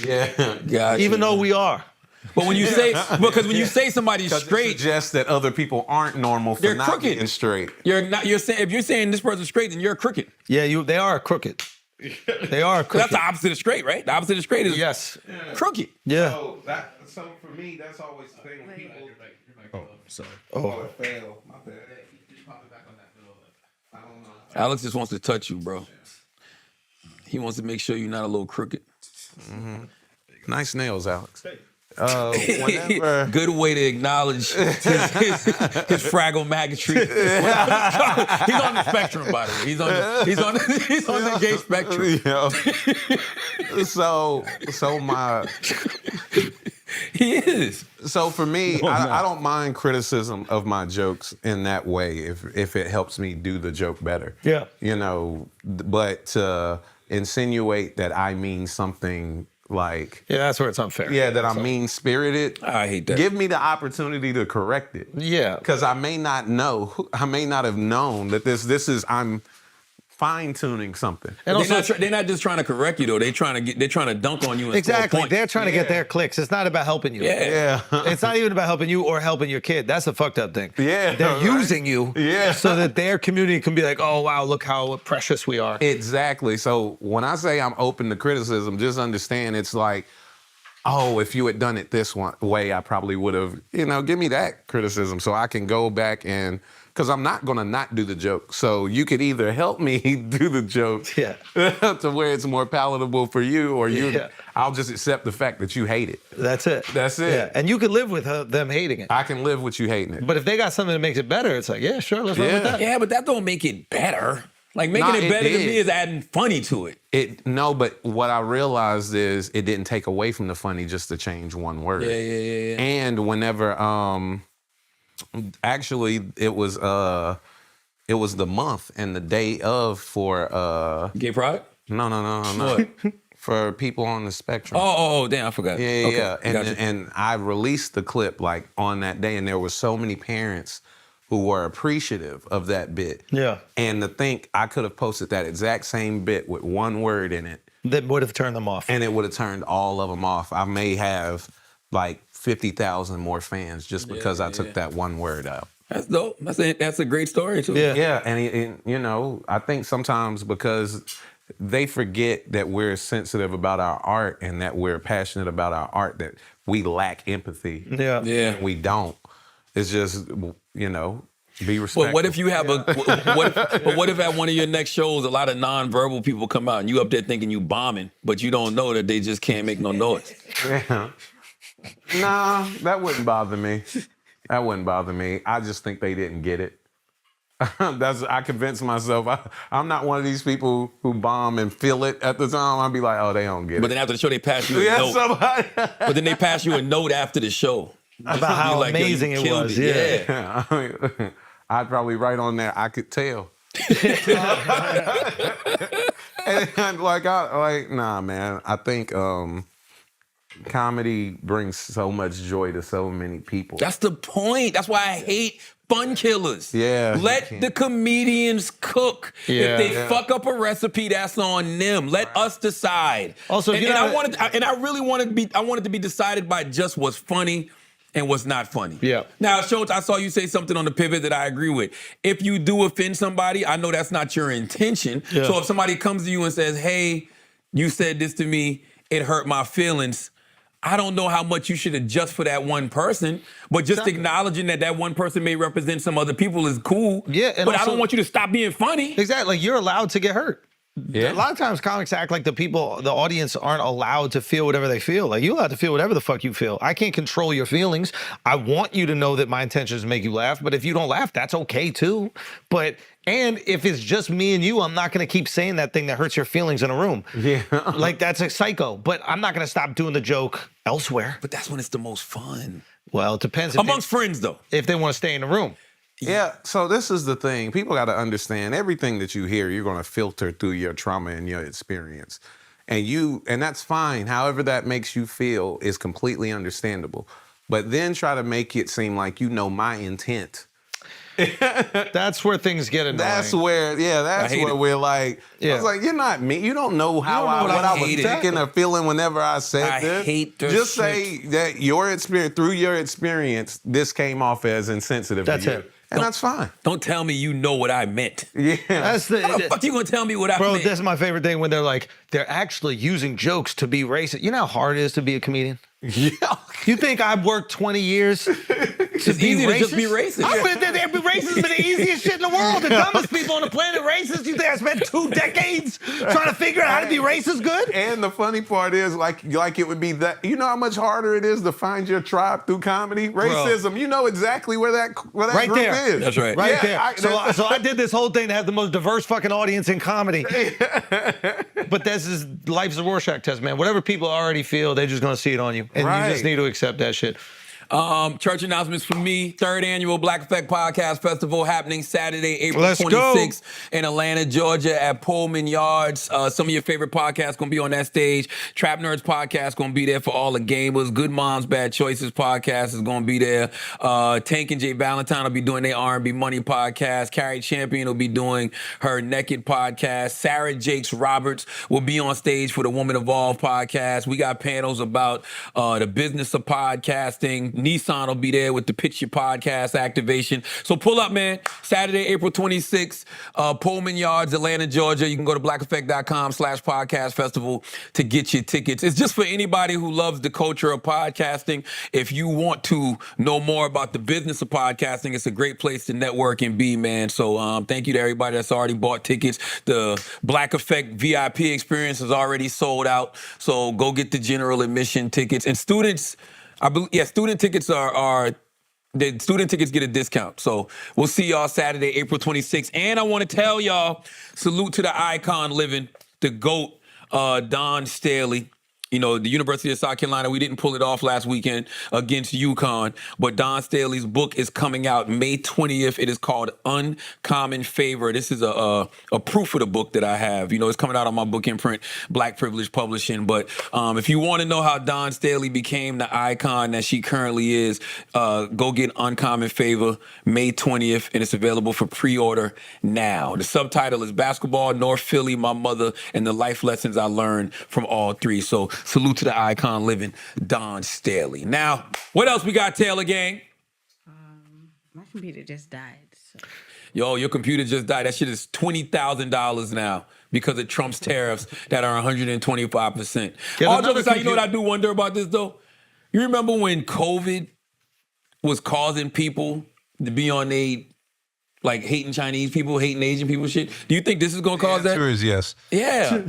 Yeah. Gotcha. Even though we are. But when you say, because when you say somebody's straight, it suggests that other people aren't normal for they're not crooked. being straight. You're saying, if you're saying this person's straight, then you're crooked. Yeah, they are crooked. They are crooked. That's the opposite of straight, right? The opposite of straight is crooked. Yeah. So for me, that's always the thing when people. Sorry. It failed. My bad. I don't know. Alex just wants to touch you, bro. He wants to make sure you're not a little crooked. Mm-hmm. Nice nails, Alex. Whenever good way to acknowledge his fragile maggotry. He's on the spectrum, by the way. He's on the gay spectrum. So my he is. So for me, I don't mind criticism of my jokes in that way if it helps me do the joke better. Yeah. But to insinuate that I mean something like, that's where it's unfair. Yeah, that I'm mean-spirited. I hate that. Give me the opportunity to correct it. Yeah. Because I may not have known that I'm fine-tuning something. And they're not just trying to correct you though. They're trying to dunk on you. And exactly. They're trying to get their clicks. It's not about helping you. Yeah. It's not even about helping you or helping your kid. That's the fucked up thing. Yeah. They're using you so that their community can be like, oh wow, look how precious we are. Exactly. So when I say I'm open to criticism, just understand it's like, oh, if you had done it this way, I probably would have, give me that criticism so I can go back and, because I'm not going to not do the joke. So you could either help me do the joke to where it's more palatable for you, or I'll just accept the fact that you hate it. That's it. That's it. Yeah. And you can live with them hating it. I can live with you hating it. But if they got something that makes it better, it's like, yeah, sure, let's run with that. Yeah, but that don't make it better. Like making it better to me is adding funny to it. No, but what I realized is it didn't take away from the funny just to change one word. Yeah. And whenever actually it was the month and the day of for Gay Pride? No. What? For people on the spectrum. Oh, damn, I forgot. Yeah. And I released the clip like on that day, and there were so many parents who were appreciative of that bit. Yeah. And to think I could have posted that exact same bit with one word in it. That would have turned them off. And it would have turned all of them off. I may have like 50,000 more fans just because I took that one word out. That's dope. That's a great story too. Yeah. And I think sometimes because they forget that we're sensitive about our art and that we're passionate about our art, that we lack empathy. Yeah. We don't. It's just, be respectful. But what if you have what if at one of your next shows, a lot of nonverbal people come out and you up there thinking you bombing, but you don't know that they just can't make no noise? Yeah. Nah, that wouldn't bother me. That wouldn't bother me. I just think they didn't get it. I convinced myself. I'm not one of these people who bomb and feel it at the time. I'd be like, oh, they don't get But it. then after the show, they pass you a note. But then they pass you a note after the show. About how Like, yo, you amazing it killed was. it. Yeah. I mean, I'd probably write on there, I could tell. And nah, man. I think comedy brings so much joy to so many people. That's the point. That's why I hate fun killers. Yeah. Let the comedians cook. Yeah. If they fuck up a recipe, that's on them. Let us decide. Also, and I really wanted to be decided by just what's funny and what's not funny. Yeah. Now, Schultz, I saw you say something on the pivot that I agree with. If you do offend somebody, I know that's not your intention. Yeah. So if somebody comes to you and says, hey, you said this to me, it hurt my feelings, I don't know how much you should adjust for that one person, but just acknowledging that one person may represent some other people is cool. Yeah, and but I also- don't want you to stop being funny. Exactly. Like, you're allowed to get hurt. Yeah. A lot of times comics act like the audience aren't allowed to feel whatever they feel. Like, you're allowed to feel whatever the fuck you feel. I can't control your feelings. I want you to know that my intention is to make you laugh, but if you don't laugh, that's okay too. And if it's just me and you, I'm not going to keep saying that thing that hurts your feelings in a room. Yeah. Like, that's a psycho, but I'm not going to stop doing the joke elsewhere. But that's when it's the most fun. Well, it depends. Amongst friends, though. If they want to stay in the room. Yeah, so this is the thing. People got to understand everything that you hear, you're going to filter through your trauma and your experience. And that's fine. However that makes you feel is completely understandable. But then try to make it seem like you know my intent. That's where things get annoying. That's where we're like, I was like, you're not me. You don't know what I was thinking or feeling whenever I said this. I hate this Just shit. say that through your experience, this came off as insensitive That's to you. it. And that's fine. Don't tell me you know what I meant. Yeah. That's the, How the fuck you gonna tell me what I bro, meant? that's my favorite thing when they're like, they're actually using jokes to be racist. You know how hard it is to be a comedian? Yeah. You think I've worked 20 years to It's be easy racist? to just be racist. I would think be racist, but the easiest shit in the world. The dumbest people on the planet racist. You think I spent 2 decades trying to figure out how to be racist good? And the funny part is, like it would be that, you know how much harder it is to find your tribe through comedy? Racism, you know exactly where that Right group there. is. That's right. Right Yeah, there. So I did this whole thing to have the most diverse fucking audience in comedy. But this is life's a Rorschach test, man. Whatever people already feel, they're just gonna see it on you. And you just need to accept that shit. Church announcements for me. 3rd annual Black Effect Podcast Festival happening Saturday, April Let's 26th in Atlanta, Georgia at Pullman Yards. Some of your favorite podcasts going to be on that stage. Trap Nerds Podcast going to be there for all the gamers. Good Moms, Bad Choices Podcast is going to be there. Tank and Jay Valentine will be doing their R&B Money Podcast. Carrie Champion will be doing her Naked Podcast. Sarah Jakes Roberts will be on stage for the Woman Evolve Podcast. We got panels about the business of podcasting. Nissan will be there with the Pitch Your Podcast activation. So pull up, man. Saturday, April 26th, Pullman Yards, Atlanta, Georgia. You can go to blackeffect.com/podcast festival to get your tickets. It's just for anybody who loves the culture of podcasting. If you want to know more about the business of podcasting, it's a great place to network and be, man. So thank you to everybody that's already bought tickets. The Black Effect VIP experience is already sold out. So go get the general admission tickets. And students, student tickets the student tickets get a discount. So we'll see y'all Saturday, April 26th. And I want to tell y'all, salute to the icon living, the GOAT, Don Staley. You know, the University of South Carolina, we didn't pull it off last weekend against UConn, but Don Staley's book is coming out May 20th. It is called Uncommon Favor. This is a proof of the book that I have. You know, it's coming out on my book imprint, Black Privilege Publishing. But if you want to know how Don Staley became the icon that she currently is, go get Uncommon Favor May 20th, and it's available for pre-order now. The subtitle is Basketball, North Philly, My Mother, and the Life Lessons I Learned from All Three. So salute to the icon living, Don Staley. Now, what else we got, Taylor Gang? My computer just died. So. Yo, your computer just died. That shit is $20,000 now because of Trump's tariffs that are 125%. All jokes aside, you know what I do wonder about this, though? You remember when COVID was causing people to be on like hating Chinese people, hating Asian people shit? Do you think this is going to cause that? The answer is yes. Yeah.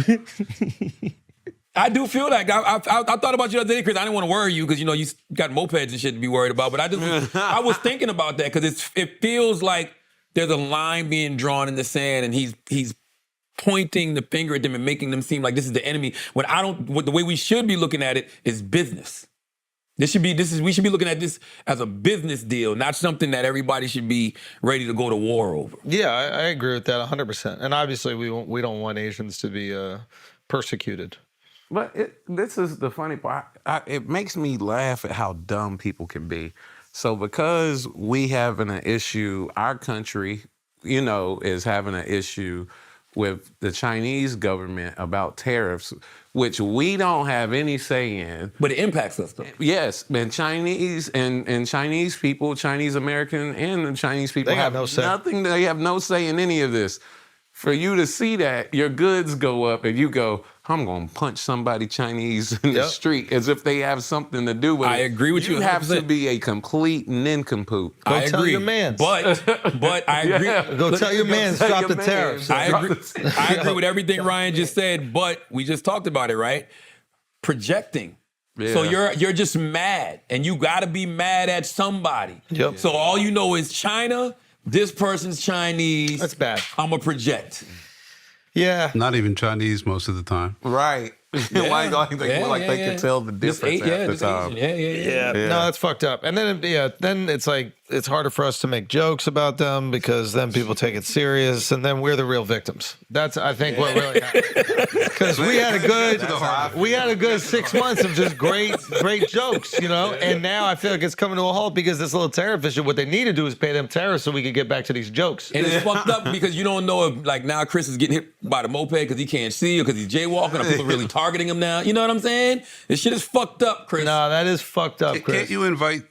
I do feel like I thought about you the other day, Chris. I didn't want to worry you because you got mopeds and shit to be worried about. But I was thinking about that because it feels like there's a line being drawn in the sand, and he's pointing the finger at them and making them seem like this is the enemy. When the way we should be looking at it is business. We should be looking at this as a business deal, not something that everybody should be ready to go to war over. Yeah, I agree with that 100%. And obviously, we don't want Asians to be persecuted. But this is the funny part. It makes me laugh at how dumb people can be. So because we having an issue, our country, is having an issue with the Chinese government about tariffs, which we don't have any say in. But it impacts us, though. Yes, and Chinese and Chinese people, Chinese American and the Chinese people They have no say. nothing. They have no say in any of this. For you to see that, your goods go up and you go, I'm going to punch somebody Chinese in the street as if they have something to do with it. I agree with you. You have 100%. to be a complete nincompoop. I tell agree. your mans. But I agree. Yeah. Go tell your man, tell drop your the man. tariffs. I agree with everything Ryan just said, but we just talked about it, right? Projecting. Yeah. So you're just mad, and you got to be mad at somebody. Yep. So all you know is China, this person's Chinese. That's bad. I'm a project. Yeah. Not even Chinese most of the time. Right. like they can tell the difference half the time. Yeah. No, that's fucked up. And then it's like it's harder for us to make jokes about them because then people take it serious, and then we're the real victims. That's I think what really happened. Because we had a good 6 months of just great jokes, And now I feel like it's coming to a halt because this little tariff issue. What they need to do is pay them tariffs so we can get back to these jokes. And it's fucked up because you don't know if now Chris is getting hit by the moped because he can't see or because he's jaywalking or people really targeting him now. You know what I'm saying? This shit is fucked up, Chris. No, that is fucked up, Chris. Can't you invite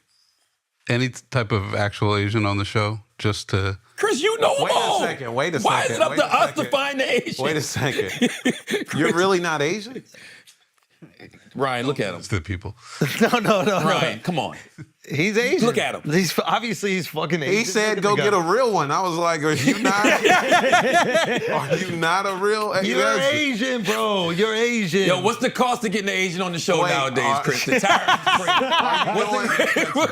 any type of actual Asian on the show just to... Chris, you know them all. Wait a second. Why is it up to us to find the Asian? Wait a second. You're really not Asian? Ryan, look at him. It's the people. No. Ryan, come on. He's Asian. Look at him. He's fucking Asian. He said, "Go get a real one." I was like, "Are you not? Are you not a real Asian?" You're Asian, bro. You're Asian. Yo, what's the cost of getting an Asian on the show nowadays, Chris? The tariff.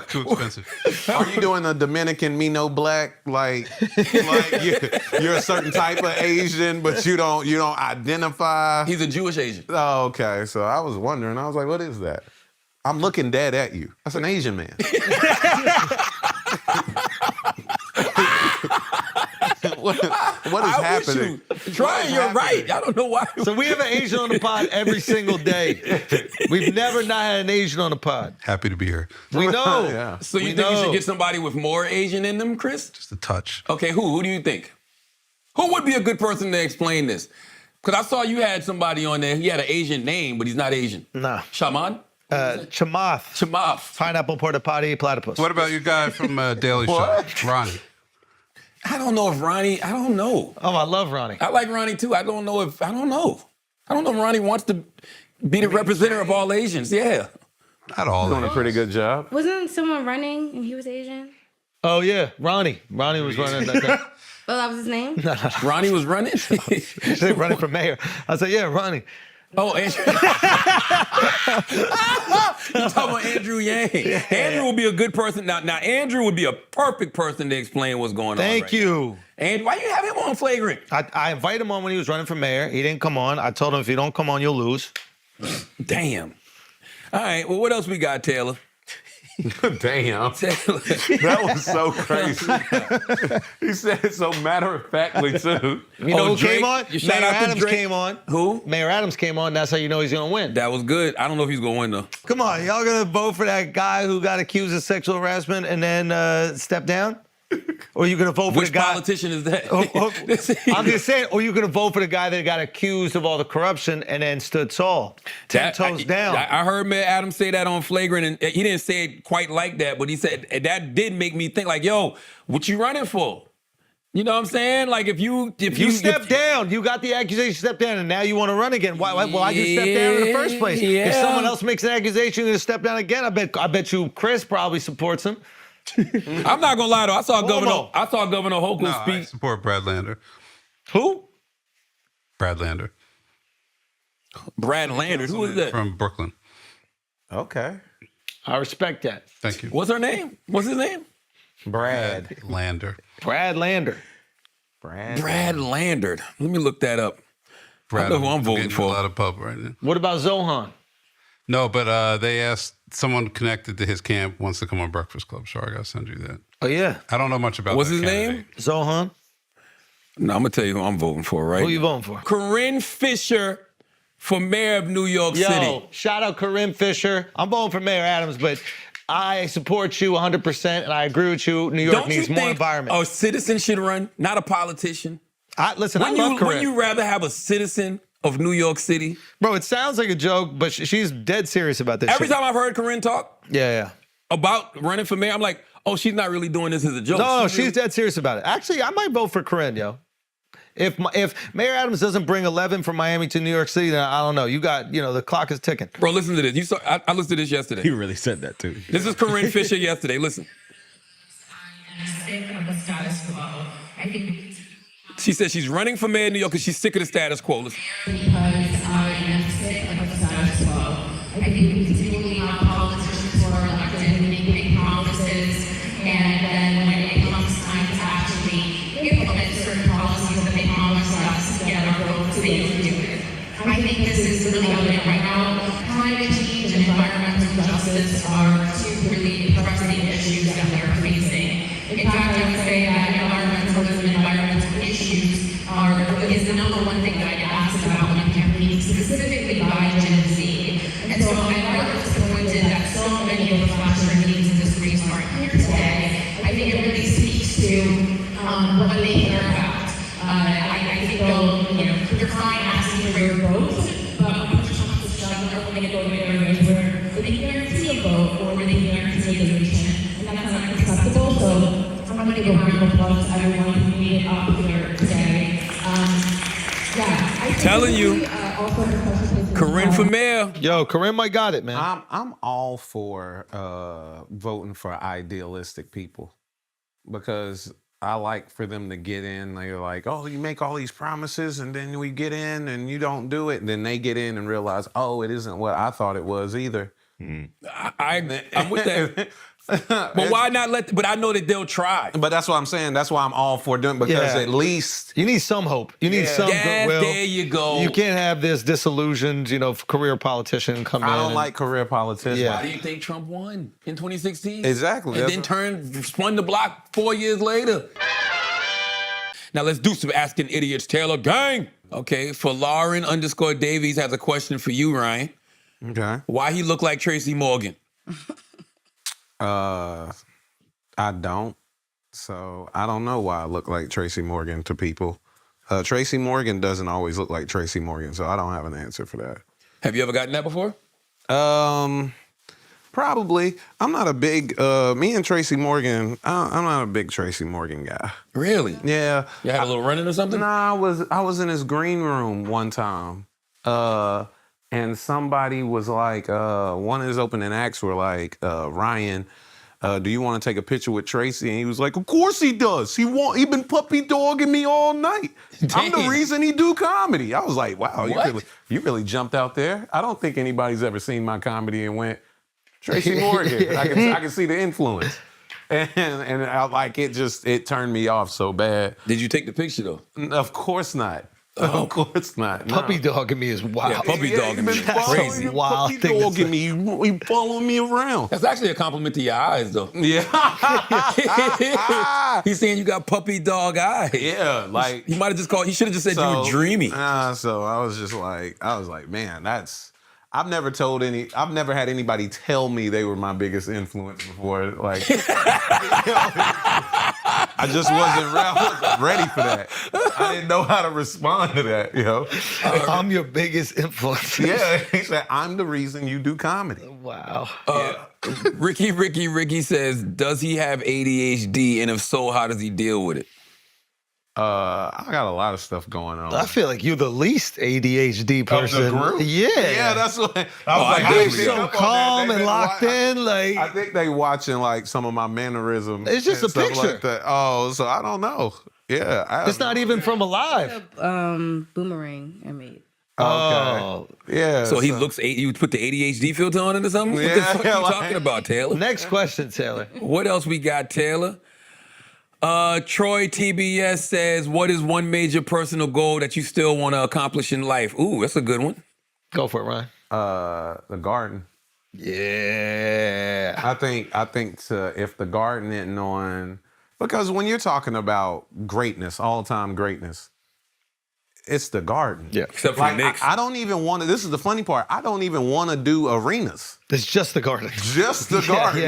Too expensive. Are you doing a Dominican me no black? Like you're a certain type of Asian, but you don't identify. He's a Jewish Asian. Oh, okay. So I was wondering. I was like, "What is that?" I'm looking dead at you. That's an Asian man. What is happening? Ryan, you're right. I don't know why. So we have an Asian on the pod every single day. We've never not had an Asian on the pod. Happy to be here. We know. Yeah. So you think you should get somebody with more Asian in them, Chris? Just a touch. Okay, who? Who do you think? Who would be a good person to explain this? Because I saw you had somebody on there. He had an Asian name, but he's not Asian. Nah. Shaman? Chamath. Chamath. Pineapple, porta potty, platypus. What about your guy from Daily Show, Ronnie? I don't know if Ronnie, I don't know. Oh, I love Ronnie. I like Ronnie too. I don't know if Ronnie wants to be the representative of all Asians. Yeah. Not all. Doing a pretty good job. Wasn't someone running and he was Asian? Oh, yeah. Ronnie. Ronnie was running that thing. Oh, that was his name? Ronnie was running? They running for mayor. I said, yeah, Ronnie. Oh, Andrew. You talking about Andrew Yang. Yeah. Andrew would be a good person. Now, Andrew would be a perfect person to explain what's going on. Thank you. And why you have him on flagrant? I invited him on when he was running for mayor. He didn't come on. I told him if you don't come on, you'll lose. Damn. All right. Well, what else we got, Taylor? Damn. Taylor. That was so crazy. He said it so matter-of-factly, too. You know who Drake? came on? Shout Mayor out to Adams Drake. came on. Who? Mayor Adams came on. That's how you know he's going to win. That was good. I don't know if he's going to win, though. Come on. Y'all going to vote for that guy who got accused of sexual harassment and then step down? Or are you going to vote for Which the guy? politician is that? I'm just saying, or you going to vote for the guy that got accused of all the corruption and then stood tall, 10 toes down. I heard Mayor Adams say that on Flagrant, and he didn't say it quite like that, but he said that did make me think, like, yo, what you running for? You know what I'm saying? Like, if you step down, you got the accusation, step down, and now you want to run again. Why'd you step down in the first place? Yeah. If someone else makes an accusation, you're going to step down again. I bet you Chris probably supports him. I'm not gonna lie though. I saw Governor Hochul I speak. support Brad Lander. Who? Brad Lander. Brad Landers. Who is that? From Brooklyn. Okay. I respect that. Thank you. What's her name? What's his name? Brad. Lander. Brad Lander. Brad Landers. Let me look that up. Brad, I know who I'm voting getting for. A lot of pub right now. What about Zohan? No, but they asked someone connected to his camp wants to come on Breakfast Club. So I got to send you that. Oh, yeah. I don't know much about What's that his candidate. name? Zohan? No, I'm going to tell you who I'm voting for, right? Who you voting for? Corinne Fisher for mayor of New York City. Yo, shout out Corinne Fisher. I'm voting for Mayor Adams, but I support you 100%, and I agree with you. New York Don't needs you more think environment. a citizen should run, not a politician? Listen, I love Corinne. Wouldn't you rather have a citizen of New York City? Bro, it sounds like a joke, but she's dead serious about this Every shit. time I've heard Corinne talk Yeah. about running for mayor, I'm like, oh, she's not really doing this as a joke. No, she's dead serious about it. Actually, I might vote for Corinne, yo. If Mayor Adams doesn't bring 11 from Miami to New York City, then I don't know. You got, the clock is ticking. Bro, listen to this. You saw I listened to this yesterday. You really said that too. This is Corinne Fisher yesterday. Listen. Sick of the status quo. I think She said she's running for mayor of New York because she's sick of the status quo. Listen. because I am sick of the status quo. I think we continually have politicians who are elected making promises, and then when it comes time to actually implement certain policies that they promised us to get our votes, they don't do it. I think this is really evident right now. Climate change and environmental justice are two really pressing issues that we are facing. In fact, I would say that environmentalism and environmental issues is the number one thing that I get asked about when I'm campaigning, specifically by Gen Z. And so I'm rather disappointed that so many of the flasher meetings in this region aren't here today. I think it really speaks to what they care about. I think they're fine asking for your vote, but when push comes to shove, they're only going to go to areas where they can guarantee a vote or where they can guarantee a donation, and that's not acceptable. So I'm going to go round of applause to everyone who made it up here today. Telling you, Corinne for mayor. Yo, Corinne might got it, man. I'm all for voting for idealistic people because I like for them to get in. They're like, oh, you make all these promises and then we get in and you don't do it. And then they get in and realize, oh, it isn't what I thought it was either. I'm with that. But why not but I know that they'll try. But that's what I'm saying. That's why I'm all for doing because at least you need some hope. You need some goodwill. There you go. You can't have this disillusioned, career politician come in. I don't like career politicians. Yeah. Why do you think Trump won in 2016? Exactly. And then spun the block 4 years later. Now let's do some Asking Idiots, Taylor gang. Okay, for Lauren _Davies has a question for you, Ryan. Okay. Why he look like Tracy Morgan? I don't. So I don't know why I look like Tracy Morgan to people. Tracy Morgan doesn't always look like Tracy Morgan, so I don't have an answer for that. Have you ever gotten that before? Probably. I'm not a big, me and Tracy Morgan, I'm not a big Tracy Morgan guy. Really? Yeah. You had a little run-in or something? Nah, I was in his green room one time. And somebody was like, one of his opening acts were like, Ryan, do you want to take a picture with Tracy? And he was like, of course he does. He been puppy dogging me all night. I'm the reason he do comedy. I was like, wow, you really jumped out there. I don't think anybody's ever seen my comedy and went, Tracy Morgan. I can see the influence. And I like it turned me off so bad. Did you take the picture though? Of course not. Of course not. No. Puppy dogging me is wild. Yeah, puppy dogging me is crazy. Wild Puppy dogging me. He following me around. That's actually a compliment to your eyes though. Yeah. He's saying you got puppy dog eyes. Yeah, like he might have just called. He should have just said you were dreamy. So I was like, man, I've never had anybody tell me they were my biggest influence before. Like, I just wasn't ready for that. I didn't know how to respond to that, I'm your biggest influence. Yeah, he said, I'm the reason you do comedy. Wow. Ricky says, does he have ADHD? And if so, how does he deal with it? I got a lot of stuff going on. I feel like you're the least ADHD person. Of the group? Yeah. Yeah, that's what I was you're so calm and locked in. Like, I think they watching like some of my mannerisms. It's just a stuff picture. Like that. Oh, so I don't know. Yeah. It's not even from Alive. Boomerang I made. Oh. Yeah. So he looks, you put the ADHD filter on it or something? What the Yeah, fuck are you like- talking about, Taylor? Next question, Taylor. What else we got, Taylor? Troy TBS says, what is one major personal goal that you still want to accomplish in life? Ooh, that's a good one. Go for it, Ryan. The garden. Yeah. I think if the garden isn't on, because when you're talking about greatness, all-time greatness, it's the garden. Yeah. Except for the Knicks. I don't even want to. This is the funny part. I don't even want to do arenas. It's just the garden. Just the garden.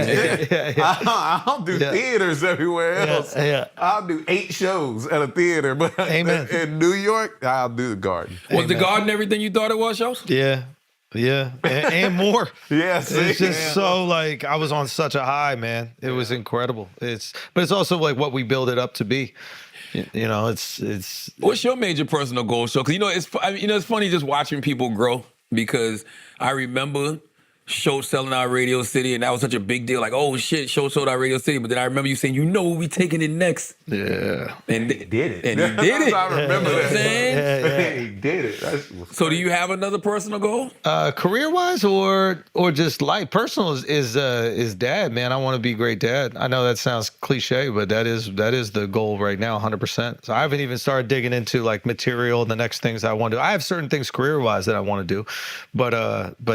Yeah. I'll do theaters everywhere else. Yeah. I'll do 8 shows at a theater, but Amen. in New York, I'll do the garden. Was the garden everything you thought it was, Shows? Yeah. Yeah. And more. Yes. It's just so like I was on such a high, man. It was incredible. But it's also like what we build it up to be. You know, it's. What's your major personal goal, Show? Because it's funny just watching people grow. Because I remember Show selling out Radio City, and that was such a big deal. Like, oh shit, Show sold out Radio City. But then I remember you saying, we'll be taking it next. Yeah. And He did it. And he did it. I remember You know what I'm that. saying? He did it. So do you have another personal goal? Career wise or just life? Personal is dad, man. I want to be a great dad. I know that sounds cliche, but that is the goal right now, 100%. So I haven't even started digging into like material and the next things I want to do. I have certain things career wise that I want to do, but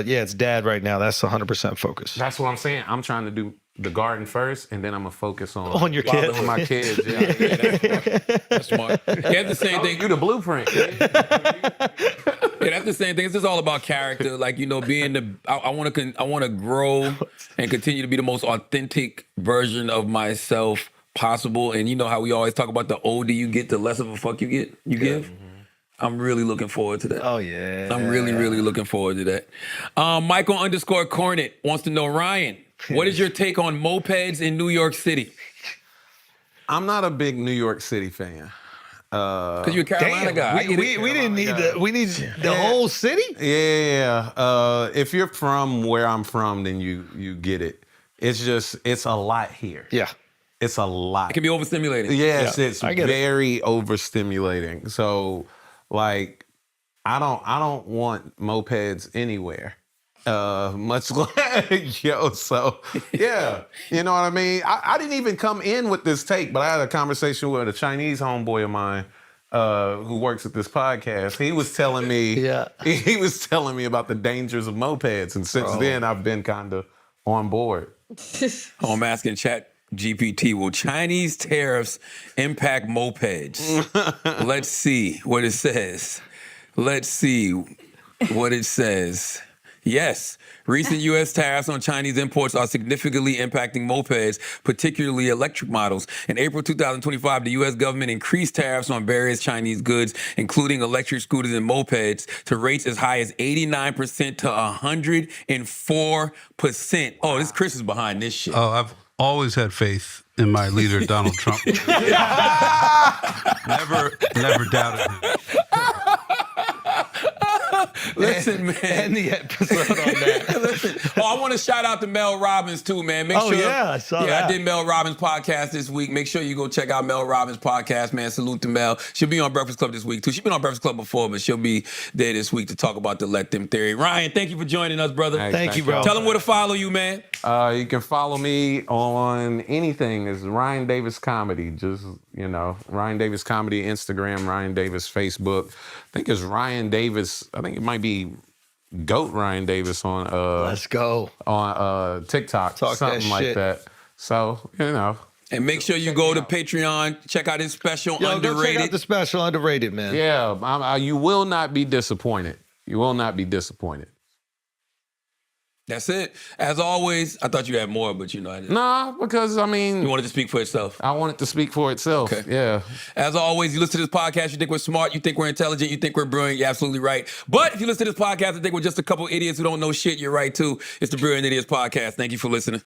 yeah, it's dad right now. That's 100% focus. That's what I'm saying. I'm trying to do the garden first, and then I'm gonna focus on your kids. on my kids. Yeah, That's smart. Yeah, that's the same thing. You the blueprint. Yeah, that's the same thing. It's just all about character. Like, being I want to grow and continue to be the most authentic version of myself possible. And you know how we always talk about the older you get, the less of a fuck you give. Mm-hmm. I'm really looking forward to that. Oh yeah. I'm really, really looking forward to that. Michael_Cornet wants to know, Ryan, what is your take on mopeds in New York City? I'm not a big New York City fan. Because you're a Carolina guy. We didn't need we need the whole city. Yeah. If you're from where I'm from, then you get it. It's a lot here. Yeah. It's a lot. It can be overstimulating. Yes, Yeah, it's I get it. very overstimulating. So, like, I don't want mopeds anywhere. Much like so yeah, you know what I mean. I didn't even come in with this take, but I had a conversation with a Chinese homeboy of mine who works at this podcast. He was telling me, he was telling me about the dangers of mopeds, and since then I've been kind of on board. Oh, I'm asking Chat GPT, will Chinese tariffs impact mopeds? Let's see what it says. Yes, recent U.S. tariffs on Chinese imports are significantly impacting mopeds, particularly electric models. In April 2025, the U.S. government increased tariffs on various Chinese goods, including electric scooters and mopeds, to rates as high as 89% to 104%. Oh, this Chris is behind this shit. Oh, I've always had faith in my leader, Donald Trump. never doubted him. Listen, man. End the episode on that. Listen. Oh, I want to shout out to Mel Robbins too, man. Make Oh, sure. yeah, I saw that. I did Mel Robbins podcast this week. Make sure you go check out Mel Robbins podcast, man. Salute to Mel. She'll be on Breakfast Club this week too. She's been on Breakfast Club before, but she'll be there this week to talk about the Let Them theory. Ryan, thank you for joining us, brother. Hey, Thank you, bro. Tell them where to follow you, man. You can follow me on anything. It's Ryan Davis Comedy. Just, Ryan Davis Comedy, Instagram, Ryan Davis Facebook. I think it's Ryan Davis. I think it might be Goat Ryan Davis on Let's go. on TikTok, Talk something that like shit. that. So, And make sure you go to Patreon, check out his special, Yo, go check Underrated. out the special, Underrated, man. yeah, you will not be disappointed. You will not be disappointed. That's it. As always, I thought you had more, but I didn't. Nah, because You wanted to speak for itself. I want it to speak for itself. Okay. Yeah. As always, you listen to this podcast, you think we're smart, you think we're intelligent, you think we're brilliant, you're absolutely right. But if you listen to this podcast and think we're just a couple idiots who don't know shit, you're right too. It's the Brilliant Idiots Podcast. Thank you for listening.